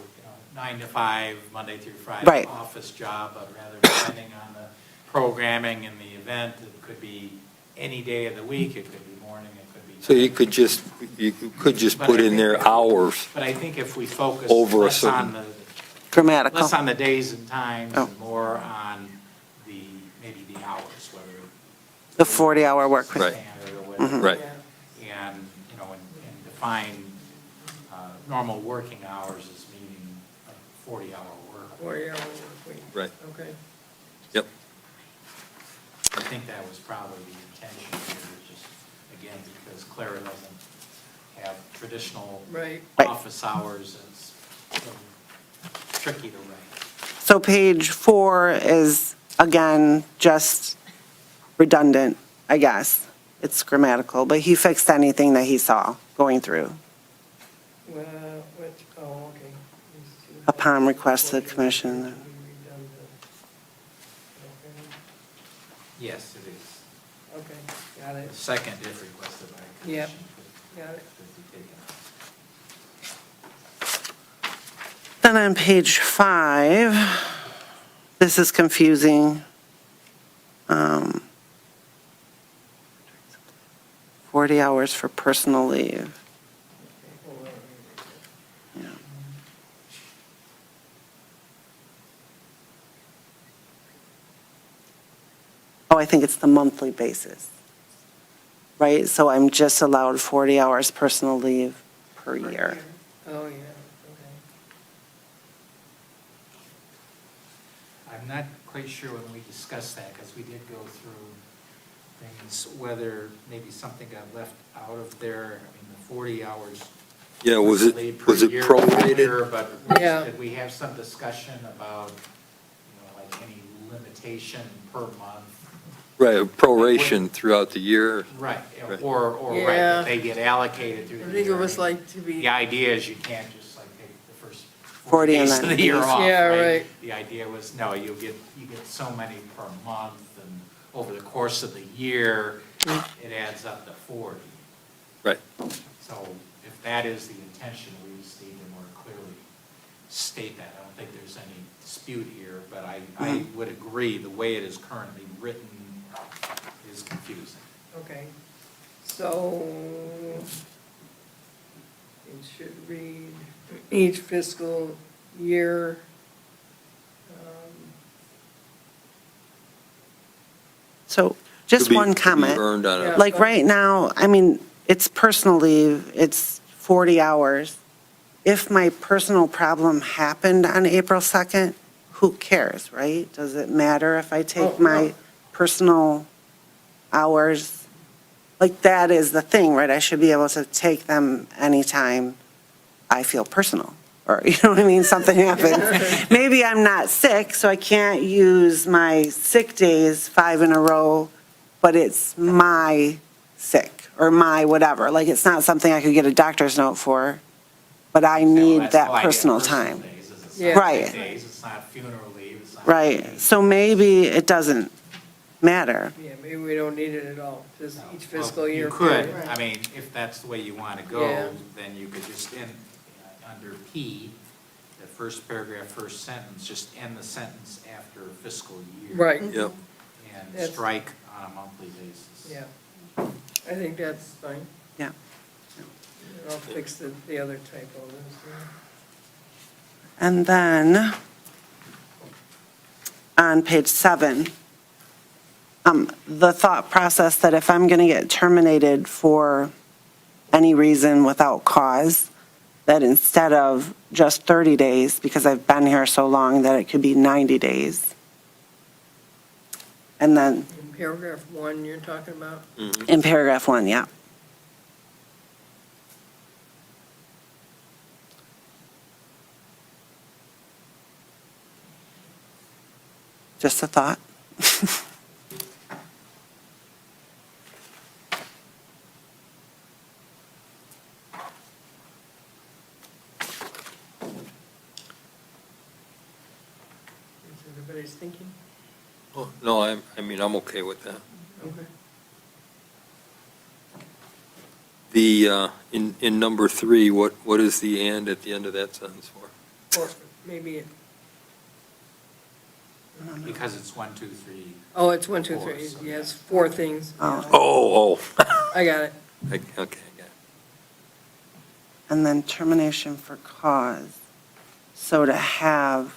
9 to 5, Monday through Friday Right. office job, but rather depending on the programming and the event, it could be any day of the week, it could be morning, it could be. So you could just put in there hours. But I think if we focus Over a less on certain- Grammatical. less on the days and times, Oh. and more on maybe the hours, whether. The 40-hour work week. Right. Standard or whatever. Right. And, and define normal working hours as meaning a 40-hour work. 40-hour work week. Right. Okay. Yep. I think that was probably the intention here, just, again, because Clara doesn't have traditional Right. Right. office hours, it's a little tricky to write. So page 4 is, again, just redundant, I guess. It's grammatical, but he fixed anything that he saw going through. Well, okay. Upon request of the commission. Okay. Yes, it is. Okay, got it, The second, if requested by a Yep. commission. got it. could be taken out. Then on page 5, this is confusing. 40 hours for personal leave. Yeah. Oh, I think it's the monthly basis, right? So I'm just allowed 40 hours personal leave per year. Oh, yeah, okay. I'm not quite sure when we discussed that, because we did go through things, whether maybe something got left out of there. I mean, the 40 hours. Yeah, was leave it, per was it year, prorated? But Yeah. did we have some discussion about, like any limitation per month? Right, proration throughout the year. Right, Right. or right, Yeah. that they get allocated through I the think it year. was like to be, The idea is you can't just like take the first 40 40 and days of then- the year off, Yeah, right? right. The idea was, no, you get so many per month, and over the course of the year, it adds up to 40. Right. So if that is the intention, we just need to more clearly state that. I don't think there's any dispute here, but I would agree, the way it is currently written is confusing. okay. So it should read each fiscal year. So just To be- one to be comment. earned on Yeah. a, Like right now, I mean, it's personal leave, it's 40 hours. If my personal problem happened on April 2nd, who cares, right? Does it matter if I Oh, take no. my personal hours? Like, that is the thing, right? I should be able to take them anytime I feel personal, or, you know what I mean, something happens. Maybe I'm not sick, so I can't use my sick days 5 in a row, but it's my sick, or my whatever. Like, it's not something I could get a doctor's note for, but I need That's the that idea of personal time. days, is it's Yeah. not Right. sick days, it's not funeral leave, it's not. Right, so maybe it doesn't matter. Yeah, maybe we don't need it at all, just No. each Well, fiscal year. You could, period. I mean, if that's the way you want to Yeah. go, then you could just end, under P, the first paragraph, first sentence, just end the sentence after fiscal year. Right, yep. And That's- strike on a monthly basis. yeah. I think that's fine. Yeah. I'll fix the other typo. And then, on page 7, the thought process that if I'm going to get terminated for any reason without cause, that instead of just 30 days, because I've been here so long, that it could be 90 days. And then In paragraph 1, you're talking about? in paragraph 1, yeah. Just a thought. Is everybody's thinking? Oh, no, I mean, I'm okay with that. Okay. The, in number 3, what is the "and" at the end of that sentence for? Or maybe, Because it's 1, 2, 3. oh, it's 1, 2, Four, 3. so Yes, 4 things. Oh. Oh. I got it. Okay, I got it. And then termination for cause. So to have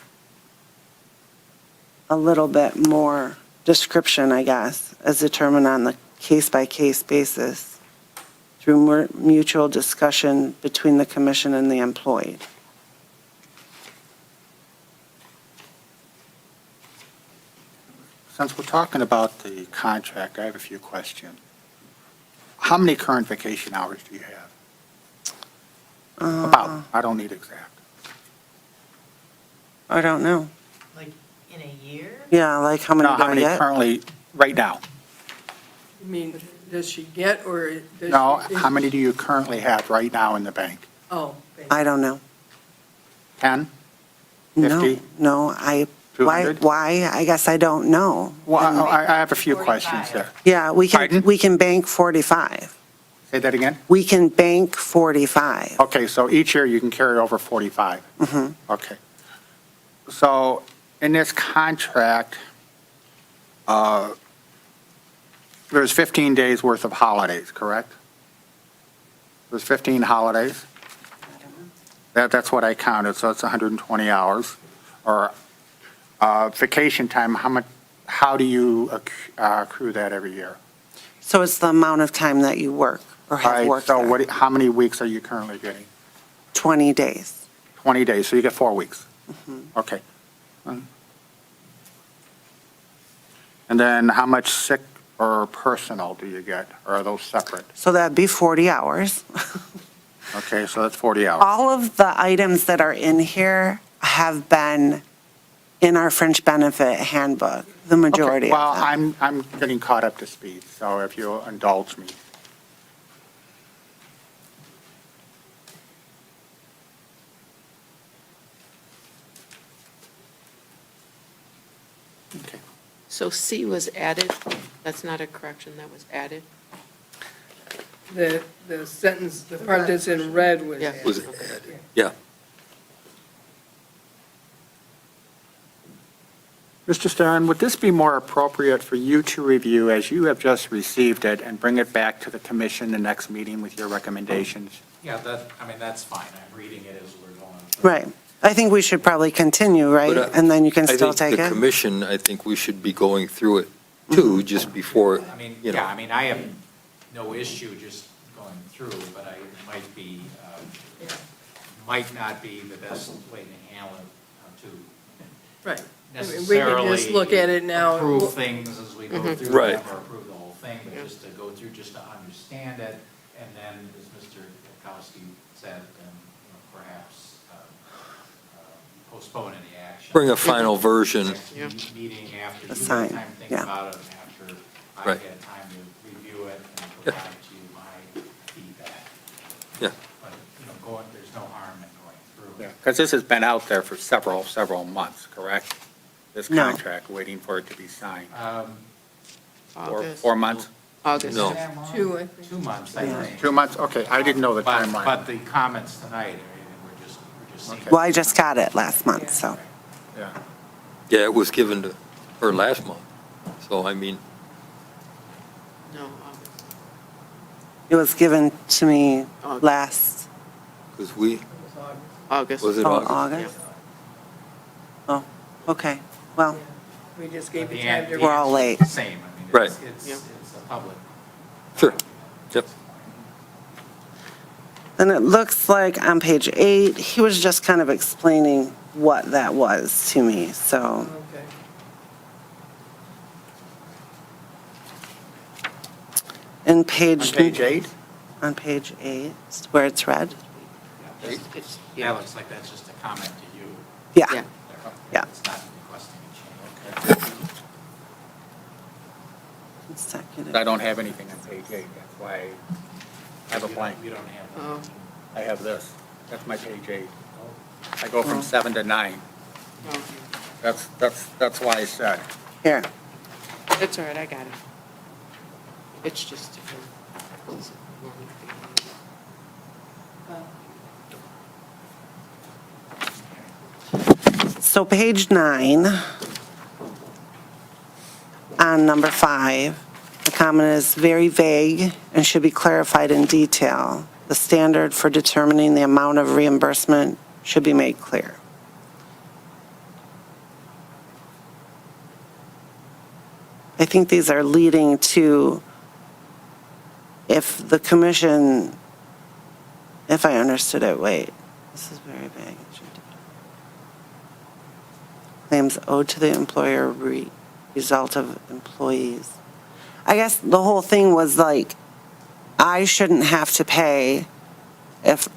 a little bit more description, I guess, as determined on the case-by-case basis through mutual discussion between the commission and the employee. Since we're talking about the contract, I have a few questions. How many current vacation hours do you have? About, I don't need exact. I don't know. Like, in a year? Yeah, like how many No, do how I many get? currently, right now? You mean, does she get, or does she? No, how many do you currently have right now in the bank? Oh, thank you. I don't know. 10? No, 50? no, why, 200? I guess I don't know. Well, I have a few 45. questions there. Yeah, Pardon? we can bank 45. Say that again? We can bank 45. Okay, so each year you can carry over 45? Mhm. Okay. So in this contract, there's 15 days worth of holidays, correct? There's 15 holidays? That's what I counted, so it's 120 hours. Or vacation time, how do you accrue that every year? So it's the amount of time that you work or All have right, worked so there. how many weeks are you currently getting? 20 days. 20 days, so you get 4 weeks? Mhm. Okay. And then how much sick or personal do you get, or are those separate? So that'd be 40 hours. Okay, so that's 40 hours. All of the items that are in here have been in our fringe benefit handbook, the majority Okay, well, of them. I'm getting caught up to speed, so if you'll indulge me. Okay. So C was added. That's not a correction, that was added. The sentence, the part that's in red was Yeah. added. Was added, yeah. Mr. Stern, would this be more appropriate for you to review as you have just received it and bring it back to the commission the next meeting with your recommendations? Yeah, that's fine. I'm reading it as we're going through. Right. I think we should probably continue, right? But, And then you can still I take think the it? commission, I think we should be going through it too, just before, I mean, you know. yeah, I mean, I have no issue just going through, but it might be, might not be the best way to handle it, to Right. I mean, we can just necessarily look at it now. approve things as we go through Right. them, or approve the whole thing, but just to go through, just to understand it, and then, as Mr. Kukowski said, perhaps postpone any action. Bring a final version. Next meeting after you Assign, have time to think yeah. about it, and after I've Right. had time to review it and Yeah. provide to you my feedback. Yeah. But, there's no harm in going through. it. Because this has been out there for several months, correct? This No. contract, waiting for it to be signed. August. 4 months? August. No. 2, I think. 2 months, I think. 2 months, okay, I didn't know the But timeline. the comments tonight, we're just seeing. Well, I just got it last month, so. Yeah. Yeah, it was given to her last month. So, I mean, No, August. It was given to me August. last, because we, August. was it oh, August? August? Oh, okay. Well, We just gave The you time to. We're all late. answer's the same. I mean, Right. it's a public. Sure. Yep. Then it looks like on page 8, he was just kind of explaining what that was to me, so. Okay. In On page. page 8? On page 8, where it's red? That looks like that's just a comment to you. Yeah. Yeah. It's not requesting a change. Consecutive. I don't have anything on page 8, that's why I have a blank. You don't have. Oh, I have this, that's my page 8. I go from 7 to 9. okay. That's why I said. Here, It's all right, I got it. It's just different. so page 9, on number 5, the comment is very vague and should be clarified in detail. The standard for determining the amount of reimbursement should be made clear. I think these are leading to, if the commission, if I understood it, wait, this is very vague. Claims owed to the employer result of employees. I guess the whole thing was like, I shouldn't have to pay if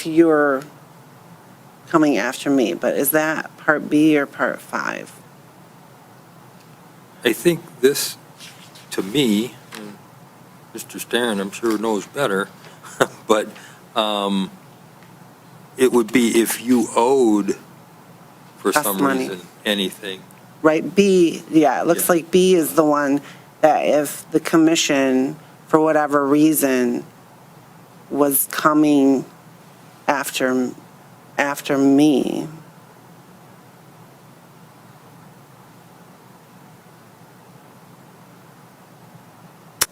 you're coming after me, but is that part B or part 5? I think this, to me, and Mr. Starren, I'm sure knows better, but it would be if you owed, for Us some money. reason, anything. Right, B, yeah, it looks Yeah. like B is the one that if the commission, for whatever reason, was coming after me.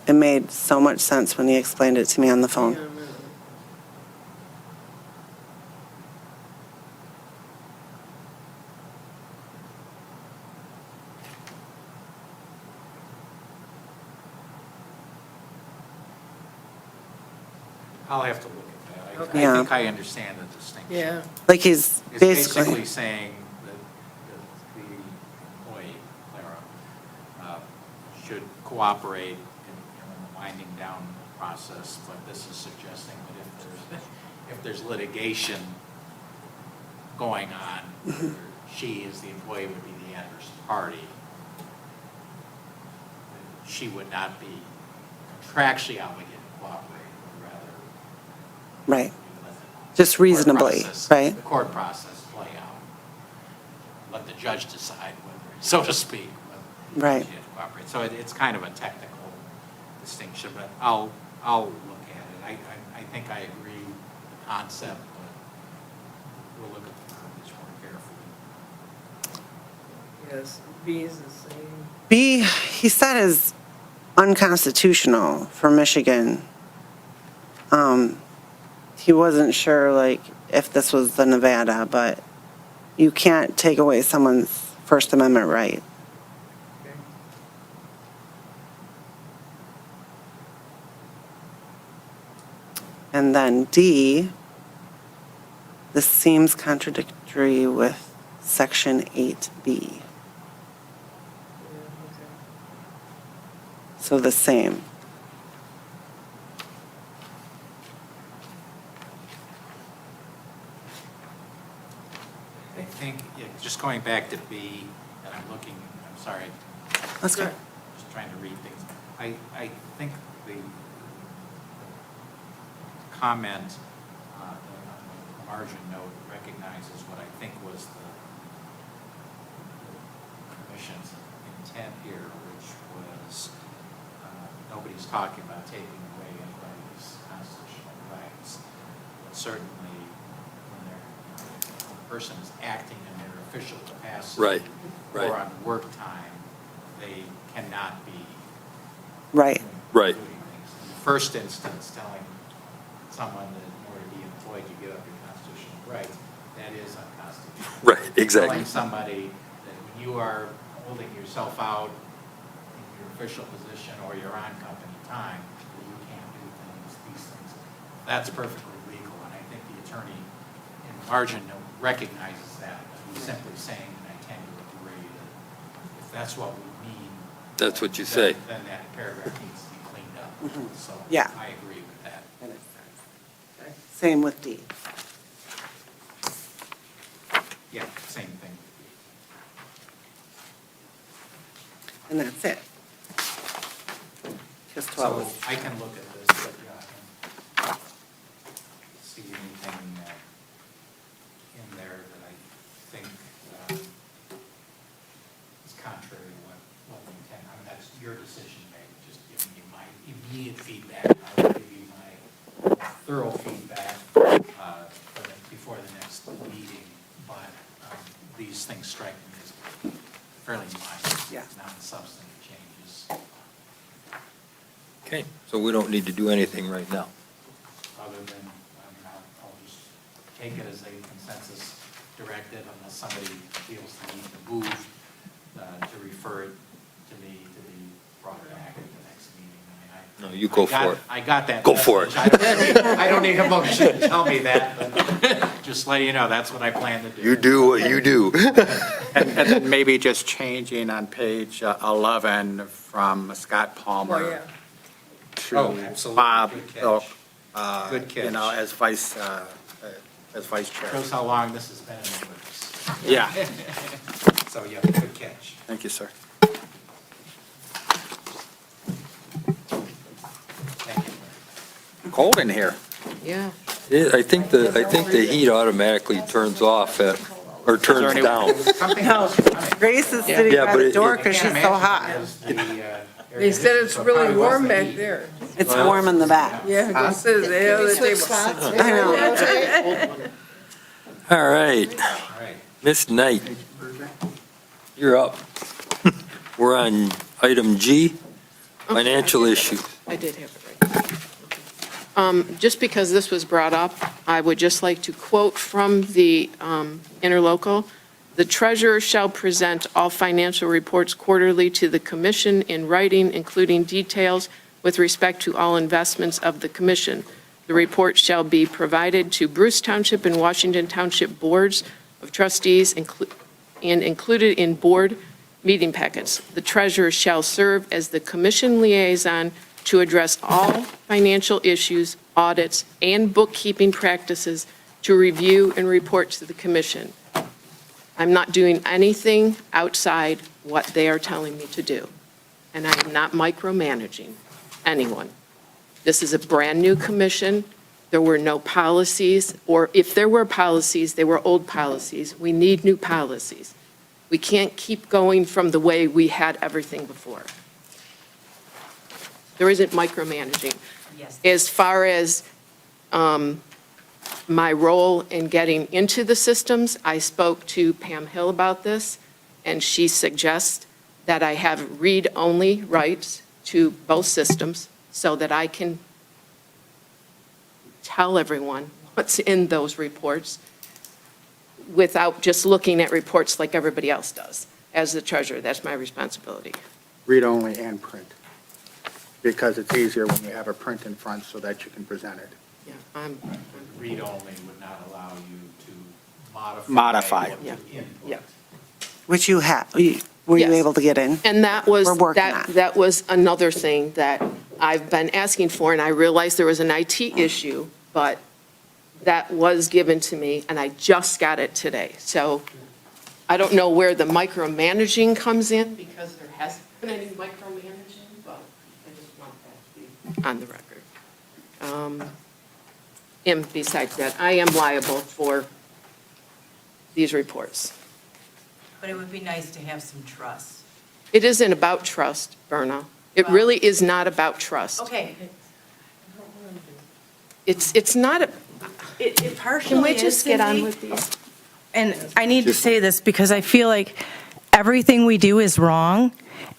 It made so much sense when he explained it to me on the phone. I'll have to look at that. Okay. I Yeah. think I understand the distinction. Yeah, Like he's It's basically, basically saying that the employee, Clara, should cooperate in the winding down process, but this is suggesting that if there's litigation going on, she as the employee would be the adverse party, she would not be contractually obligated to cooperate, but rather right, let the just court reasonably, process- right? The court process play out. Let the judge decide whether, so to speak, whether Right. she had to cooperate. So it's kind of a technical distinction, but I'll look at it. I think I agree with the concept, but we'll look at the verbiage more carefully. yes, B is the same. B, he said is unconstitutional for Michigan. He wasn't sure, like, if this was the Nevada, but you can't take away someone's First Amendment right. Okay. And then D, this seems contradictory with Section 8B. Yeah, okay. So the same. I think, yeah, just going back to B, and I'm looking, I'm sorry, That's good. just trying to read things. I think the comment on the margin note recognizes what I think was the commission's intent here, which was, nobody's talking about taking away anybody's constitutional rights. But certainly, when the person is acting in their official capacity. Right, right. Or on work time, they cannot be. Right. Right. doing things. In the first instance, telling someone that in order to be employed, you give up your constitutional rights, that is unconstitutional. Right, exactly. Telling somebody that when you are holding yourself out in your official position or you're on company time, that you can't do these things, that's perfectly legal, and I think the attorney in the margin recognizes that. He's simply saying, and I tend to agree, that if that's what we mean. That's what you say. Then that paragraph needs to be cleaned up. So Yeah. I agree with that. Same with D. Yeah, same thing. And that's it. Just So 12 is. I can look at this, but yeah, see anything in there that I think is contrary to what we intend. I mean, that's your decision to make, just giving you my immediate feedback. I'll give you my thorough feedback before the next meeting, but these things strike me as fairly Yeah. minor, non-substantive changes. Okay, so we don't need to do anything right now. Other than, I mean, I'll just take it as a consensus directive unless somebody feels the need to move, to refer it to me to be brought back at the next meeting. I mean, No, you go for it. I got that. Go for message. I don't need a motion to tell me that, but just let you know, that's what I plan to do. You do what you do. And then maybe just changing on page 11 from Scott Palmer Oh, yeah. to Oh, absolutely. Bob Good catch. Ilk, Good you know, catch. as vice chair. Shows how long this has been in the works. Yeah, So, yeah, good catch. thank you, sir. Thank you. Cold in here. Yeah. I think the heat automatically turns off or turns any- down. Something else coming. Grace is sitting Yeah, by but the it- door it- because she's Can't so imagine hot. because the, air They said it's conditioning, so it really probably was warm the back heat. there. It's warm in the back. Yeah, they said the other table. I know. All right, All right. Ms. Knight, you're up. We're on item G, financial issues. I did have it right. Just because this was brought up, I would just like to quote from the interlocal. "The treasurer shall present all financial reports quarterly to the commission in writing, including details with respect to all investments of the commission. The report shall be provided to Bruce Township and Washington Township Boards of Trustees and included in board meeting packets. The treasurer shall serve as the commission liaison to address all financial issues, audits, and bookkeeping practices to review and report to the commission. I'm not doing anything outside what they are telling me to do, and I am not micromanaging anyone. This is a brand-new commission. There were no policies, or if there were policies, they were old policies. We need new policies. We can't keep going from the way we had everything before. There isn't micromanaging. Yes. As far as my role in getting into the systems, I spoke to Pam Hill about this, and she suggests that I have read-only rights to both systems so that I can tell everyone what's in those reports without just looking at reports like everybody else does. As the treasurer, that's my responsibility. Read only and print, because it's easier when you have a print in front so that you can present it. Yeah, I'm, Read-only would not allow you to modify. Modify. what you Yeah. input. Yeah. Which you have, were you Yes. able to get in? And that was, We're working on it. that was another thing that I've been asking for, and I realized there was an IT issue, but that was given to me, and I just got it today. So I don't know where the micromanaging comes in, because there hasn't been any micromanaging, but I just want that to be on the record. And besides that, I am liable for these reports. But it would be nice to have some trust. It isn't about trust, Berna. It Well- really is not about trust. Okay. It's not, It can partially we is, just get on Cindy. with these? And I need to say this because I feel like everything we do is wrong,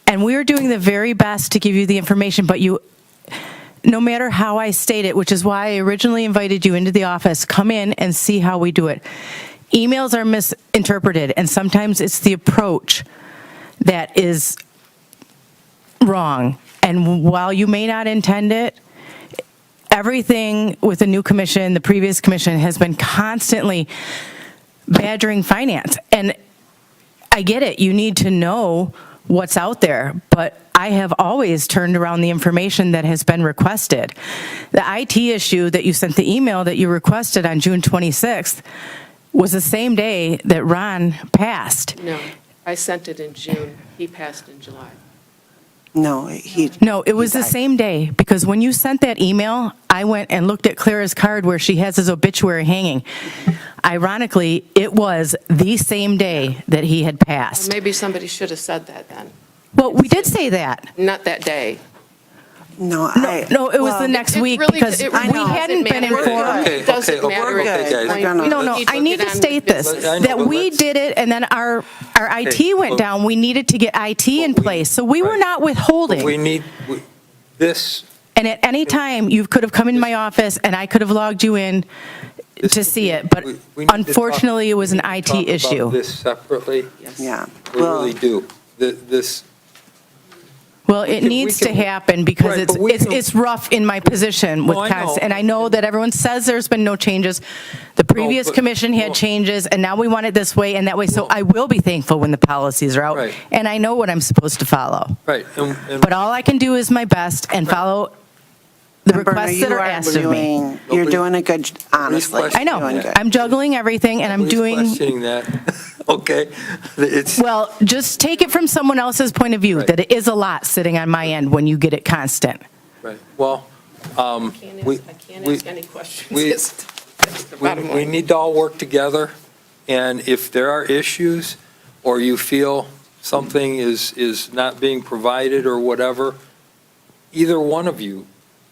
and we're doing the very best to give you the information, but you, no matter how I state it, which is why I originally invited you into the office, come in and see how we do it. emails are misinterpreted, and sometimes it's the approach that is wrong. And while you may not intend it, everything with the new commission, the previous commission, has been constantly badgering finance. And I get it, you need to know what's out there, but I have always turned around the information that has been requested. The IT issue that you sent, the email that you requested on June 26th, was the same day that Ron passed. No, I sent it in June. He passed in July. No, he. No, it was he the died. same day, because when you sent that email, I went and looked at Clara's card where she has his obituary hanging. Ironically, it was the same day that he had passed. Maybe somebody should have said that then, Well, we did say that. not that day. No, I. No, it was the well, next It week, really- because it we really doesn't hadn't been matter. informed. Okay, It doesn't okay, matter okay, at this guys. point. We're gonna- No, I need to state this, I know, that but we let's- did it, and then our Hey, IT went but- down, we needed to get IT in But we- place, so we were right. not We withholding. need, this, And at any time, you could have come in my office, and I could have logged you in to see it, but we need to talk- unfortunately, it was an we need IT to talk about issue. this separately. Yes. Yeah. We well, really do. This, Well, it can- needs we to can- happen, because Right, but we can- it's rough in my position with No, I know. Const, and I know that everyone says there's been no changes. The previous but- commission had well- changes, and now we want it this way and that way, so Well- I will be thankful when the policies are out, Right. and I know what I'm supposed to follow. right, and But all I can do is my best and follow the Berna, requests that you are asked of me. doing- You're Nobody's- doing a good, honestly. questioning I know, Doing good. I'm juggling everything, and I'm nobody's doing, questioning that, okay? It's, well, just take it from someone else's point of view, Right. that it is a lot sitting on my end when you get it constant. right, well, I can't we, ask any questions. we- That's the bottom we line. need to all work together, and if there are issues, or you feel something is not being provided or whatever, either one of you,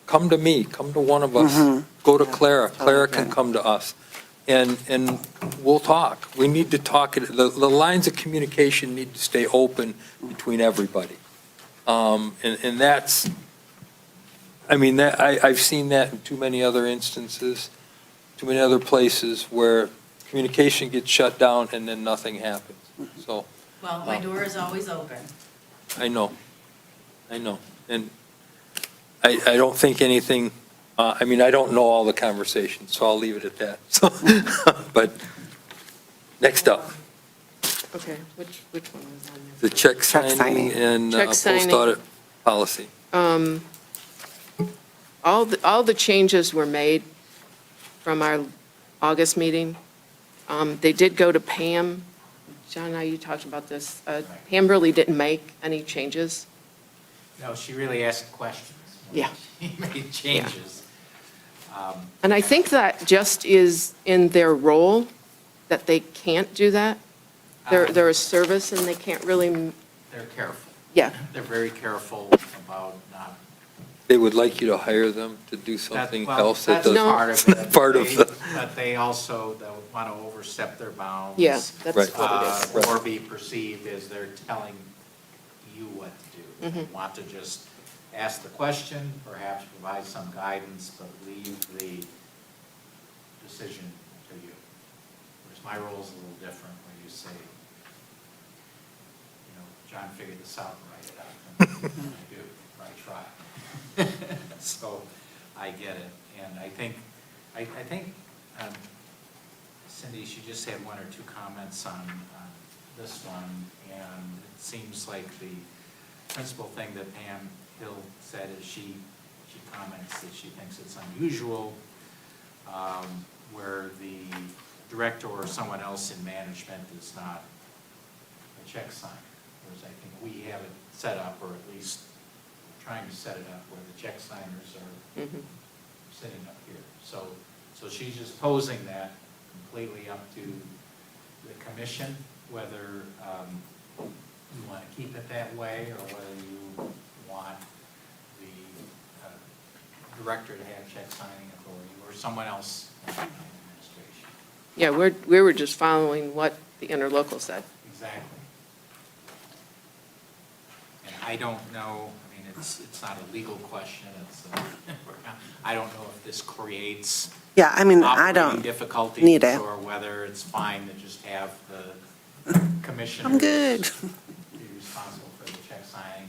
come to me, come to one of us, go to Clara, Clara can Okay. come to us, and we'll talk. We need to talk, the lines of communication need to stay open between everybody. And that's, I mean, that, I've seen that in too many other instances, too many other places where communication gets shut down and then nothing happens. So, Well, my door is always open. I know. And I don't think anything, I mean, I don't know all the conversations, so I'll leave it at that. So, but, next up, Okay, which one was on the check Check signing signing. and Check post signing. audit policy. there? All the changes were made from our August meeting. They did go to Pam. John, now you talked about this. Pam really didn't make any changes. No, she really asked questions. Yeah. She made changes. And I think that just is in their role, that they can't do that. They're a service and they can't really, They're careful. yeah. They're very careful about not. They would like you to hire them to do something well, else that that's doesn't. part of it's not it. part of the. But they also don't want to overstep their bounds. Yeah, that's Right. what it is. Or be perceived as they're telling you what to do. They want to just ask the question, perhaps provide some guidance, but leave the decision to you. Whereas my role is a little different, where you say, you know, John figured this out and write it out. And I do, or I try. So I get it. And I think, Cindy, she just had one or two comments on this one. And it seems like the principal thing that Pam Hill said is she comments that she thinks it's unusual where the director or someone else in management is not a check signer. Whereas I think we have it set up, or at least trying to set it up, where the check signers are sitting up here. So she's just posing that completely up to the commission, whether you want to keep it that way, or whether you want the director to have check signing authority, or someone else in administration. Yeah, we were just following what the interlocal said. Exactly. And I don't know, I mean, it's not a legal question, it's, I don't know if this creates Yeah, I mean, I operating don't difficulties. need it. Or whether it's fine to just have the commissioners. I'm good. Be responsible for the check signing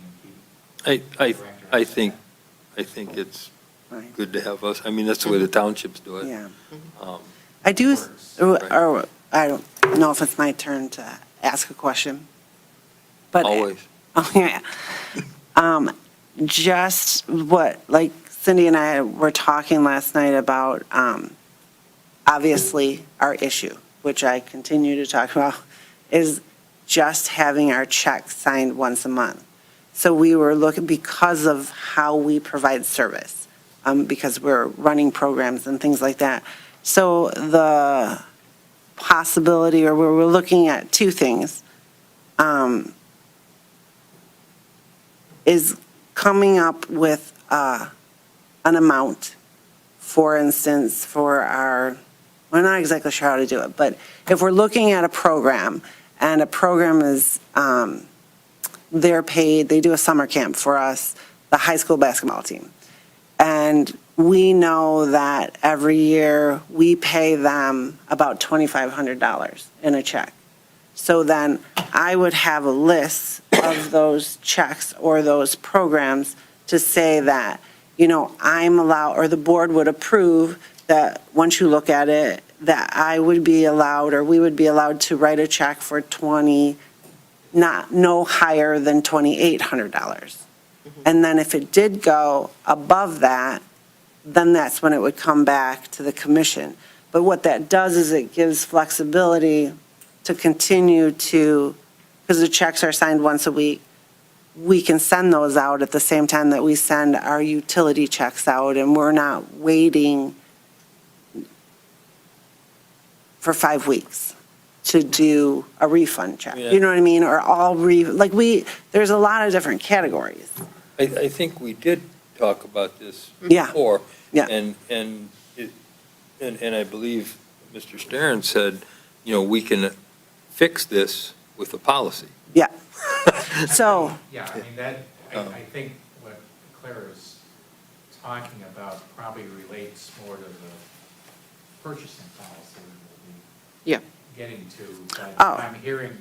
and keep. I think it's Right. good to have us, I mean, that's the way the townships do it. Yeah. Um, I do, Works. or I don't know if it's my turn to ask a question. But Always. Oh, yeah. Just what, like Cindy and I were talking last night about, obviously, our issue, which I continue to talk about, is just having our checks signed once a month. So we were looking, because of how we provide service, because we're running programs and things like that. So the possibility, or we're looking at two things, is coming up with an amount, for instance, for our, we're not exactly sure how to do it, but if we're looking at a program, and a program is, they're paid, they do a summer camp for us, the high school basketball team. And we know that every year we pay them about $2,500 in a check. So then I would have a list of those checks or those programs to say that, I'm allowed, or the board would approve that once you look at it, that I would be allowed, or we would be allowed to write a check for no higher than $2,800. And then if it did go above that, then that's when it would come back to the commission. But what that does is it gives flexibility to continue to, because the checks are signed once a week, we can send those out at the same time that we send our utility checks out, and we're not waiting for 5 weeks to do a refund check. Yeah. You know what I mean? Or there's a lot of different categories. I think we did talk about this Yeah. before. Yeah. And I believe Mr. Stern said, we can fix this with a policy. Yeah. So, Yeah, I mean, I think what Claire is talking about probably relates more to the purchasing policy that Yeah. we'll be getting to. But Oh. I'm hearing,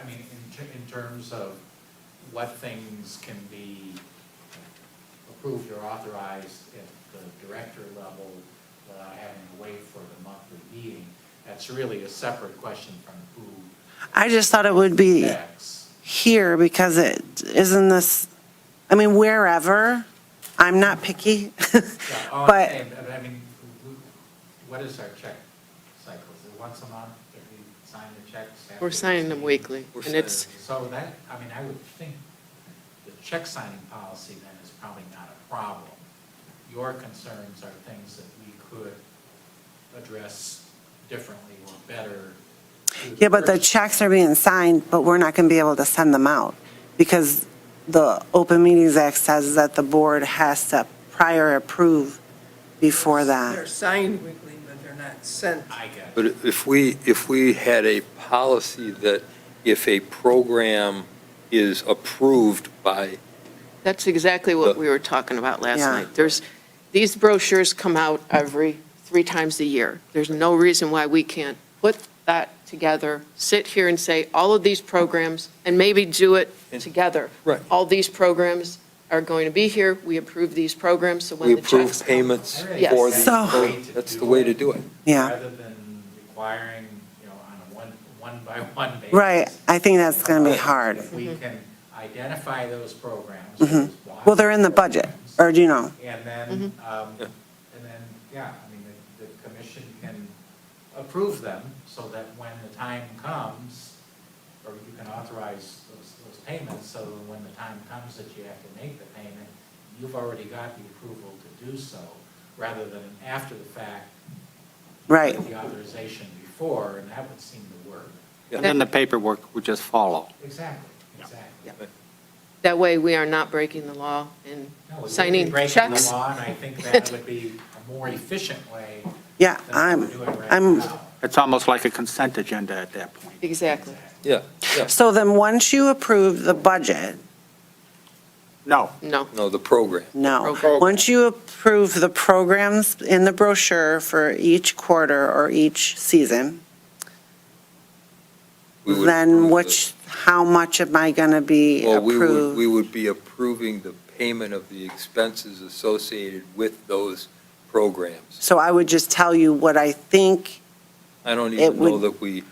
I mean, in terms of what things can be approved or authorized at the director level without having to wait for the monthly meeting, that's really a separate question from who I just thought it would be checks. here because it, isn't this, wherever, I'm not picky, Yeah, all I'm but, saying, I mean, what is our check cycle? Is it once a month that we sign the checks? We're signing them weekly, We're and it's, So that, I mean, I would think the check signing policy then is probably not a problem. Your concerns are things that we could address differently or better. through yeah, but the purchase. checks are being signed, but we're not going to be able to send them out because the Open Meetings Act says that the board has to prior approve before They're that. signed weekly, but they're not sent. I get it. But if we had a policy that if a program is approved by, that's exactly what we were talking about last Yeah. night. These brochures come out every 3 times a year. There's no reason why we can't put that together, sit here and say, all of these programs, and maybe do it together. Right. All these programs are going to be here, we approve these programs, so when we the approve checks come. payments for Yes. these, So- that's the way to do it. Yeah, Rather than requiring, on a one-by-one basis. right. I think that's going to be hard. If we can identify those programs. Mhm. those Well, they're in the budget, or do you know? And then, yeah, I mean, the commission can approve them so that when the time comes, or you can authorize those payments, so when the time comes that you have to make the payment, you've already got the approval to do so, rather than after the fact. Right. The authorization before, and that would seem to work. Yeah. And then the paperwork would just follow. Exactly. That way, we are not breaking the law and No, we wouldn't be signing breaking checks. the law, and I think that would be a more efficient way Yeah, than what we're doing right I'm, now. It's almost like a consent agenda at that point. Exactly. Yeah, yeah. so then once you approve the budget, No. No. No, the program. No. Program. Once you approve the programs in the brochure for each quarter or each season, We would then approve which, how much am I going to be Well, we approved? would be approving the payment of the expenses associated with those programs. So I would just tell you what I think, I don't It even know would- that we.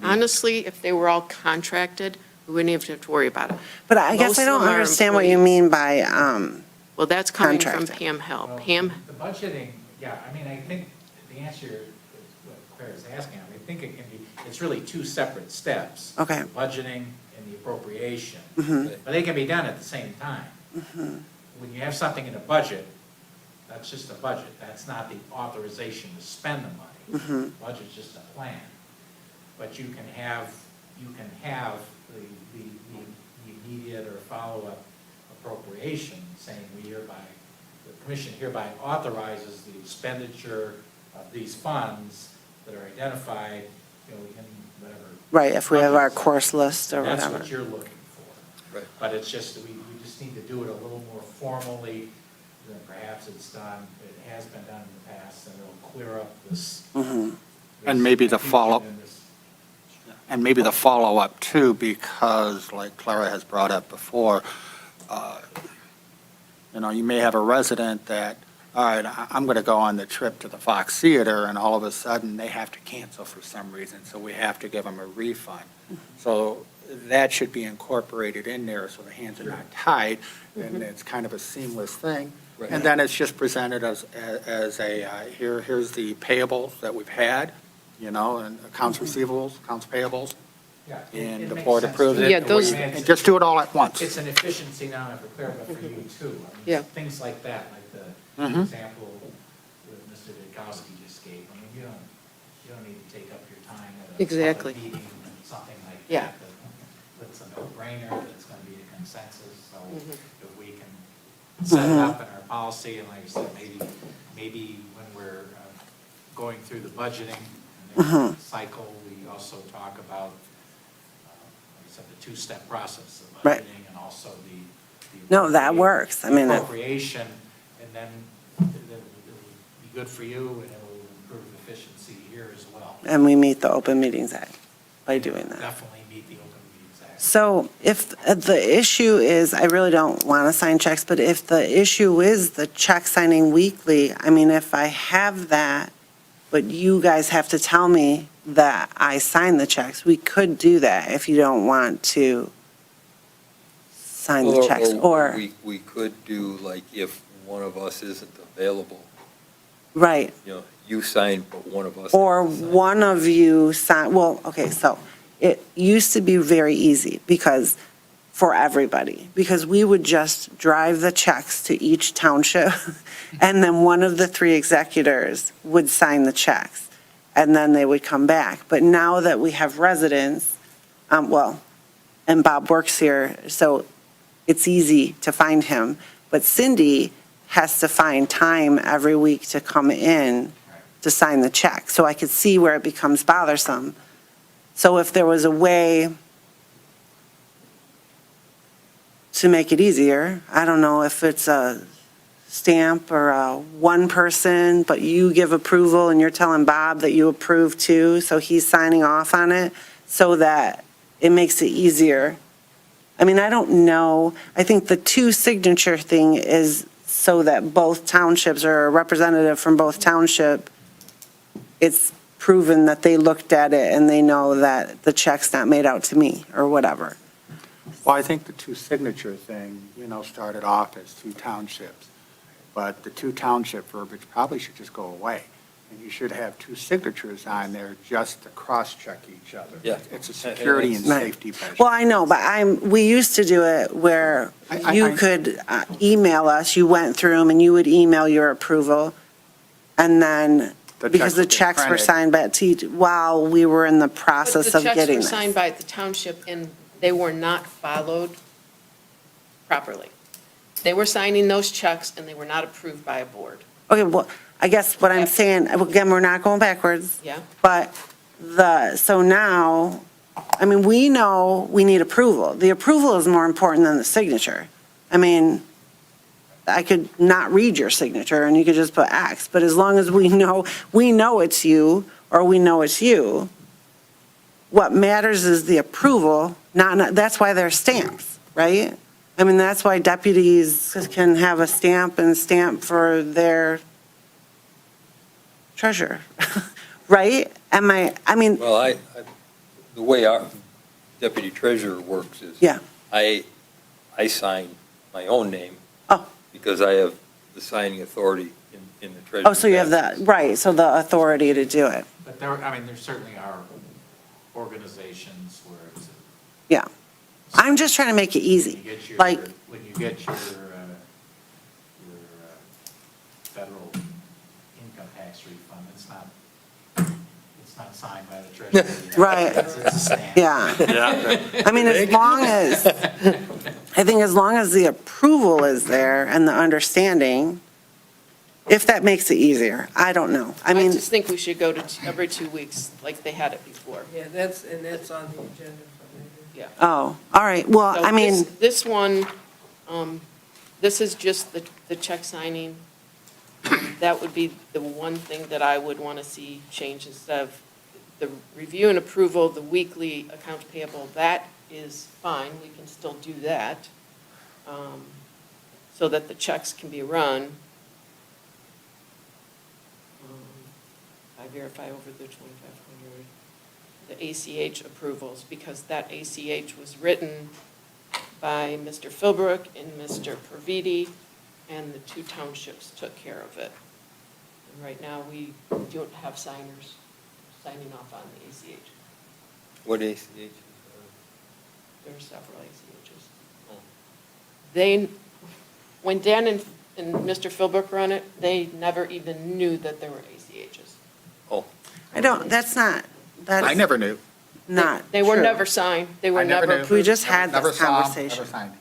Honestly, if they were all contracted, we wouldn't even have to worry about it. but I guess Most I of don't them are understand what you employees. mean by, Well, that's coming from Contracted. Pam Hill. Well, Pam, The budgeting, yeah, I mean, I think the answer is what Claire is asking, I think it can be, it's really two separate steps. Okay. The Budgeting and the appropriation. Mm-hmm. But they can be done at the same time. When you have something in a budget, that's just a budget. That's not the authorization to spend the Mm-hmm. money. Budget's just a plan. But you can have the immediate or follow-up appropriation saying the commission hereby authorizes the expenditure of these funds that are identified, in whatever. right, if we have our budgets. course list or That's whatever. what you're looking for. Right. But it's just, we just need to do it a little more formally than perhaps it's done, it has been done in the past, and it'll clear up this. And maybe the confusion follow- and this- And maybe the follow-up too, because like Clara has brought up before, you may have a resident that, all right, I'm going to go on the trip to the Fox Theater, and all of a sudden, they have to cancel for some reason, so we have to give them a refund. So that should be incorporated in there, so the hands are not tied, and it's kind of a seamless thing. Right. And then it's just presented as here's the payables that we've had, and accounts receivables, accounts payables, Yeah, and it the makes board sense approves to it. Yeah, those- And just do it all at once. It's an efficiency not only for Claire, but for you too. I mean, Yeah. Things like that, like the Mhm. example that Mr. Dudkowski just gave. I mean, you don't need to take up your time at a Exactly. public meeting and something like Yeah. that. That's a no-brainer, that's going to be a consensus. So Mm-hmm. if we can set it up in our policy, and like I said, maybe when we're going through the budgeting and the cycle, we also talk about, like I said, the two-step process of Right. budgeting and also the. No, that works. I mean, Appropriation, and then it'll be good for you, and it'll improve efficiency here as well. and we meet the Open Meetings Act by doing that. Definitely meet the Open Meetings Act. So if the issue is, I really don't want to sign checks, but if the issue is the check signing weekly, I mean, if I have that, but you guys have to tell me that I sign the checks, we could do that if you don't want to sign the checks, or, We could do, like, if one of us isn't available, right, you sign, but one of us. or doesn't sign. one of you sign, well, okay, so it used to be very easy because, for everybody, because we would just drive the checks to each township, and then one of the three executors would sign the checks, and then they would come back. But now that we have residents, and Bob works here, so it's easy to find him, but Cindy has to find time every week to come in to sign the check. So I could see where it becomes bothersome. So if there was a way to make it easier, I don't know if it's a stamp or a one person, but you give approval and you're telling Bob that you approve too, so he's signing off on it, so that it makes it easier. I mean, I don't know. I think the two signature thing is so that both townships or a representative from both township, it's proven that they looked at it and they know that the check's not made out to me or whatever. Well, I think the two signature thing, started off as two townships, but the two township verbiage probably should just go away. And you should have two signatures on there just to cross-check each other. Yeah. It's a security and Right. safety measure. Well, I know, but we used to do it where you could email us, you went through them and you would email your approval. And then, The because checks the would get checks were printed. signed by while we were in the but process the of checks getting were this. signed by the township, and they were not followed properly. They were signing those checks, and they were not approved by a board. Okay, well, I guess what I'm saying, again, we're not going backwards. Yeah. But so now, I mean, we know we need approval. The approval is more important than the signature. I mean, I could not read your signature and you could just put X, but as long as we know it's you, or we know it's you, what matters is the approval, that's why they're stamps, right? I mean, that's why deputies can have a stamp and stamp for their treasurer, right? I mean, Well, the way our deputy treasurer works is. Yeah. I sign my own name. Oh. Because I have the signing authority in the treasury. oh, so you have that, right, so the authority to do it, But there, I mean, there certainly are organizations where it's, yeah. I'm just trying to make it when you easy, get your, like, when you get your federal income tax refund, it's not signed by the treasurer. Right. It's a stamp. yeah. I mean, I think as long as the approval is there and the understanding, if that makes it easier, I don't know. I I mean, just think we should go to every 2 weeks like they had it before. Yeah, that's on the agenda for later. Yeah. oh, all right, well, So I mean, This one, this is just the check signing. That would be the one thing that I would want to see change instead of the review and approval, the weekly accounts payable. That is fine, we can still do that, so that the checks can be run. I verify over the 2,500, the ACH approvals, because that ACH was written by Mr. Philbrook and Mr. Providi, and the 2 townships took care of it. And right now, we don't have signers signing off on the ACH. What ACH? There are several ACHs. They, when Dan and Mr. Philbrook run it, they never even knew that there were ACHs. Oh, that's not, I that's never knew. not They were true. never signed, they were I never never. knew. We just had Never this saw 'em, conversation. never signed.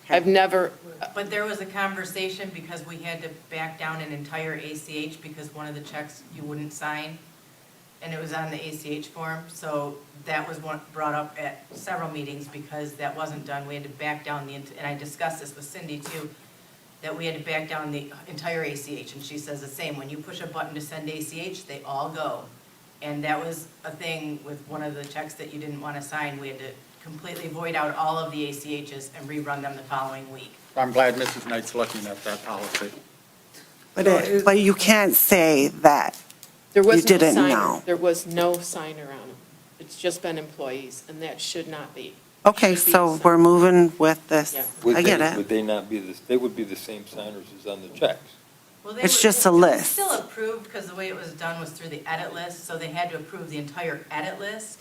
I've never, But there was a conversation because we had to back down an entire ACH because one of the checks you wouldn't sign, and it was on the ACH form. So that was brought up at several meetings because that wasn't done. We had to back down and I discussed this with Cindy too, that we had to back down the entire ACH. And she says the same, when you push a button to send ACH, they all go. And that was a thing with one of the checks that you didn't want to sign. We had to completely void out all of the ACHs and rerun them the following week. I'm glad Mrs. Knight's looking at that policy. But you can't say that. there was You no didn't signer. know. There was no signer on them. It's just been employees, and that should not be. Okay, Should be so some- we're moving with this. Yeah. would I get they- it. Would they not be they would be the same signers as on the checks? Well, they It's were- just a it was list. Still approved because the way it was done was through the edit list, so they had to approve the entire edit list.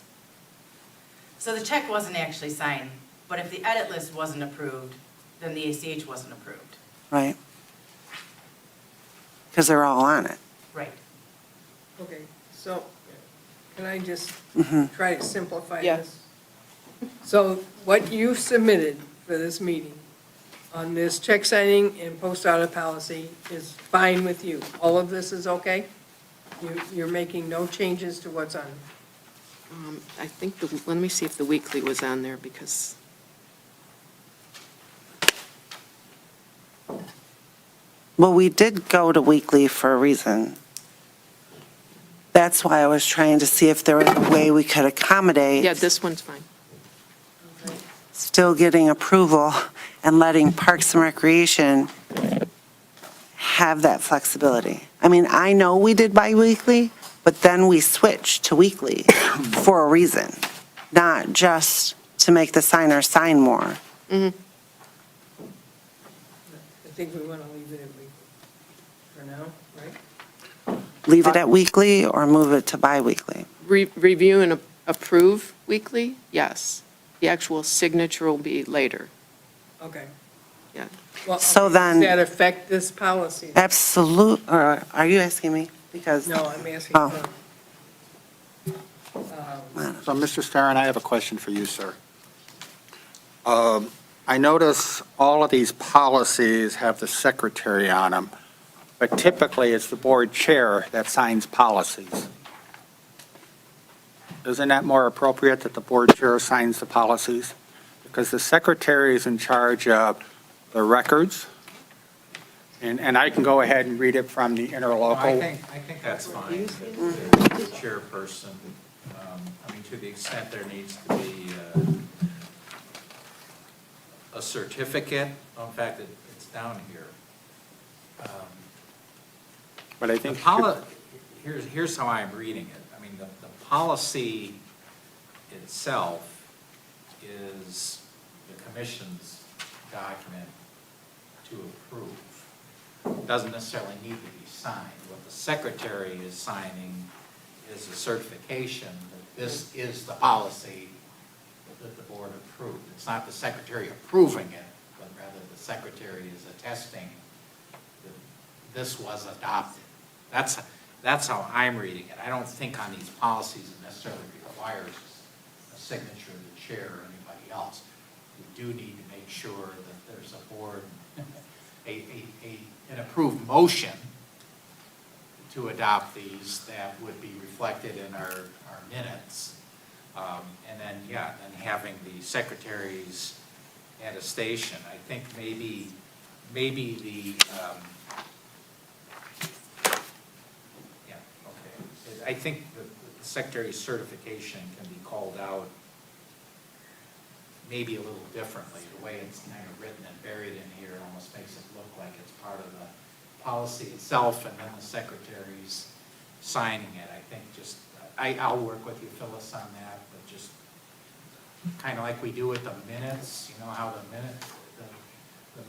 So the check wasn't actually signed, but if the edit list wasn't approved, then the ACH wasn't approved. Right? Because they're all on it. Right. Okay, so can I just Mhm. try to simplify Yeah. this? So what you submitted for this meeting on this check signing and post audit policy is fine with you? All of this is okay? You're making no changes to what's on? I think, let me see if the weekly was on there, because Well, we did go to weekly for a reason. That's why I was trying to see if there was a way we could accommodate. yeah, this one's fine. Still getting approval and letting Parks and Recreation have that flexibility. I mean, I know we did biweekly, but then we switched to weekly for a reason, not just to make the signer sign more. I think we want to leave it at weekly for now, right? Leave it at weekly or move it to biweekly. Review and approve weekly, yes. The actual signature will be later, Okay. yeah. So Well, okay, then- Does that affect this policy? Absolute, or are you asking me? Because, No, I'm asking Oh. for, So, Mr. Starren, I have a question for you, sir. I notice all of these policies have the secretary on them, but typically it's the board chair that signs policies. Isn't that more appropriate that the board chair signs the policies? Because the secretary is in charge of the records. And I can go ahead and read it from the I interlocal. think that's fine. The chairperson, I mean, to the extent there needs to be a certificate, in fact, it's down here. But I The think, here's how I'm reading it. I mean, the policy itself is the commission's document to approve. It doesn't necessarily need to be signed. What the secretary is signing is a certification that this is the policy that the board approved. It's not the secretary approving it, but rather the secretary is attesting that this was adopted. That's how I'm reading it. I don't think on these policies it necessarily requires a signature of the chair or anybody else. We do need to make sure that there's a board, an approved motion to adopt these that would be reflected in our minutes. And then, then having the secretary's attestation. I think maybe the, I think the secretary's certification can be called out maybe a little differently. The way it's kind of written and buried in here almost makes it look like it's part of the policy itself, and then the secretary's signing it. I think just, I'll work with you, Phyllis, on that, but just kind of like we do with the minutes, you know how the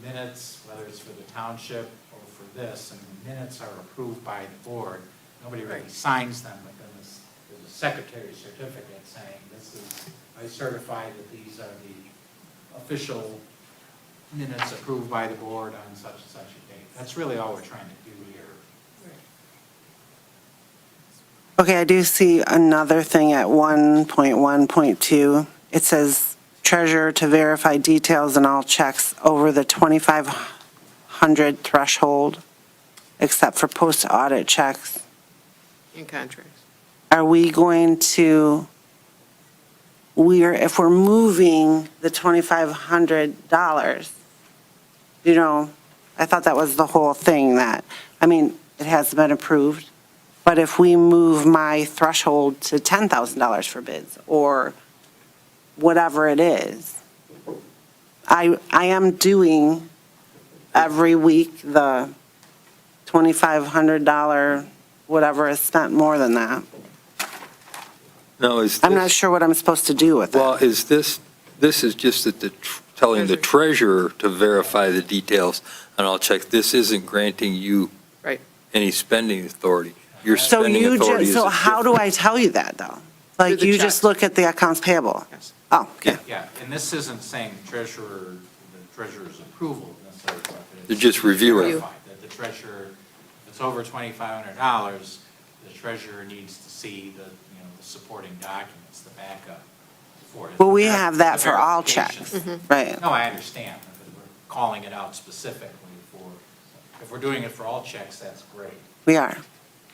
minutes, whether it's for the township or for this, and the minutes are approved by the board. Nobody really signs them, but then there's a secretary's certificate saying, this is, I certify that these are the official minutes approved by the board on such and such a date. That's really all we're trying to do here. Okay, I do see another thing at 1.1.2. It says treasurer to verify details and all checks over the 2,500 threshold, except for post-audit checks. In contracts. Are we going to, if we're moving the $2,500, I thought that was the whole thing that, it has been approved, but if we move my threshold to $10,000 for bids, or whatever it is, I am doing every week the $2,500, whatever is spent more than that. No, is I'm not this, sure what I'm supposed to do with it. well, is this is just that telling the treasurer to verify the details, and I'll check, this isn't granting you Right. any spending authority. Your So spending authority is. so how do I tell you that, though? Like, the you check. just look at the accounts payable? Yes. Oh, okay. Yeah, and this isn't saying the treasurer's approval necessarily. but it's They're just reviewing. Review. That the treasurer, if it's over $2,500, the treasurer needs to see the supporting documents, the backup for it. Well, we have that The for all verification. checks, right? No, I understand, but we're calling it out specifically for, if we're doing it for all checks, that's great. We are.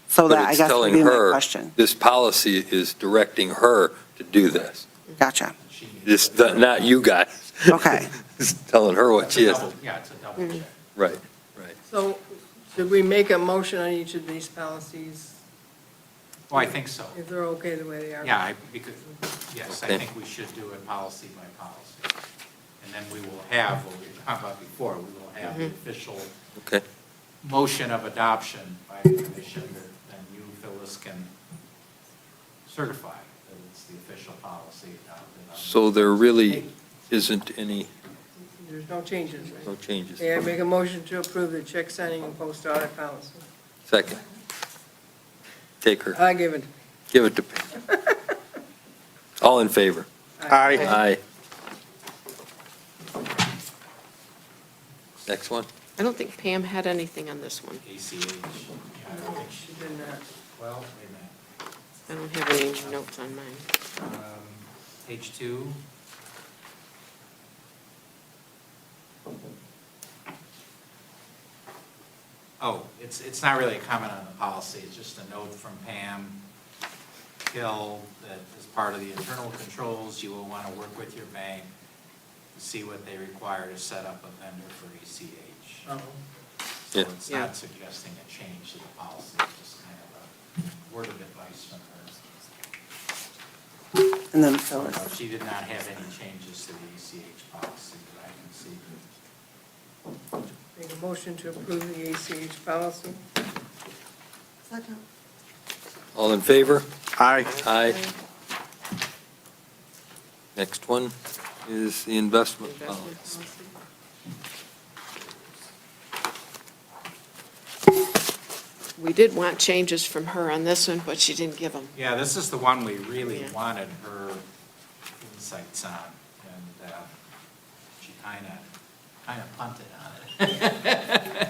So But that, I it's guess, would telling be my her, question. this policy is directing her to do this. Gotcha. She needs This, to- not you guys. Okay. It's telling her what It's she a is. double- Yeah, it's a double check. Right. So should we make a motion on each of these policies Well, I think so. if they're okay the way they are? Yeah, because, yes, I Okay. think we should do it policy by policy. And then we will have, what we were talking about before, we will have the official Okay. motion of adoption by the commission that then you, Phyllis, can certify that it's the official policy adopted. on- So there really isn't any, There's no changes, right? no changes. Okay, I make a motion to approve the check signing and post audit policy. Second. Take her, I give it. give it to Pam. All in favor? Aye. Aye. Next one? I don't think Pam had anything on this one. ACH. Yeah, I don't think She did not. well, wait a minute. I don't have any notes on mine. Page 2. Oh, it's not really a comment on the policy, it's just a note from Pam Hill that as part of the internal controls, you will want to work with your bank to see what they require to set up a vendor for ACH. Oh. So Yeah. it's Yeah. not suggesting a change to the policy, it's just kind of a word of advice from her. And then Phyllis. She did not have any changes to the ACH policy that I can see. Make a motion to approve the ACH policy. All in favor? Aye. Aye. Next one is the investment policy. Investment policy. We did want changes from her on this one, but she didn't give them. Yeah, this is the one we really Yeah. wanted her insights on, and she kind of punted on it.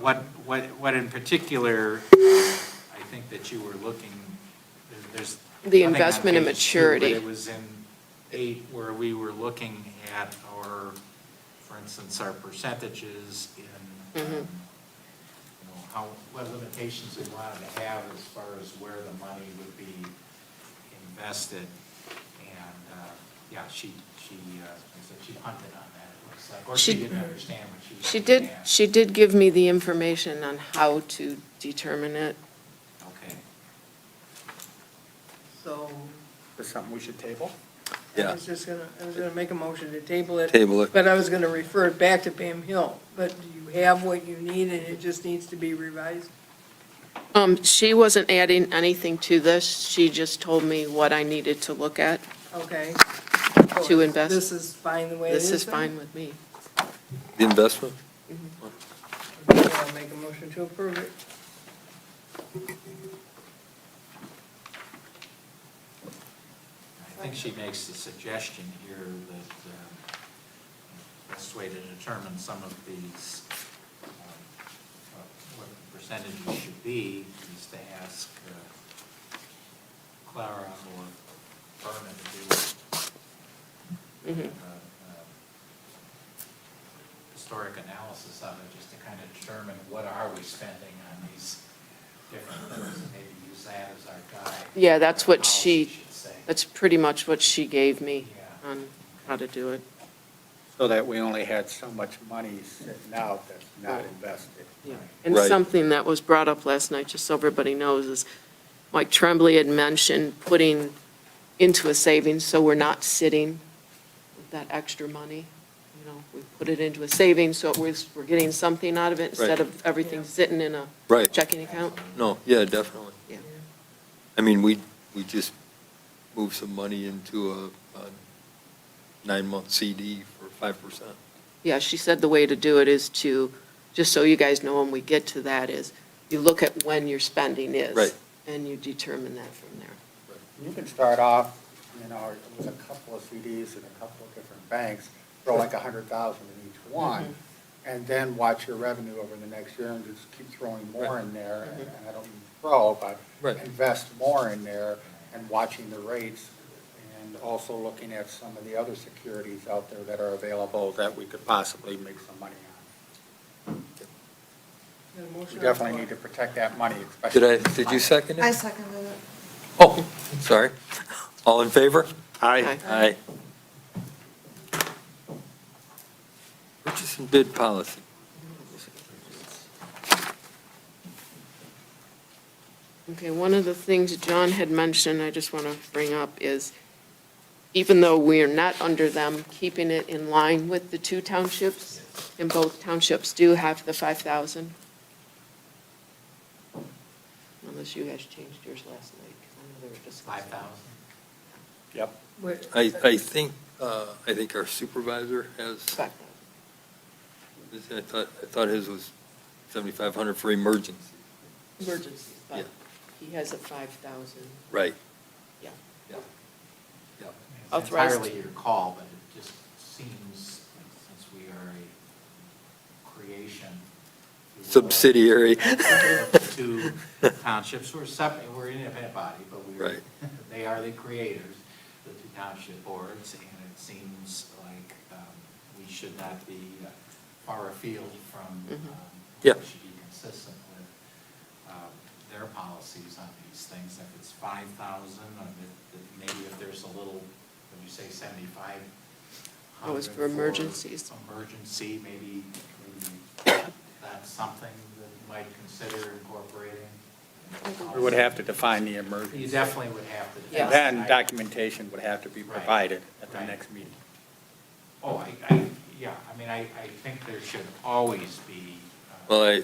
What in particular, I think that you were looking, there's. The nothing on investment and page 2, maturity. But it was in 8 where we were looking at our, for instance, our percentages in, Mhm. what limitations we wanted to have as far as where the money would be invested. And, yeah, she punted on that, it looks like, or she She- didn't understand what she was. She looking did, at. she did give me the information on how to determine it. Okay. So Is this something we should table? Yeah. I was gonna make a motion to table it. Table it. But I was gonna refer it back to Pam Hill. But do you have what you need and it just needs to be revised? She wasn't adding anything to this, she just told me what I needed to look at. Okay. To invest. This is fine the way it is? This is then? fine with me. The investment? Okay, I'll make a motion to approve it. I think she makes the suggestion here that the best way to determine some of these, what the percentages should be, is to ask Clara or Berman to do Mhm. historic analysis of it, just to kind of determine what are we spending on these different things, and maybe use that as our guide. Yeah, that's what Policy she, should say. that's pretty much what she gave me Yeah. on how to do it. So that we only had so much money sitting out that's not invested. Yeah. And Right. something that was brought up last night, just so everybody knows, is Mike Tremblay had mentioned putting into a savings, so we're not sitting with that extra money. You know, we put it into a savings, so we're getting something out of it instead Right. of everything sitting in a Right. checking account. No, yeah, definitely. Yeah. I mean, we just moved some money into a 9-month CD for 5%. Yeah, she said the way to do it is to, just so you guys know when we get to that, is you look at when your spending is. Right. And you determine that from there. You can start off, with a couple of CDs and a couple of different banks, throw like 100,000 in each one, and then watch your revenue over the next year and just keep throwing more in there. And I don't mean throw, but Right. invest more in there and watching the rates, and also looking at some of the other securities out there that are available that we could possibly make some money on. Got a motion We on the definitely floor. need to protect that money, especially. Did you second it? I seconded it. Oh, sorry. All in favor? Aye. Aye. Purchase and bid policy. Okay, one of the things John had mentioned, I just want to bring up, is even though we are not under them, keeping it in line with the two townships, and both townships do have the 5,000. Unless you guys changed yours last night, 'cause I know they were just. 5,000? Yep. Wait, I think our supervisor has, 5,000. I thought his was 7,500 for emergency. Emergencies, Yeah. but he has a 5,000. Right. Yeah. Yeah. Yeah. It's Authorized. entirely your call, but it just seems, since we are a creation. if you will, Subsidiary. of two townships, we're separate, we're an independent body, but Right. they are the creators, the two township boards, and it seems like we should not be far afield from, Yeah. we should be consistent with their policies on these things. If it's 5,000, maybe if there's a little, if would you say 75? Oh, it's for emergencies. Emergency, maybe that's something that you might consider incorporating. We would have to define the You emergency. definitely would have to. Yeah. Then documentation would have to be Right. provided at the Right. next meeting. Oh, yeah, I mean, I think there should always be, Well, that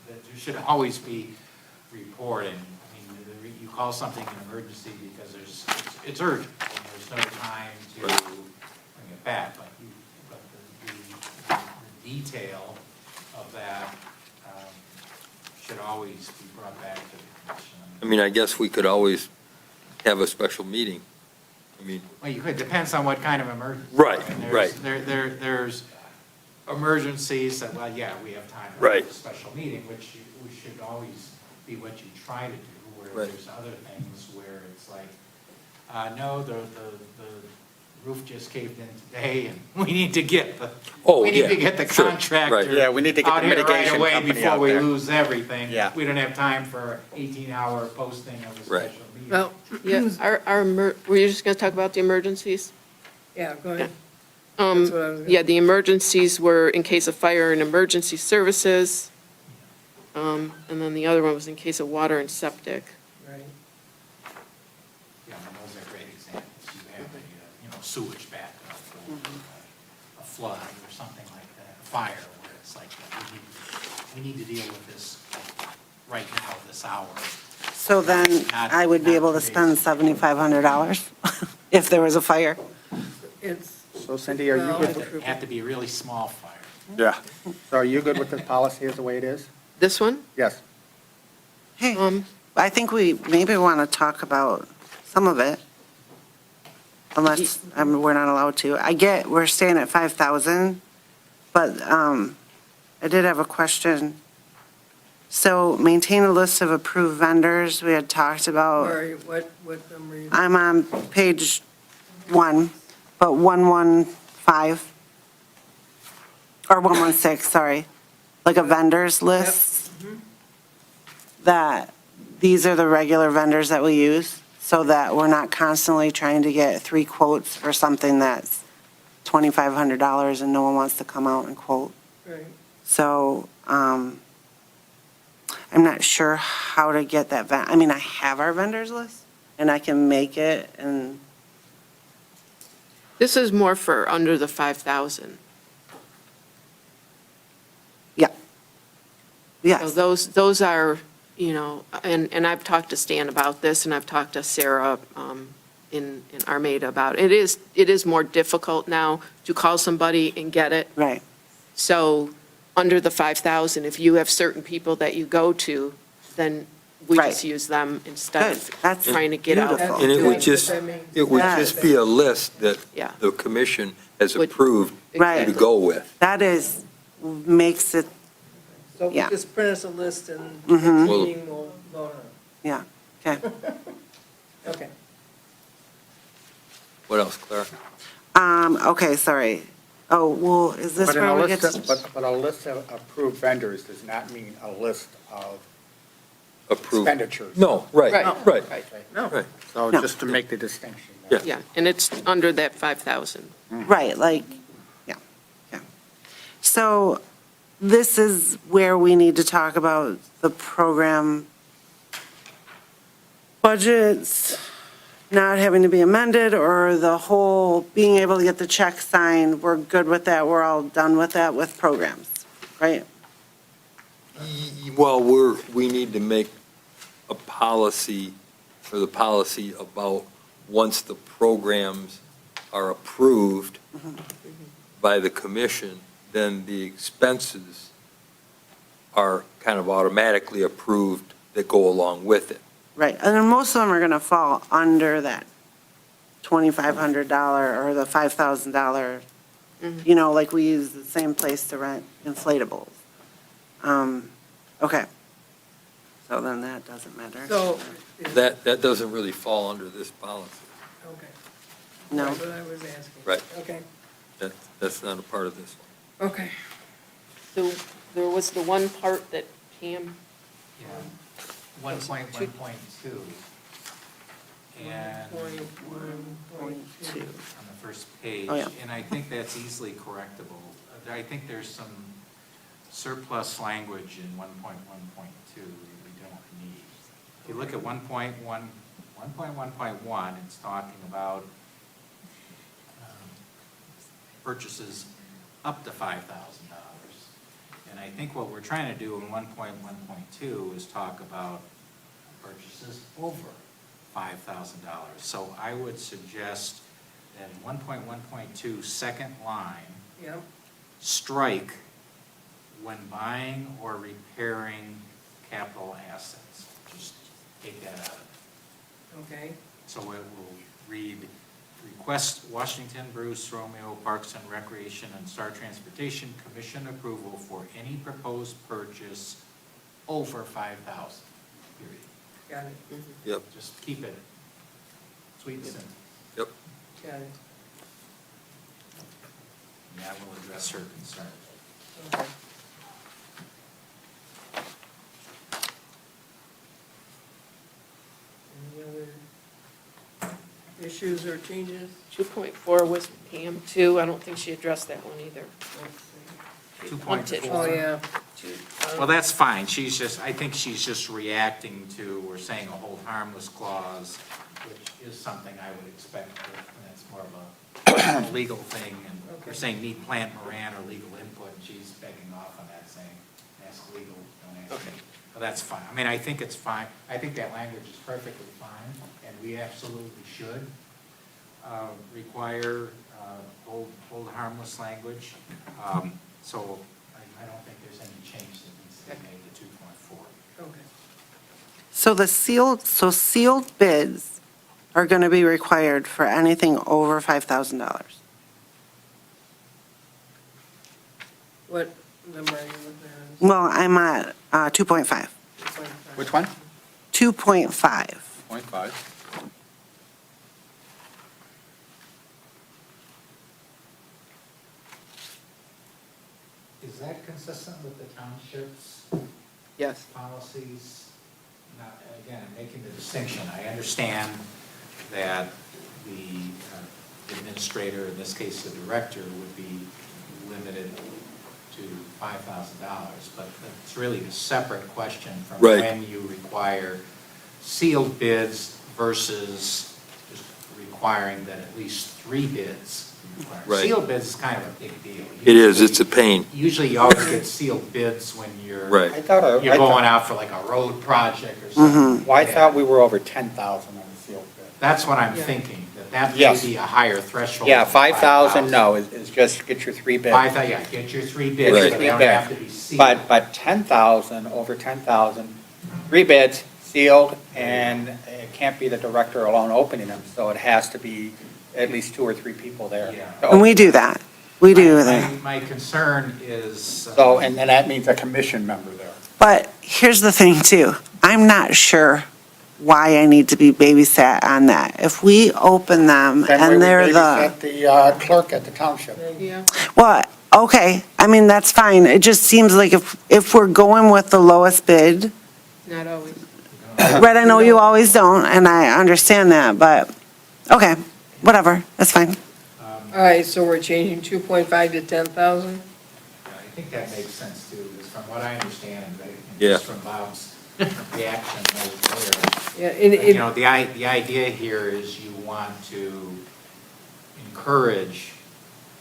there should always be reporting. I mean, you call something an emergency because it's urgent, and there's no time to bring it back, but the detail of that should always be brought back to the commission. I mean, I guess we could always have a special meeting. I mean, Well, you could, depends on what kind of emergency. Right, And right. There's emergencies that, well, yeah, we have time for Right. a special meeting, which should always be what you try to do, where Right. there's other things where it's like, no, the roof just caved in today, and we need to get the, Oh, we need yeah, to get the sure, contractor right. Yeah, we need to get out the here right mitigation away company before out we there. lose everything. Yeah. We don't have time for 18-hour posting of a Right. special meeting. Well, Yeah, were you just going to talk about the emergencies? yeah, go ahead. Um, That's what I was gonna- Yeah, the emergencies were in case of fire and emergency services. And then the other one was in case of water and septic. Right. Yeah, and those are great examples. You have a, sewage backup, or a flood or something like that, a fire, where it's like, we need to deal with this right now, this hour. So then I would be able to spend $7,500 if there was a fire? It's, So Cindy, are you Well, good? It'd have to be a really small fire. Yeah. So are you good with this policy as the way it is? This one? Yes. Hey, Um, I think we maybe want to talk about some of it, unless we're not allowed to. I get, we're staying at 5,000, but I did have a question. So maintain a list of approved vendors, we had talked about. sorry, what number you? I'm on page 1, but 115, or 116, sorry, like a vendors list. That these are the regular vendors that we use, so that we're not constantly trying to get 3 quotes for something that's $2,500 and no one wants to come out and quote. Right. So, I'm not sure how to get that, I mean, I have our vendors list, and I can make it, and, This is more for under the 5,000. yeah. So Yes, those are, and I've talked to Stan about this, and I've talked to Sarah in Armada about it. It is more difficult now to call somebody and get it. right, So under the 5,000, if you have certain people that you go to, then we Right. just use them instead of Good. That's trying to get out. beautiful. and it would That's just, what that means. it would Yes. just be a list that Yeah. the commission has Would- approved Right. to go with. that makes it, So Yeah. just print us a list and Mhm. next Well- meeting we'll vote on yeah, okay. it. Okay. What else, Clara? Okay, sorry. Oh, well, is this But in a where we get list, to? but a list of approved vendors does not mean a list of Approved? expenditures. No, right, Right. right, No. right. So No. just to make the distinction. Yeah. Yeah, and it's under that 5,000. Right, like, yeah, yeah. So this is where we need to talk about the program budgets not having to be amended, or the whole being able to get the check signed. We're good with that, we're all done with that with programs, right? Well, we need to make a policy, or the policy about once the programs are approved by the commission, then the expenses are kind of automatically approved that go along with it. Right, and then most of them are gonna fall under that $2,500 or the $5,000. Like we use the same place to rent inflatables. Okay. So then that doesn't matter. So. That doesn't really fall under this policy. Okay. No. That's what I was asking. Right. Okay, That's not a part of this one. okay. So there was the one part that Pam, Yeah. 1.1.2 And 1.1.2. on the first page. Oh, yeah. And I think that's easily correctable. I think there's some surplus language in 1.1.2 that we don't need. If you look at 1.1.1, it's talking about purchases up to $5,000. And I think what we're trying to do in 1.1.2 is talk about purchases over $5,000. So I would suggest that in 1.1.2, second line, Yep, strike when buying or repairing capital assets. Just take that out of it. okay. So it will read, request Washington, Bruce, Romeo, Parks and Recreation, and Star Transportation Commission approval for any proposed purchase over 5,000, period. Got it, Yep, Just keep it sweet and simple. yep. got it. And that will address her concern. Okay. Any other issues or changes? 2.4 was Pam too. I don't think she addressed that one either. She 2.4. punted. Oh, yeah. Well, that's fine. She's just, I think she's just reacting to, we're saying a hold harmless clause, which is something I would expect, and that's more of a legal thing. And we're saying need plant Moran or legal input, and she's begging off on that, saying, ask legal, don't ask me. Well, that's fine. I mean, I think it's fine. I think that language is perfectly fine, and we absolutely should require hold harmless language. So I don't think there's any change that needs to be made to 2.4. Okay. So sealed bids are going to be required for anything over $5,000. What number are you looking at? Well, I'm at 2.5. Which one? 2.5. 0.5. Is that consistent with the township's Yes. policies? Now, again, I'm making the distinction. I understand that the administrator, in this case the director, would be limited to $5,000, but it's really a separate question from Right. when you require sealed bids versus just requiring that at least 3 bids. be required. Right. Sealed bids is kind of a big deal. It is, it's a pain. Usually you always get sealed bids when you're. Right. I thought, You're going out for like a road project or something. well, I thought we were over 10,000 on the sealed bid. That's what I'm Yeah. thinking, that Yes. should be a higher threshold. Yeah, than 5,000, no, is just get your 3 bids. 5,000, yeah, get your 3 bids, Right. but they don't have to be sealed. But 10,000, over 10,000, 3 bids, sealed, and it can't be the director alone opening them, so it has to be at least 2 or 3 people there. Yeah. And we do that. We do that. My concern is. So, and then that means a commission member there. But here's the thing too. I'm not sure why I need to be babysat on that. If we open them and they're the, the clerk at the township. Yeah. well, okay, I mean, that's fine. It just seems like if we're going with the lowest bid, Not always. right, I know you always don't, and I understand that, but, okay, whatever, that's fine. All right, so we're changing 2.5 to 10,000? I think that makes sense too, because from what I understand, Yeah. just from Bob's reaction right there. Yeah, and You know, the idea here is you want to encourage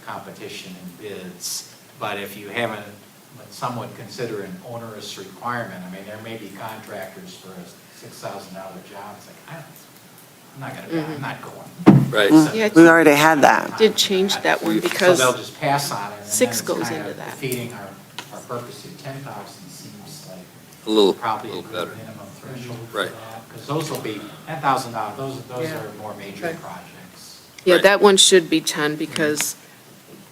competition in bids, but if you haven't, what some would consider an onerous requirement, I mean, there may be contractors for a $6,000 job, it's like, I'm not going. Right. Yeah, We already had that. did change that one So because they'll just pass on it, and then 6 it's goes kind into of that. defeating our purpose. 10,000 seems like A little probably a better. good minimum threshold for Right. that. Because those will be, $10,000, those Yeah. are more major Okay. projects. Yeah, Right. that one should be 10, because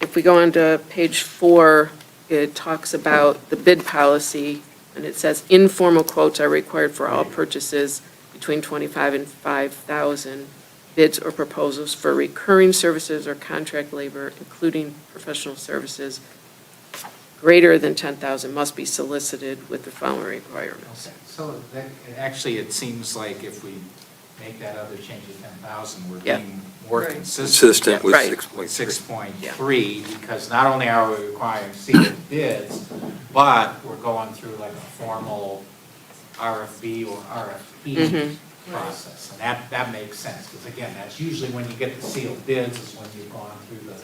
if we go on to page 4, it talks about the bid policy, and it says informal quotes are required for all purchases between 25 and 5,000. Bids or proposals for recurring services or contract labor, including professional services, greater than 10,000 must be solicited with the following requirements. Okay, so actually, it seems like if we make that other change of 10,000, we're Yeah. being more Right. Consistent with Right. 6.3. 6.3, because not only are we requiring sealed bids, but we're going through like a formal RFB or RFP process. And that makes sense, because again, that's usually when you get the sealed bids is when you've gone through the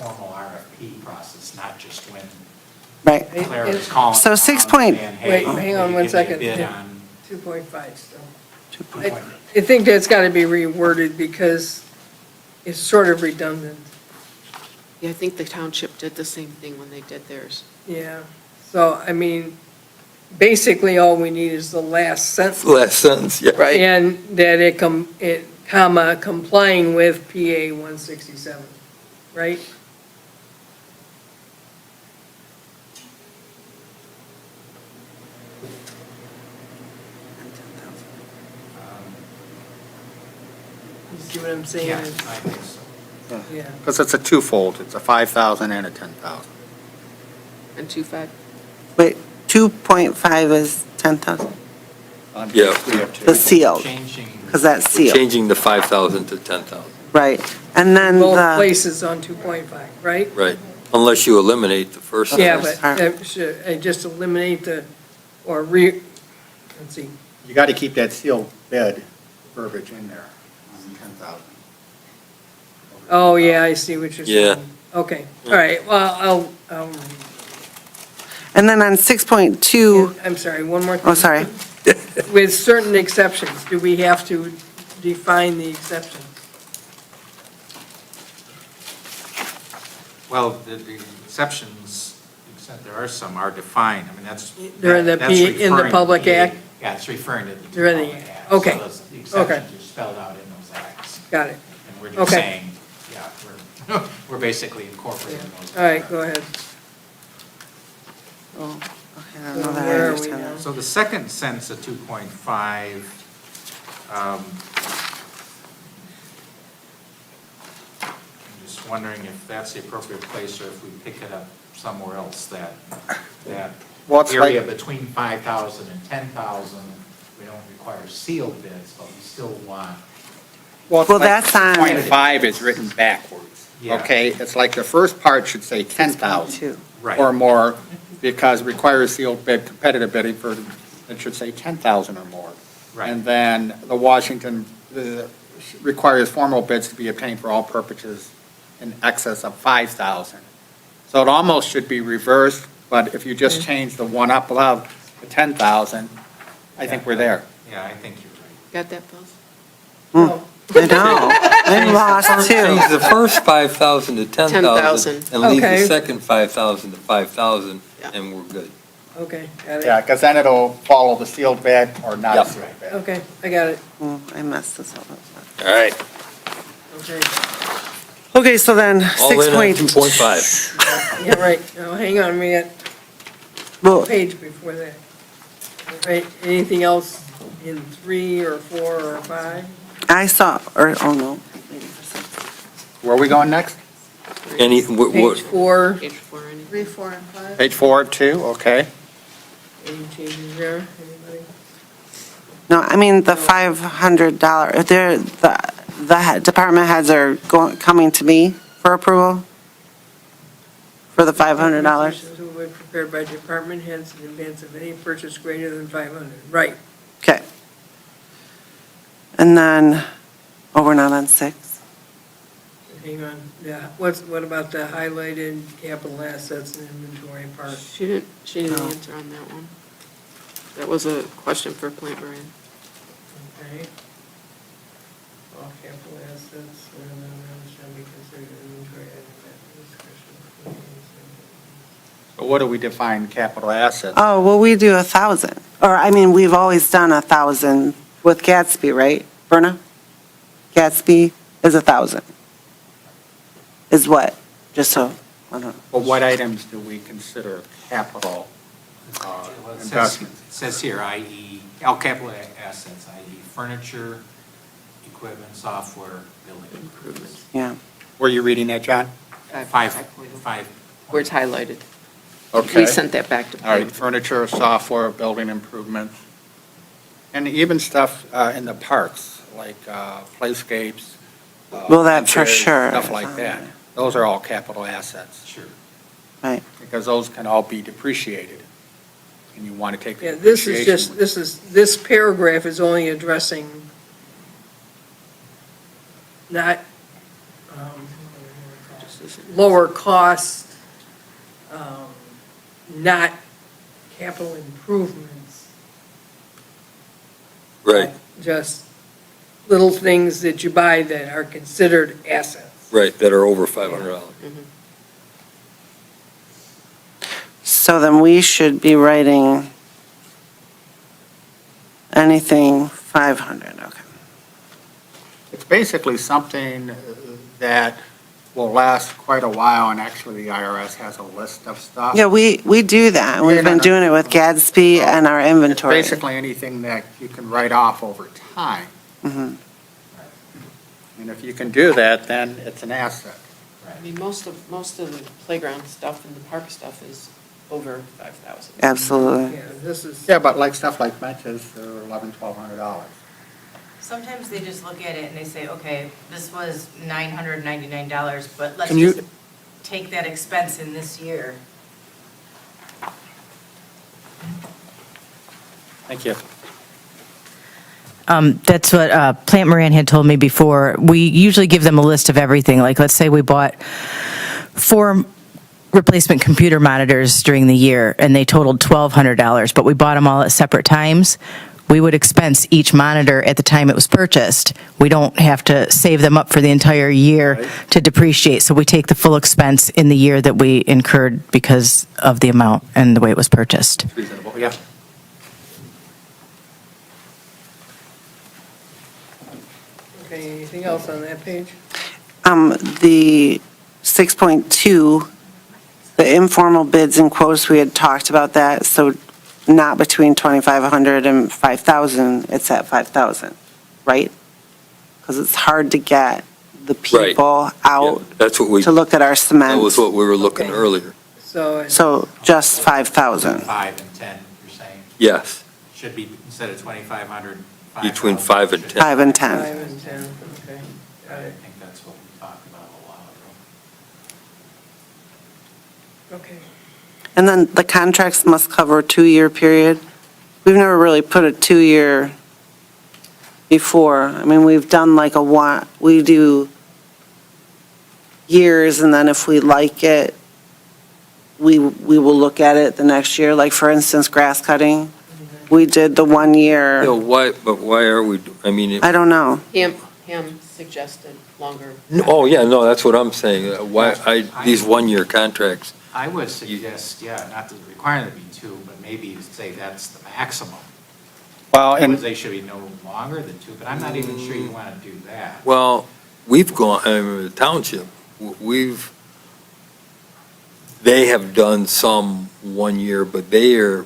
formal RFP process, not just when Right. Claire is calling. So around 6 point- saying, hey, Wait, hang on will you one give me a second. bid Yeah. on 2.5 still. 2.5. I think that's got to be reworded because it's sort of redundant. Yeah, I think the township did the same thing when they did theirs. Yeah. So, I mean, basically, all we need is the last sentence. Last sentence, yeah. Right. And that it, comma, complying with PA 167, right? You see what I'm saying? Yeah, I think so. Yeah. Because it's a twofold, it's a 5,000 and a 10,000. And 2.5. Wait, 2.5 is 10,000? Yeah. The sealed, Changing. because that's We're sealed, changing the 5,000 to 10,000, right. And then Both the, places on 2.5, right? right? Unless you eliminate the first. Yeah, first but part. just eliminate the, let's see. You got to keep that sealed bid verbiage in there on 10,000. Oh, yeah, I see what you're Yeah. saying. Okay, all right, well, I'll, and then on 6.2, I'm sorry, one more thing. oh, sorry. With certain exceptions, do we have to define the exception? Well, the exceptions, except there are some, are defined. I mean, that's. They're in the that's in the referring to Public PA. Act? Yeah, it's referring to the They're in the Public Act. Act. Okay. So the exceptions are spelled out in those acts. Got it. And we're just Okay. saying, yeah, we're basically incorporating those. All right, go ahead. Oh, okay, I don't So know that I where are we understand now? that. So the second sentence of 2.5, I'm just wondering if that's the appropriate place or if we pick it up somewhere else, that Well, it's area like- between 5,000 and 10,000, we don't require sealed bids, but we still want. Well, that's on- 0.5 is written backwards, Yeah. okay? It's like the first part should say 10,000 2. or more, because requires sealed bid, competitive bidding for, it should say 10,000 or more. Right. And then the Washington requires formal bids to be obtained for all purposes in excess of 5,000. So it almost should be reversed, but if you just change the one up above to 10,000, I think we're there. Yeah, I think you're right. Got that, Buzz? Oh, I know, I'm lost too. Change the first 5,000 to 10,000. 10,000. And leave the Okay. second 5,000 to 5,000, Yeah. and we're good. okay, got Yeah, it. because then it'll follow the sealed bid or not Yep. sealed bid. Okay, I got it. Oh, I messed this up. All right. Okay, Okay, so then All in on 6. 2.5. yeah, right. Now, hang on, we got Well, a page before that. Right, anything else in 3 or 4 or 5? I saw, or, oh no. Where are we going next? Any, Page 4, Page 4, any? 3, 4, and 5. Page 4 of 2, okay. any changes there, anybody? No, I mean, the $500, the department heads are coming to me for approval for the $500. Recommendations will be prepared by department heads in advance of any purchase greater than 500. Right. Okay. And then, oh, we're not on 6? Hang on, yeah, what about the highlighted capital assets and inventory part? She didn't No. answer on that one. That was a question for Plant Moran. Okay. All capital assets, shall be considered inventory items at discretion. So what do we define capital assets? Oh, well, we do 1,000. Or, I mean, we've always done 1,000 with Gatsby, right? Berna? Gatsby is 1,000. Is what? Just so, I don't know. But what items do we consider capital Well, it says- investments? It says here, i.e., all capital assets, i.e. furniture, equipment, software, building improvements. Yeah. Were you reading that, John? Five. Where it's highlighted. Okay. We sent that back to All right, Plant. furniture, software, building improvements, and even stuff in the parks, like playscapes. Well, that for benches, sure. Stuff like that. Those are all capital assets. Sure. Right. Because those can all be depreciated. And you want to take the Yeah, this is depreciation. just, this paragraph is only addressing not lower costs, not capital improvements. Right, Just little things that you buy that are considered assets. right, that are over $500. So then we should be writing anything 500, okay. It's basically something that will last quite a while, and actually the IRS has a list of stuff. Yeah, we do that. We've been doing it with Gadsby and our It's inventory. basically anything that you can write off over time. Mhm. And if you can do that, then it's an asset. I mean, most of the playground stuff and the park stuff is over 5,000. Absolutely. Yeah, this is. Yeah, but like stuff like benches, they're $1,100, $1,200. Sometimes they just look at it and they say, okay, this was $999, but let's Can you- just take that expense in this year. Thank you. That's what Plant Moran had told me before. We usually give them a list of everything. Like, let's say we bought 4 replacement computer monitors during the year, and they totaled $1,200, but we bought them all at separate times. We would expense each monitor at the time it was purchased. We don't have to save them up for the entire year Right. to depreciate. So we take the full expense in the year that we incurred because of the amount and the way it was purchased. Reasonable, yeah. Okay, anything else on that page? The 6.2, the informal bids and quotes, we had talked about that, so not between 2,500 and 5,000, it's at 5,000, right? Because it's hard to get the Right. people Yeah, out That's what we, to look at our that cement. was what we were looking Okay. earlier. So, So just 5,000. 5 and 10, you're saying? Yes, Should be, instead of 2,500, Between 5,000, 5 and should- 10. 5 and 5 10. and 10, okay. I Got it. think that's what we talked about a while ago. Okay. And then the contracts must cover a 2-year period. We've never really put a 2-year before. I mean, we've done like we do years, and then if we like it, we will look at it the next year. Like, for instance, grass cutting, we did the 1 year. why are we, I mean, I don't know. Him suggested longer. oh, yeah, no, that's what I'm saying. These 1-year contracts, I would suggest, yeah, not to require them to be 2, but maybe to say that's the maximum. Well, Because and they should be no longer than 2, but I'm not even sure you want to do that. well, we've gone, the township, they have done some 1 year, but they are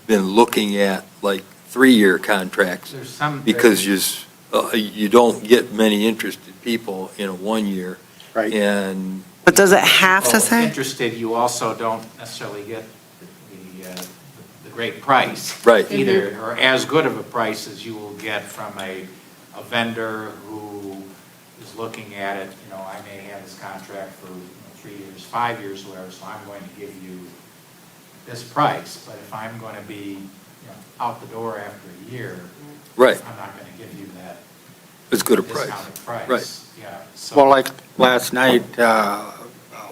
been looking at like 3-year contracts There's some. because you don't get many interested people in a 1 year. Right. And, But does it have to Well, say? Interested, you also don't necessarily get the great price. right, Either, or as good of a price as you will get from a vendor who is looking at it, I may have this contract for 3 years, 5 years, whatever, so I'm going to give you this price, but if I'm going to be, out the door after a year, right, I'm not going to give you that it's good a price. discounted price. Right. Yeah, so. well, like last night,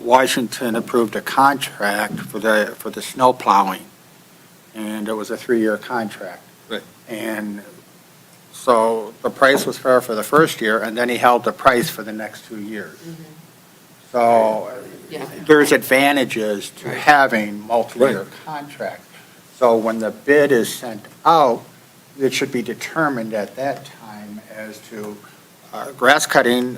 Washington approved a contract for the snow plowing, and it was a 3-year contract. Right. And so the price was fair for the first year, and then he held the price for the next 2 years. So Yeah. there's advantages to having multi-year Right. contracts. So when the bid is sent out, it should be determined at that time as to, grass cutting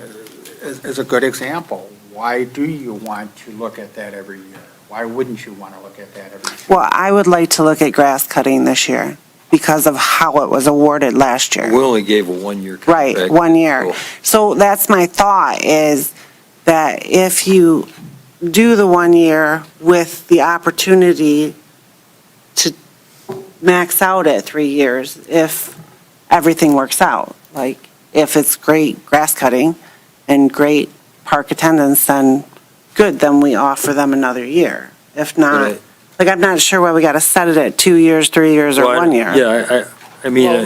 is a good example. Why do you want to look at that every year? Why wouldn't you want to look at that every year? Well, I would like to look at grass cutting this year because of how it was awarded last year. We only gave a 1-year contract. Right, 1 year. So that's my thought, is that if you do the 1 year with the opportunity to max out at 3 years, if everything works out, like, If it's great grass cutting and great park attendance, then good, then we offer them another year. If not, Right. like, I'm not sure why we got to set it at 2 years, 3 years, or Well, 1 year. Yeah, I mean. Well,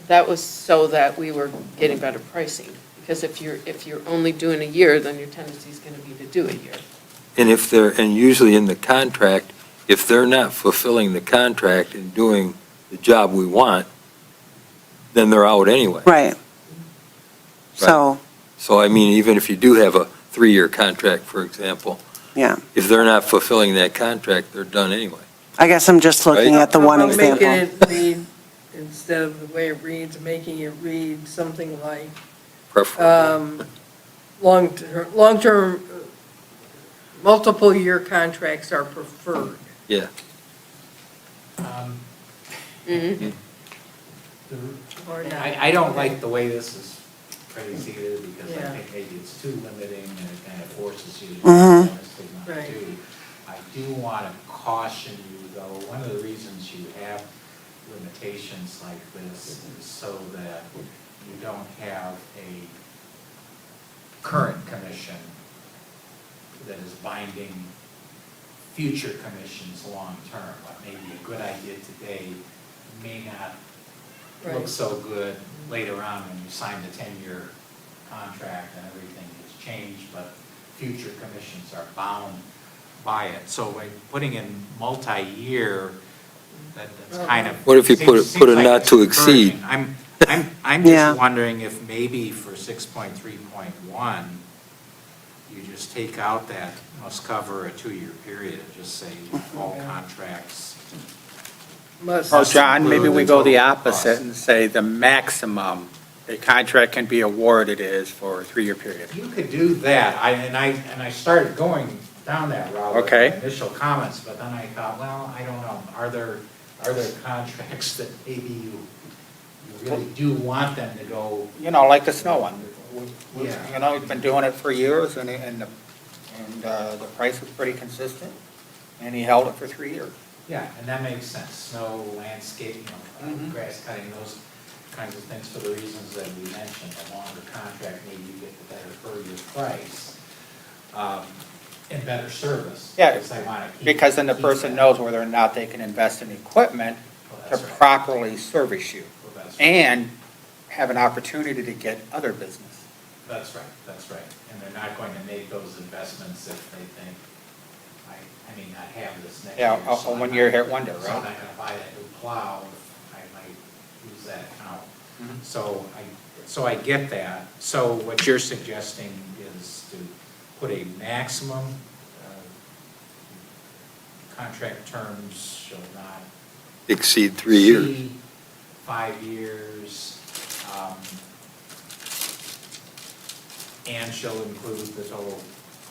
that was so that we were getting better pricing. Because if you're only doing a year, then your tendency is going to be to do a year. And if they're, and usually in the contract, if they're not fulfilling the contract and doing the job we want, then they're out anyway. Right. So, So I mean, even if you do have a 3-year contract, for example, yeah, if they're not fulfilling that contract, they're done anyway. I guess I'm just looking Right. at the one How about example. making it read, instead of the way it reads, making it read something like, Preferably. long-term, multiple-year contracts are preferred. Yeah. Or not. I don't like the way this is phrased either, because I Yeah. think maybe it's too limiting, and it kind of forces you to do Mhm. what it's not Right. do. I do want to caution you, though, one of the reasons you have limitations like this is so that you don't have a current commission that is binding future commissions long-term. What may be a good idea today may not look Right. so good later on when you sign the 10-year contract and everything has changed, but future commissions are bound by it. So by putting in multi-year, that's kind of. What if you put seems a like not it's to exceed? encouraging. I'm Yeah. just wondering if maybe for 6.3.1, you just take out that must cover a 2-year period, and just say all contracts. Must. Oh, John, maybe we go the Total opposite cost. and say the maximum a contract can be awarded is for a 3-year period. You could do that, and I started going down that route with Okay. my initial comments, but then I thought, well, I don't know, are there contracts that maybe you really do want them to go? You know, like the snow one. Yeah. You know, we've been doing it for years, and the price was pretty consistent, and he held it for 3 years. Yeah, and that makes sense, snow, landscape, grass cutting, those kinds of things for the reasons that we mentioned. A longer contract, maybe you get the better per year price, and better service. Yeah, because they wanna keep- Because then the keep person that. knows whether or not they can invest in equipment Well, to that's right. properly service you, Well, that's right. and have an opportunity to get other business. That's right, that's right. And they're not going to make those investments if they think, I may not have this next year. Yeah, a so I'm 1 year not- hit wonder, So I'm right? not going to buy that new plow if I might use that account. Mhm. So I get that. So what you're suggesting is to put a maximum, contract terms shall not Exceed 3 years. exceed 5 years, and shall include the total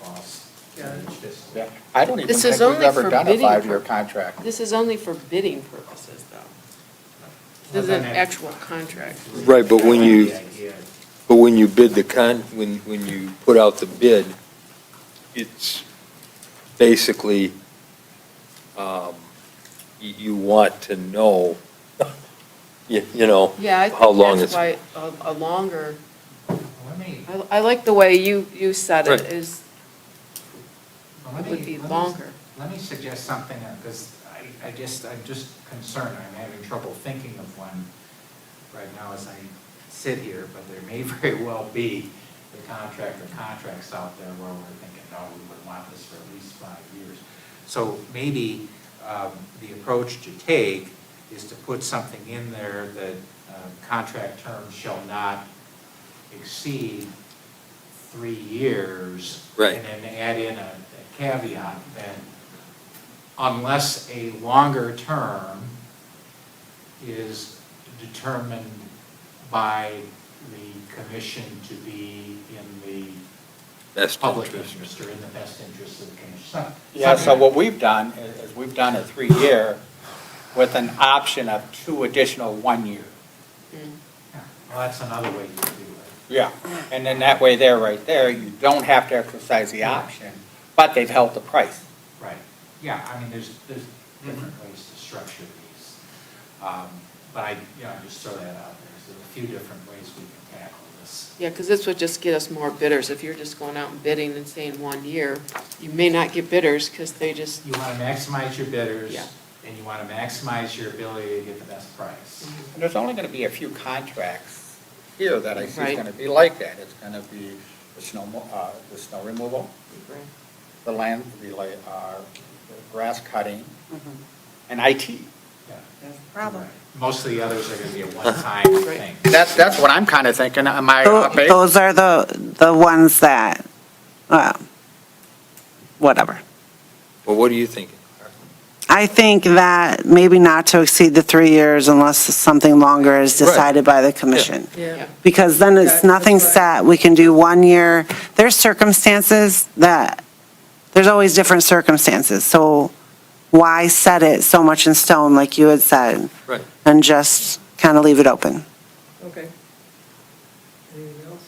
cost Yeah. of each fiscal Yeah, year. I don't even This think is we've only ever for done a bidding 5-year pur- contract. This is only for bidding purposes, though. Well, This is then an that- actual contract. Right, but when I like you- the idea. But when you bid when you put out the bid, it's basically, you want to know, you know, Yeah, I how long think it's. that's why a longer, Let me, I like the way you said Right. it, is, let it me- would be let me- longer. Let me suggest something, because I'm just concerned, I'm having trouble thinking of one right now as I sit here, but there may very well be the contracts out there where we're thinking, no, we would want this for at least 5 years. So maybe the approach to take is to put something in there that contract terms shall not exceed 3 years. Right. And then add in a caveat that unless a longer term is determined by the commission to be in the Best public interest. interest or in the best interest of the commission. Yeah, so what we've done is we've done a 3-year with an option of 2 additional 1-year. Yeah, well, that's another way you do it. Yeah, and then that way there, right there, you don't have to exercise the option, but they've held the price. Right, yeah, I mean, there's different ways to structure these. But I just throw that out there. There's a few different ways we can tackle this. Yeah, because this would just get us more bidders. If you're just going out and bidding and saying 1 year, you may not get bidders because they just, You want to maximize your bidders, Yeah. and you want to maximize your ability to get the best price. And there's only going to be a few contracts here that I see is Right. going to be like that. It's going to be the snow removal, the the grass cutting, and IT. Yeah. Problem. Most of the others are going to be a one-time thing. That's what I'm kind of thinking. Am I off base? Those are the ones that, whatever. Well, what are you thinking? I think that maybe not to exceed the 3 years unless something longer is Right. decided by the commission. Yeah. Because then it's That's nothing right. set, we can do 1 year. There's circumstances that, there's always different circumstances, so why set it so much in stone, like you had said? Right. And just kind of leave it open. Okay. Anything else?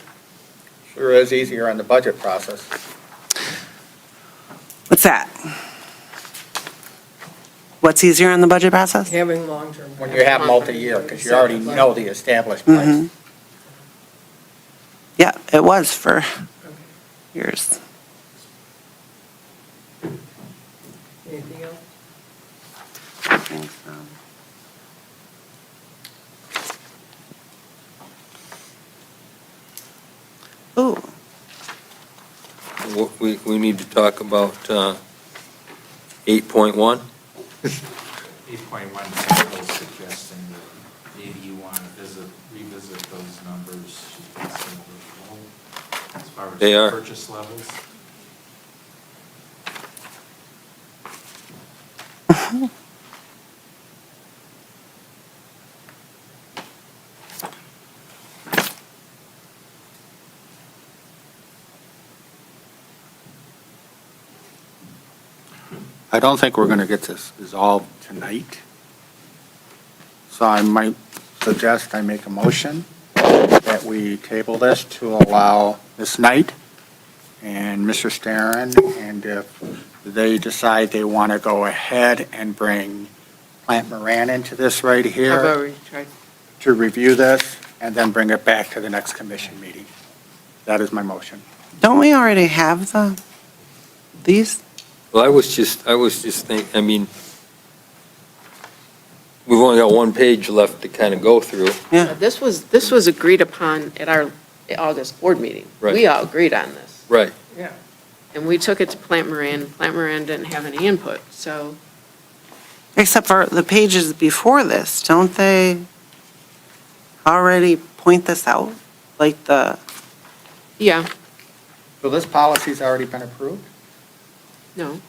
Sure is easier on the budget process. What's that? What's easier in the budget process? Having long-term. When you have multi-year, because you already know the established price. Mhm. Yeah, it was for years. Anything else? I think so. Ooh, We need to talk about 8.1. 8.1 capital suggesting that maybe you want to revisit those numbers. As far as They are. purchase levels. I don't think we're going to get this resolved tonight. So I might suggest I make a motion that we table this to allow Ms. Knight and Mr. Starron, and if they decide they want to go ahead and bring Plant Moran into this right I've here already tried. to review this, and then bring it back to the next commission meeting. That is my motion. don't we already have these? Well, I was just thinking, I mean, we've only got one page left to kind of go through. Yeah. This was agreed upon at our August board meeting. Right. We all agreed on this. Right. Yeah. And we took it to Plant Moran. Plant Moran didn't have any input, so. Except for the pages before this, don't they already point this out? Like Yeah, So this policy's already been approved? no.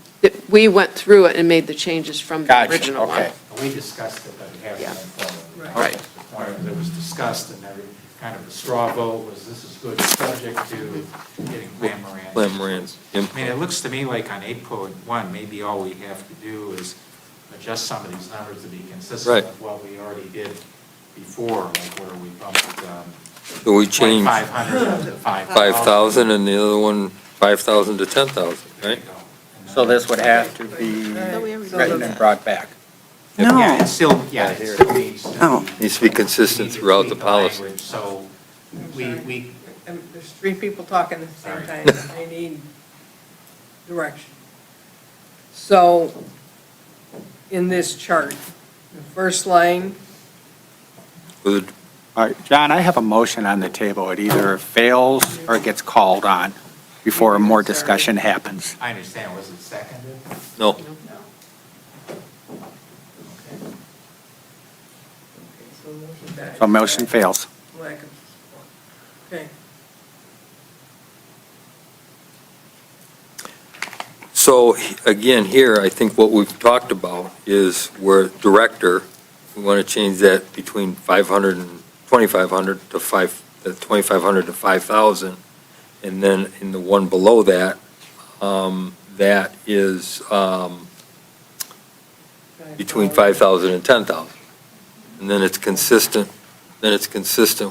We went through it and made the changes from the Gotcha, original one. okay. We discussed it, but it hasn't Yeah. been forward. Right. The point that was discussed and every, kind of a straw vote was this is good, subject to getting Plant Moran. Plant Moran's I mean, input. it looks to me like on 8.1, maybe all we have to do is adjust some of these numbers to be consistent Right. with what we already did before, like where we bumped So we changed 2,500 to 5,000. 5,000 and the other one 5,000 to 10,000, There you right? go. So this would have to be written and brought back. Yeah, No. it still needs to Oh. be. Needs to be consistent we need to throughout tweak the policy. language, So we, There's three people talking at the same Sorry. time. I need direction. So, in this chart, the first line, With- All right, John, I have a motion on the table. It either fails or it gets called on before more discussion happens. I understand, was it seconded? No, so motion dies. So motion fails. Lack of support. Okay. so again, here, I think what we've talked about is where director, we want to change that between 500 and 2,500 to 2,500 to 5,000. And then in the one below that, that is between 5,000 and 10,000. And then it's consistent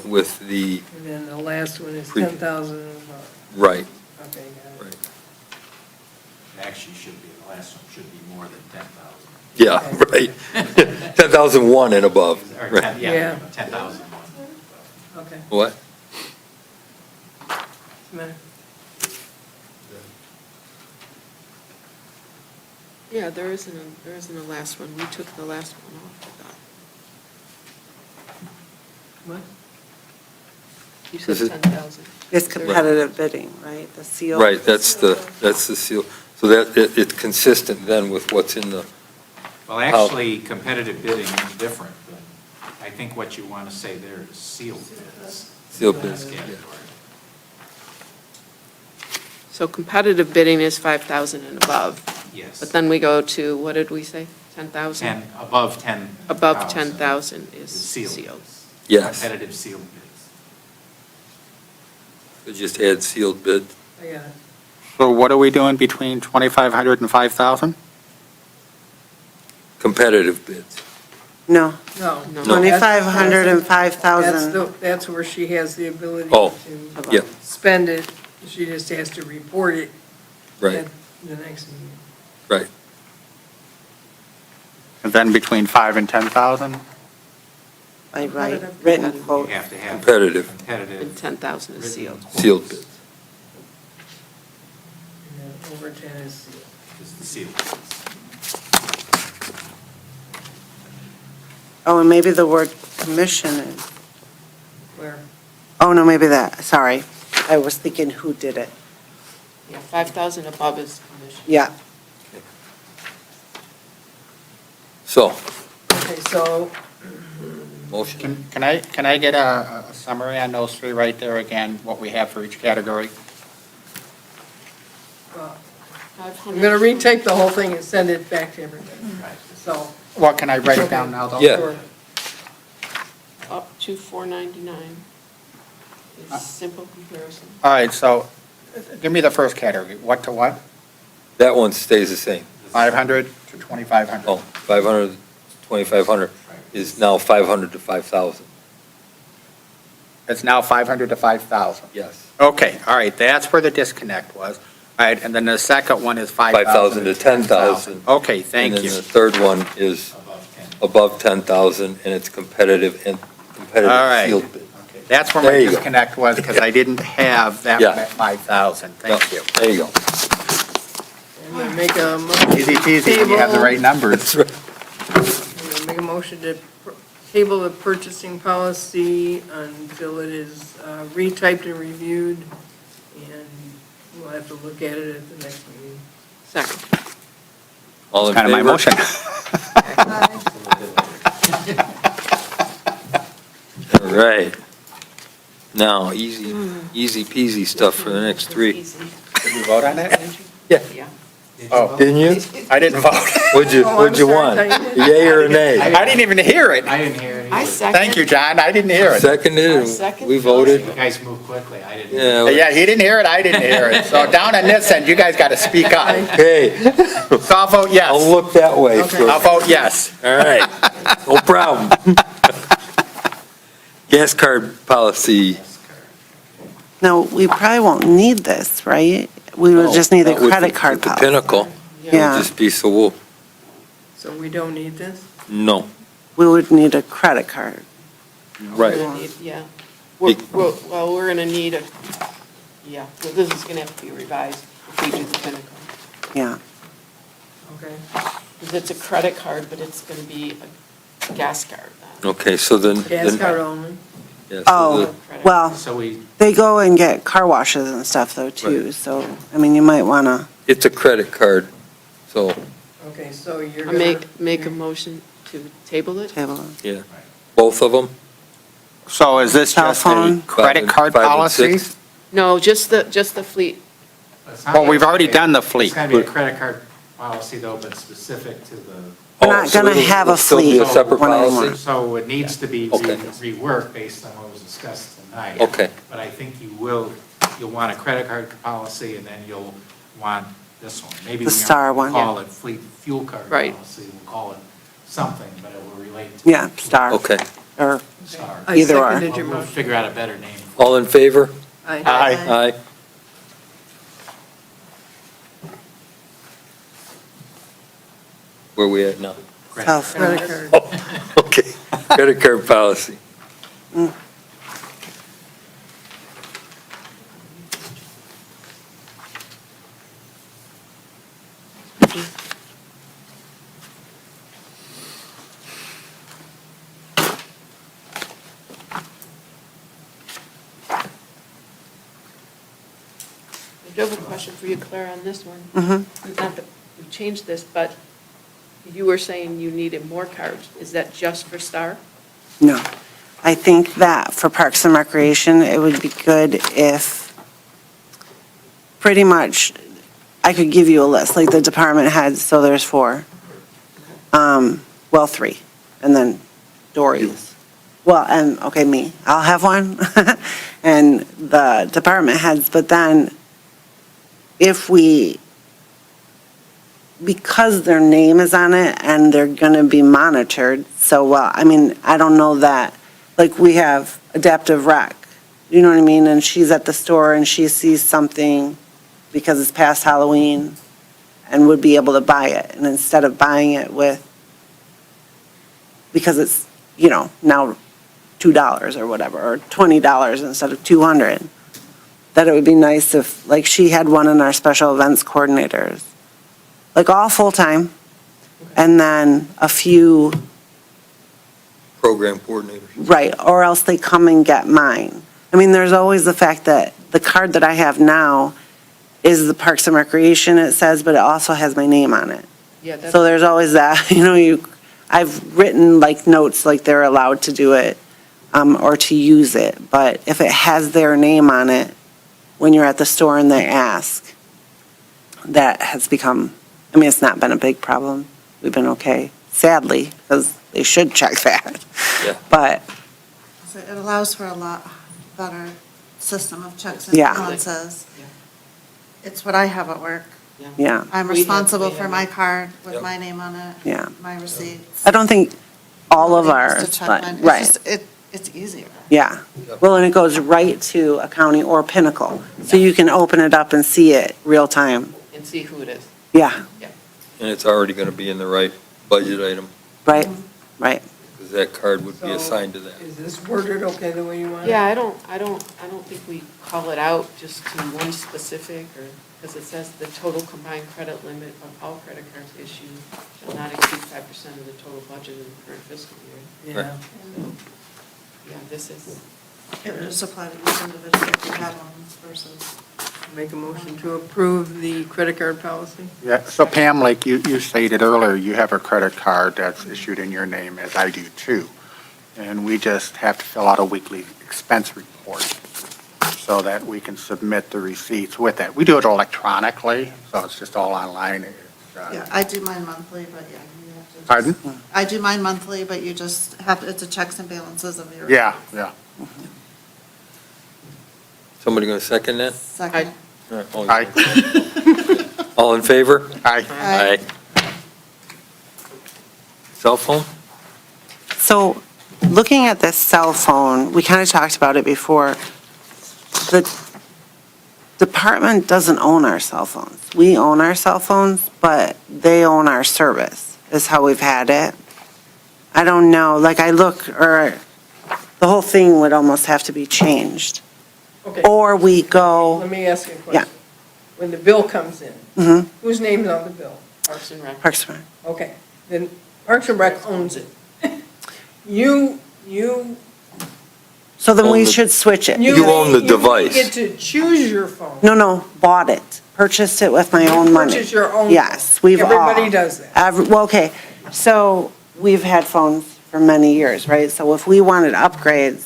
with the, And then the last one is Pre- 10,000 and above. right, Okay, got it. right. It actually should be, the last one should be more than 10,000. Yeah, right. 10,001 and above. Or Right. 10, Yeah. yeah, 10,000. Okay. What? Yeah, there isn't a last one. We took the last one off, I thought. What? You This said is- 10,000. It's competitive bidding, right? The seal. Right, that's the seal. So that, it's consistent then with what's in the, Well, actually, competitive bidding is different than, I think what you want to say there is sealed bids. Sealed bids, That's yeah. category. So competitive bidding is 5,000 and above. Yes. But then we go to, what did we say? 10,000? Above 10. Above 10,000 is Sealed. sealed. yes. Competitive sealed bids. So just add sealed bid. I got it. So what are we doing between 2,500 and 5,000? Competitive bids. No, No. No. 2,500 and That's 5,000. that's where she has the ability Oh, to yeah. spend it. She just has to report it Right, at the next meeting. right. And then between 5 and 10,000? I write written You quote. have to have. Competitive. And Competitive. 10,000 is written sealed. quotes. Sealed bids. And then over 10 is sealed. Is the sealed bids. Oh, and maybe the word commission is, Where? oh, no, maybe that, sorry. I was thinking who did it. Yeah, 5,000 above is commission. Yeah. So, Okay, so motion. Can I get a summary on those three right there again, what we have for each category? I'm going to retake the whole thing and send it back to everybody. Right. So. What, can I write it down now, though? Yeah. Sure. Up to 499 is simple comparison. All right, so give me the first category. What to what? That one stays the same. 500 to 2,500? Oh, 500, 2,500 is now 500 to 5,000. It's now 500 to 5,000? Yes. Okay, all right, that's where the disconnect was. All right, and then the second one is 5,000 to 10,000. Okay, thank And you. then the third one is Above 10. above 10,000, and it's competitive and All competitive right. sealed bid. That's where my There you go. disconnect was, because I didn't have that Yeah. one at 5,000. Thank you. There you go. I'm going to make a motion. Easy peasy when you have the right numbers. That's right. I'm going to make a motion to table the purchasing policy until it is retyped and reviewed, and we'll have to look at it at the next meeting. Second. All in Kind of my favor? motion. All right. Now, easy peasy stuff for the next three. Did we vote on that? Yeah. Yeah. Oh, Didn't you? I didn't vote. What'd you Oh, I'm want? sorry, I didn't. Yay or a nay? I didn't even hear it. I didn't hear it I either. second. Thank you, John, I didn't hear it. Seconded, I second. we voted. You guys move quickly, I didn't. Yeah, Yeah, he didn't hear it, I didn't hear it. So down on this end, you guys got to speak up. okay. So I'll vote I'll yes. look that way Okay. for, I'll vote yes. all right. No problem. Gas card policy. No, we probably won't need this, right? We would just need a Not with credit the- card with the policy. Pinnacle. It Yeah. would just be, so we'll, So we don't need this? no, We would need a credit card. We're right. gonna need- Yeah. Well, we're going to need a, yeah, well, this is going to have to be revised if we do the Pinnacle. Yeah. Okay. Because it's a credit card, but it's going to be a gas card now. Okay, so then. Gas then- card only? yeah, so Oh, well, So we, they go and get car washes and stuff though too, so, I mean, you might want to, It's a credit card, so, Okay, so you're I going to. make a motion to table it? table it. yeah. Both of them? So is this Cell just a phone. credit card Five and policy? six? No, just the fleet. Well, we've already done the fleet. It's going to be a credit card policy though, but specific to the, We're Oh, not so gonna it'll- have a it'll still be fleet a separate one policy? anymore. so it needs to be Okay. reworked based on what was discussed tonight. Okay. But I think you'll want a credit card policy and then you'll want this one. Maybe The we star aren't one. Call it fleet fuel card Right. policy, we'll call it something, but it will relate to. Yeah, star. Okay. Or, Star. I Either or. seconded your We'll motion. figure out a better name. All in favor? Aye. Aye. Where we at now? Cell Credit phone. card. Oh, okay. Credit card policy. I do have a question for you, Claire, on this one. Mhm. Not that we changed this, but you were saying you needed more cards. Is that just for Star? No. I think that for Parks and Recreation, it would be good if, pretty much, I could give you a list, like the department heads, so there's 4. Well, 3, and then Dory's. Well, and, okay, me, I'll have one, and the department heads, but then if we, because their name is on it and they're going to be monitored, so, well, I mean, I don't know that, like, we have Adaptive Rec, you know what I mean? And she's at the store and she sees something because it's past Halloween and would be able to buy it. And instead of buying it with, because it's, you know, now $2 or whatever, or $20 instead of 200, that it would be nice if, like, she had one in our special events coordinators, like all full-time, and then a few, Program coordinators. right, or else they come and get mine. I mean, there's always the fact that the card that I have now is the Parks and Recreation, it says, but it also has my name on it. Yeah, that's. So there's always that, you know, I've written like notes, like they're allowed to do it, or to use it, but if it has their name on it, when you're at the store and they ask, that has become, I mean, it's not been a big problem. We've been okay, sadly, because they should check that. Yeah. But, So it allows for a lot better system of checks and Yeah. balances. It's what I have at work. yeah, I'm We have- responsible we for have my it. card with Yep. my name on it. Yeah. My receipts. I don't think all of Nobody has ours, to check but, mine. It's right. just- It's easier. Yeah, well, and it goes right to accounting or Pinnacle, so you can open it up and see it real time. And see who it is. Yeah, And it's already going to be in the right budget item, right, right. because that card would be So- assigned to that. Is this worded okay the way you want it? Yeah, I don't think we call it out just to one specific, or, because it says the total combined credit limit of all credit cards issued shall not exceed 5% of the total budget in the current fiscal year. Yeah. So, yeah, this is, It would just apply to each individual if you had one versus. Make a motion to approve the credit card policy? Yeah, so Pam, like you stated earlier, you have a credit card that's issued in your name, as I do too. And we just have to fill out a weekly expense report so that we can submit the receipts with it. We do it electronically, so it's just all online. Yeah, I do mine monthly, but yeah, you have to. Pardon? I do mine monthly, but you just have, it's a checks and balances of your. Yeah, yeah. Somebody going to second that? Second. Aye. All in favor? Aye. Aye. Cell phone? So, looking at this cell phone, we kind of talked about it before. The department doesn't own our cell phones. We own our cell phones, but they own our service, is how we've had it. I don't know, like I look, or the whole thing would almost have to be changed. Okay, Or we go, let me ask you a Yeah. question. When the bill comes in, mhm, whose name's on the bill? Parks and Rec. Parks and Rec. Okay, then Parks and Rec owns it. You So then Own we the- should switch it. You own the device. You get to choose your phone. No, bought it, purchased it with my own money. Purchase your own. Yes, we've all. Everybody does that. Well, okay, so we've had phones for many years, right? So if we wanted upgrades,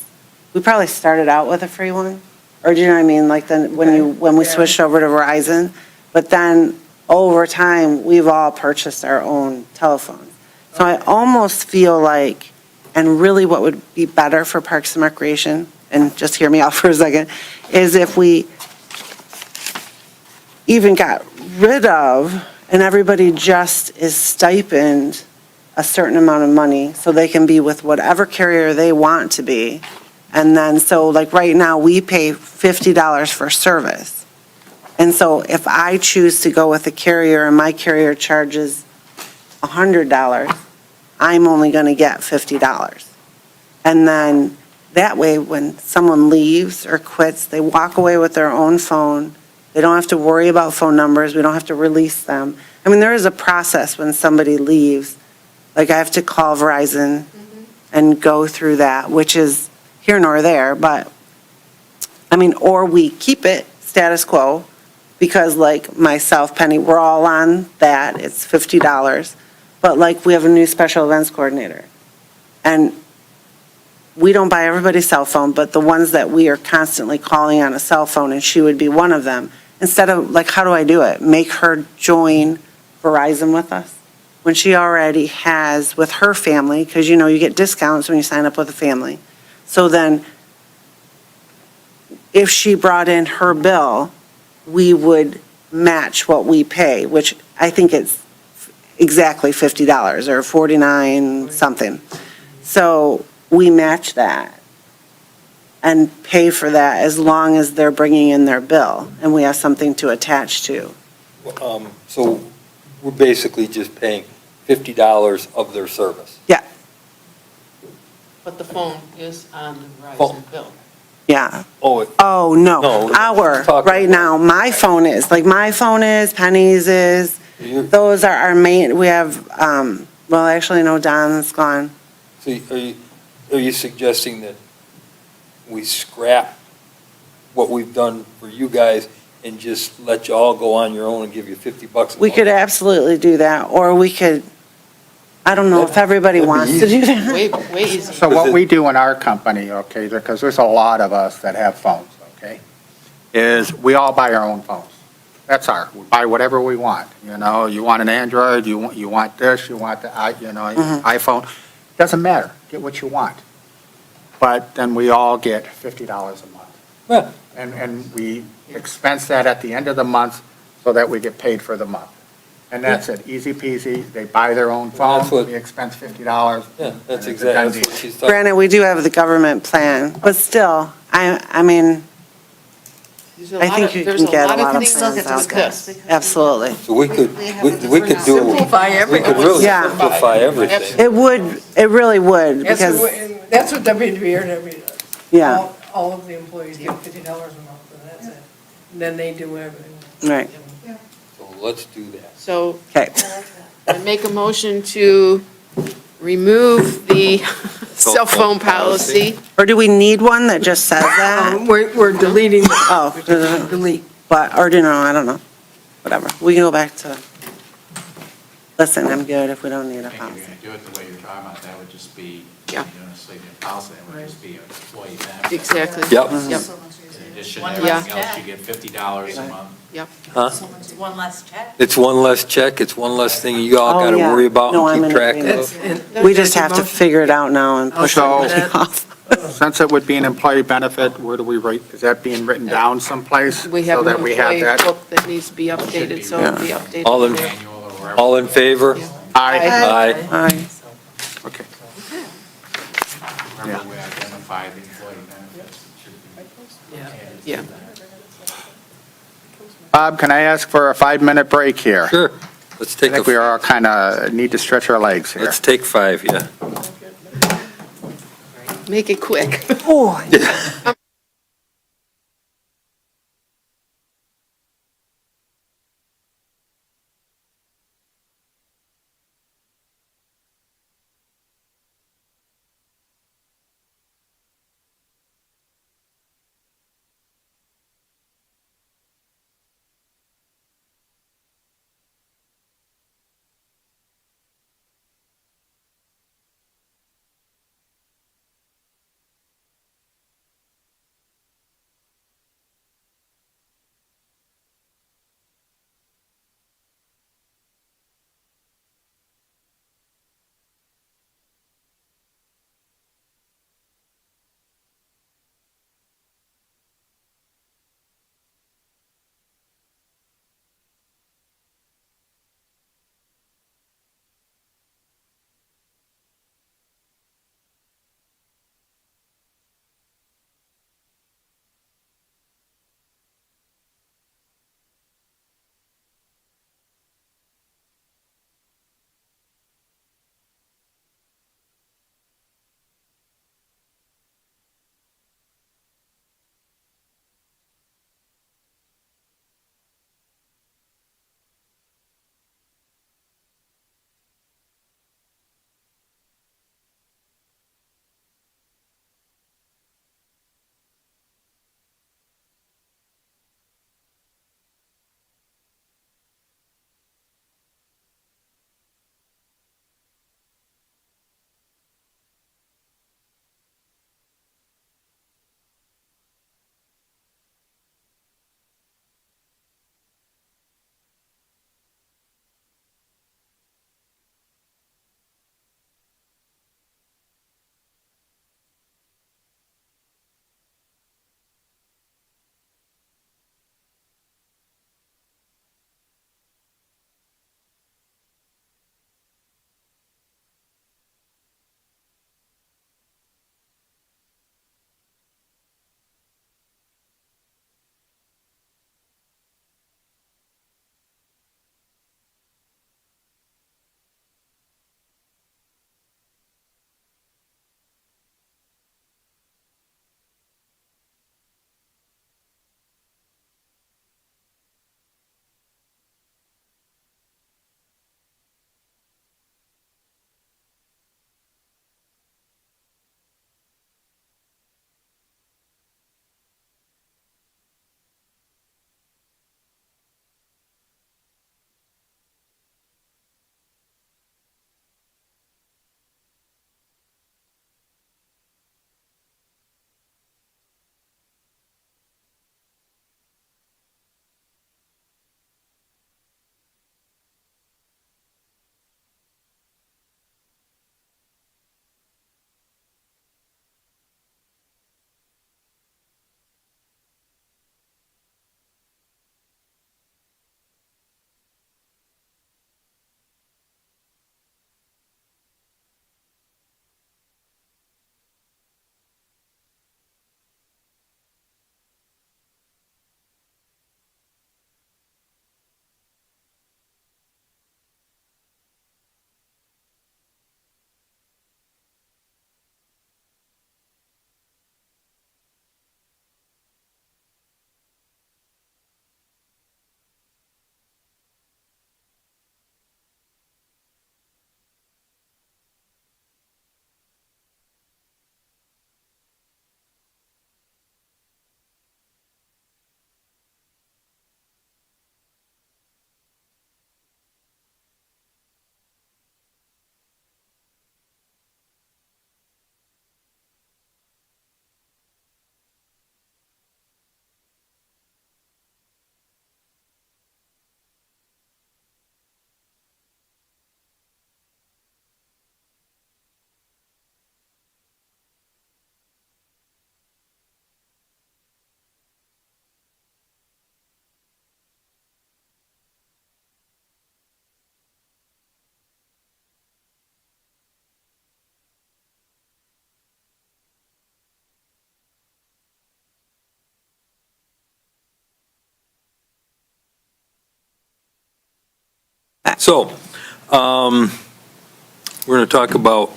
we probably started out with a free one. Or do you know what I mean? Like then when we Yeah. switched over to Verizon. But then over time, we've all purchased our own telephones. So I almost feel like, and really what would be better for Parks and Recreation, and just hear me out for a second, is if we even got rid of, and everybody just is stipend a certain amount of money so they can be with whatever carrier they want to be. And then, so like right now, we pay $50 for service. And so if I choose to go with a carrier and my carrier charges $100, I'm only going to get $50. And then that way, when someone leaves or quits, they walk away with their own phone. They don't have to worry about phone numbers. We don't have to release them. I mean, there is a process when somebody leaves. Like, I have to call Verizon and go through that, which is here nor there, but, I mean, or we keep it status quo, because like myself, Penny, we're all on that, it's $50. But like, we have a new special events coordinator. And we don't buy everybody's cell phone, but the ones that we are constantly calling on a cell phone, and she would be one of them. Instead of, like, how do I do it? Make her join Verizon with us? When she already has with her family, because you know you get discounts when you sign up with a family. So then, if she brought in her bill, we would match what we pay, which I think it's exactly $50 or 49 something. So we match that and pay for that as long as they're bringing in their bill and we have something to attach to. So we're basically just paying $50 of their service. Yeah, But the phone is on the Phone. Verizon bill. yeah. Oh, Oh, no. No, Our, talk- right now, my phone is, like my phone is, Penny's is, you're, those are our main, we have, well, actually, no, Don's gone. so are you suggesting that we scrap what we've done for you guys and just let you all go on your own and give you $50 a We month? could absolutely do that, or we could, I don't know if everybody That'd be wants to do that. Way easier. So what we do in our company, okay, because there's a lot of us that have phones, okay, is we all buy our own phones. That's we buy whatever we want, you know, you want an Android, you want this, you want the, iPhone, doesn't matter, get what you want. But then we all get $50 a month. Yeah. And we expense that at the end of the month so that we get paid for the month. And that's it, easy peasy, they buy their own phone, That's what- we expense $50. Yeah, that's and it's a done exactly deal. what she's talking. Granted, we do have the government plan, but still, I mean, There's a I lot think of- you there's can get a of lot of things plans with out there. this. Absolutely. So we could do, Simplify we everything. could really Yeah. simplify everything. It really would, because, That's what WDRW does. yeah, All of the employees get $50 a month, and that's it. And then they do everything. right, So let's do that. So okay. I make a motion to remove the cell phone policy. Or do we need one that just says that? We're deleting, Oh, delete. but, or do you know, I don't know, whatever. We can go back to, listen, I'm good if we don't need a I think if policy. you're going to do it the way you're talking about, that would just be, Yeah. you know, sleeping in policy, that would just be an employee benefit. Exactly. Yep. Yep, In addition One to less everything else, check. you get $50 a month. yep. Huh? It's one less check. It's one less check, it's one less thing you all Oh, got to yeah. worry about No, I'm and in keep track agreement. of. We just have to figure it out now and push So- it off. Since it would be an employee benefit, where do we write, is that being written down someplace? We have So an that we have employee that? book that needs to be updated, so it'll be updated. All in- there. Annual or wherever. All in favor? Aye. Aye. Aye. Okay. Remember, we identify the employee benefits. It should be added to Yeah. that. Bob, can I ask for a 5-minute break here? Sure. Let's I take think we a, are kind of need to stretch our legs here. let's take 5, yeah. Make it quick. Oh, So, we're going to talk about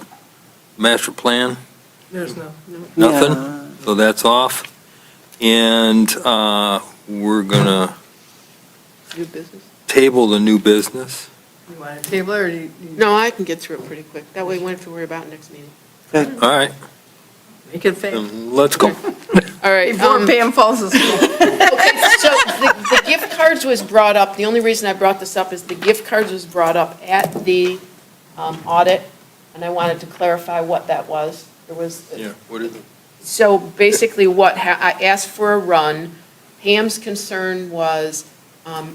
master plan. There's no. Nothing? So that's off. And we're going to New business? table the new business. You want to table it, or you No, I can get through it pretty quick. That way we won't have to worry about it next meeting. All right, make it fast? then let's go. All right. Before Pam falls asleep. Okay, so the gift cards was brought up, the only reason I brought this up is the gift cards was brought up at the audit, and I wanted to clarify what that was. There was, Yeah, what is it? so basically I asked for a run. Pam's concern was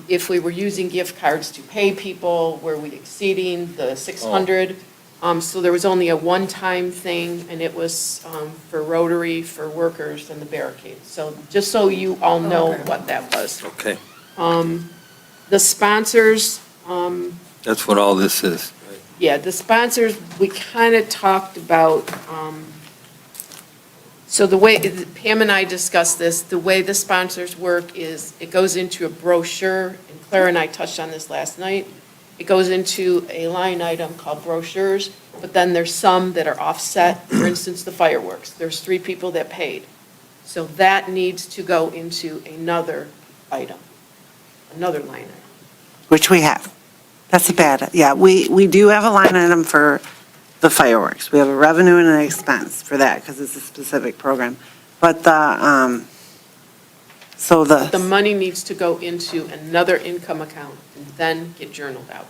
if we were using gift cards to pay people, were we exceeding the 600? So there was only a one-time thing, and it was for Rotary, for workers, and the barricades. So just so you all know Okay. what that was. Okay, The sponsors, that's what all this is. yeah, the sponsors, we kind of talked about, so the way, Pam and I discussed this, the way the sponsors work is it goes into a brochure, and Claire and I touched on this last night. It goes into a line item called brochures, but then there's some that are offset. For instance, the fireworks, there's 3 people that paid. So that needs to go into another item, another line item. Which we have. That's a bad, yeah, we do have a line item for the fireworks. We have a revenue and an expense for that, because it's a specific program. But The money needs to go into another income account and then get journaled out.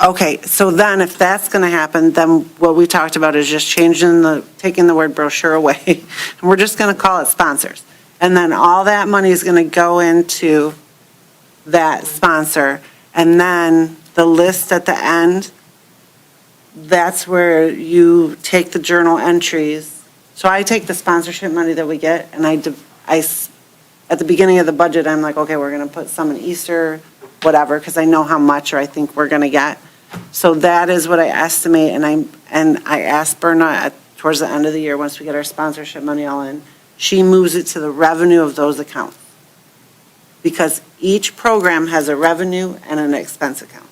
Okay, so then if that's going to happen, then what we talked about is just taking the word brochure away, and we're just going to call it sponsors. And then all that money is going to go into that sponsor, and then the list at the end, that's where you take the journal entries. So I take the sponsorship money that we get, and at the beginning of the budget, I'm like, okay, we're going to put some in Easter, whatever, because I know how much, or I think we're going to get. So that is what I estimate, and I asked Berna towards the end of the year, once we get our sponsorship money all in, she moves it to the revenue of those accounts. Because each program has a revenue and an expense account.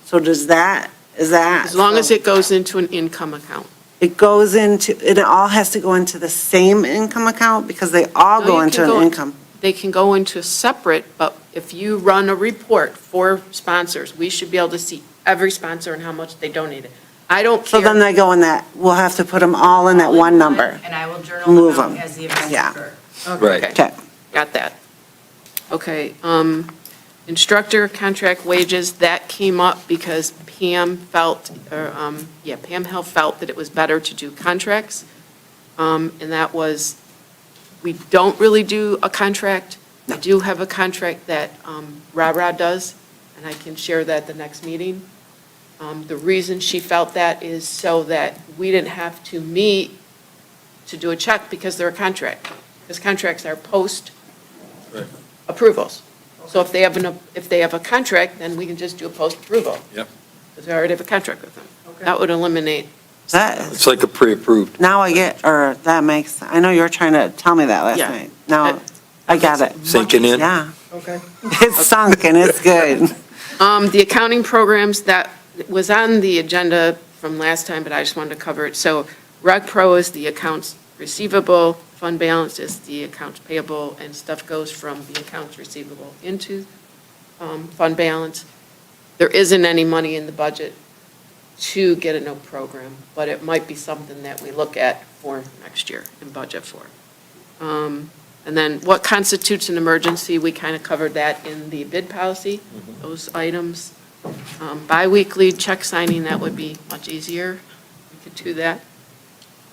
So is that? As long as it goes into an income account. It all has to go into the same income account, because they all No, go you into can an go- income. They can go into separate, but if you run a report for sponsors, we should be able to see every sponsor and how much they donated. I don't So then care. they go in that, we'll have to put them all in that one number. And I will journal Move them them. out as the events Yeah. occur. Right. Okay. Got that. Okay, instructor contract wages, that came up because Pam felt that it was better to do contracts. And that was, we don't really do a contract. I do have a contract that RARA does, and I can share that the next meeting. The reason she felt that is so that we didn't have to meet to do a check because they're a contract. Because contracts are post Right. approvals. So if they have a contract, then we can just do a post approval. Yep. Because we already have a contract with them. Okay. That would eliminate. That is, It's like a pre-approved. now that makes, I know you were trying to tell me that last Yeah. night. Now, I got it. Sinking in? Yeah, Okay. it's sunk and it's good. The accounting programs, that was on the agenda from last time, but I just wanted to cover it. So Rec Pro is the accounts receivable, fund balance is the accounts payable, and stuff goes from the accounts receivable into fund balance. There isn't any money in the budget to get a no program, but it might be something that we look at for next year and budget for. And then what constitutes an emergency, we kind of covered that in the bid policy, those items. Biweekly check signing, that would be much easier. We could do that.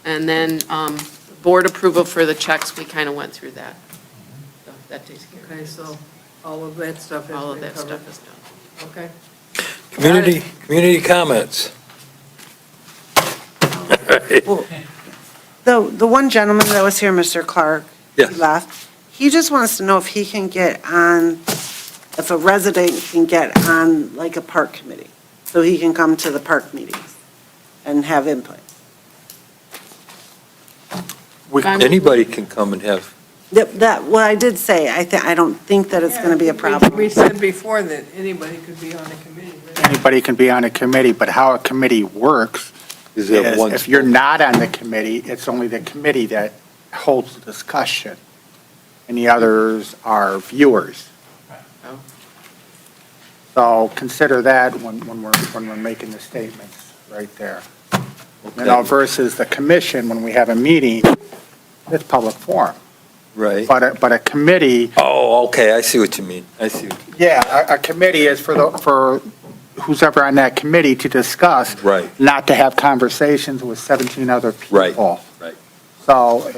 And then board approval for the checks, we kind of went through that. So that takes care of it. Okay, so all of that stuff has been covered. All of that stuff is done. Okay. Community comments. The one gentleman that was here, Mr. Clark, he Yes. left, he just wants to know if he can get on, if a resident can get on like a park committee, so he can come to the park meetings and have input. Anybody can come and have, Well, I did say, I don't think that it's going to be a problem. We said before that anybody could be on a committee. right? Anybody can be on a committee, but how a committee works Is there is one if you're not on the committee, it's only the committee that holds the discussion, and the others are viewers. So consider that when we're making the statements right there. You know, versus the commission, when we have a meeting, it's public forum. Right. But a committee, Oh, okay, I see what you mean. I see. yeah, a committee is for who's ever on that committee to discuss. Right. Not to have conversations with 17 other people. Right, right. So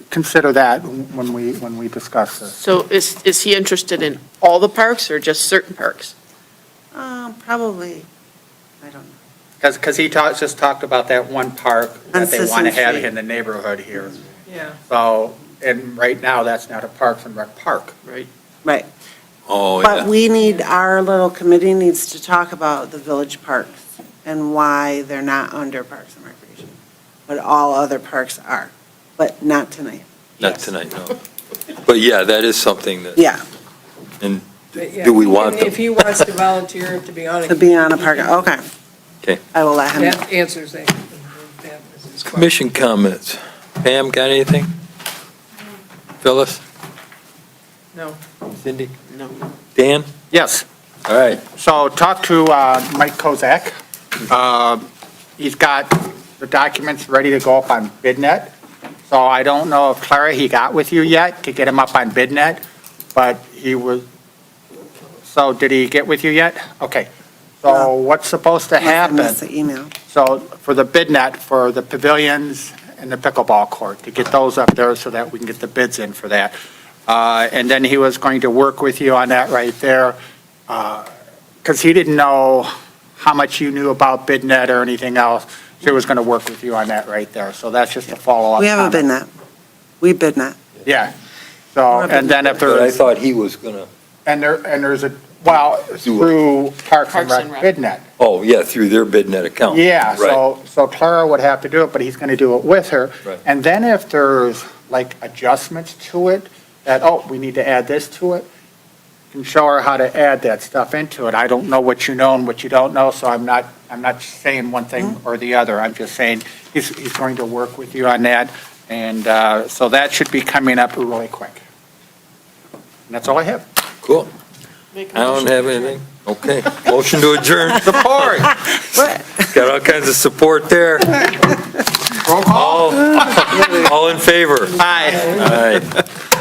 consider that when we discuss this. So is he interested in all the parks or just certain parks? Probably, I don't know. Because he just talked about that one park On that they want to Sisson have Street. in the neighborhood here. Yeah. So, and right now, that's not a Parks and Rec park. Right. Right. Oh, But yeah. we need, our little committee needs to talk about the village parks and why they're not under Parks and Recreation. But all other parks are, but not tonight. Not tonight, no. But yeah, that is something that, Yeah, and But yeah, do we want If them? he wants to volunteer to be on a. to be on a park, okay. Okay. I will let him know. That answers that. That is his question. Commission comments. Pam, got anything? Phyllis? No. Cindy? No. Dan? Yes. All right. So talk to Mike Kozak. He's got the documents ready to go up on BidNet. So I don't know if Clara, he got with you yet to get him up on BidNet, but he was, so did he get with you yet? Okay. So what's supposed to Unless I happen? missed the email. So for the BidNet, for the pavilions and the pickleball court, to get those up there so that we can get the bids in for that. And then he was going to work with you on that right there, because he didn't know how much you knew about BidNet or anything else. So he was going to work with you on that right there. So that's just a follow-up. We have a comment. BidNet. We BidNet. Yeah. So, and then if But I there's, thought he was gonna, and there's a, well, through Parks and Parks and Rec Rec. BidNet. oh, yeah, through their BidNet account. Yeah, Right. so Clara would have to do it, but he's going to do it with her. Right. And then if there's like adjustments to it, that, oh, we need to add this to it, can show her how to add that stuff into it. I don't know what you know and what you don't know, so I'm not saying one thing or the other. I'm just saying he's going to work with you on that. And so that should be coming up really quick. And that's all I have. Cool. Make a I don't motion. have anything. Okay. Motion to adjourn. Support. Got all kinds of support there. Roll call. All in favor? Aye. All right.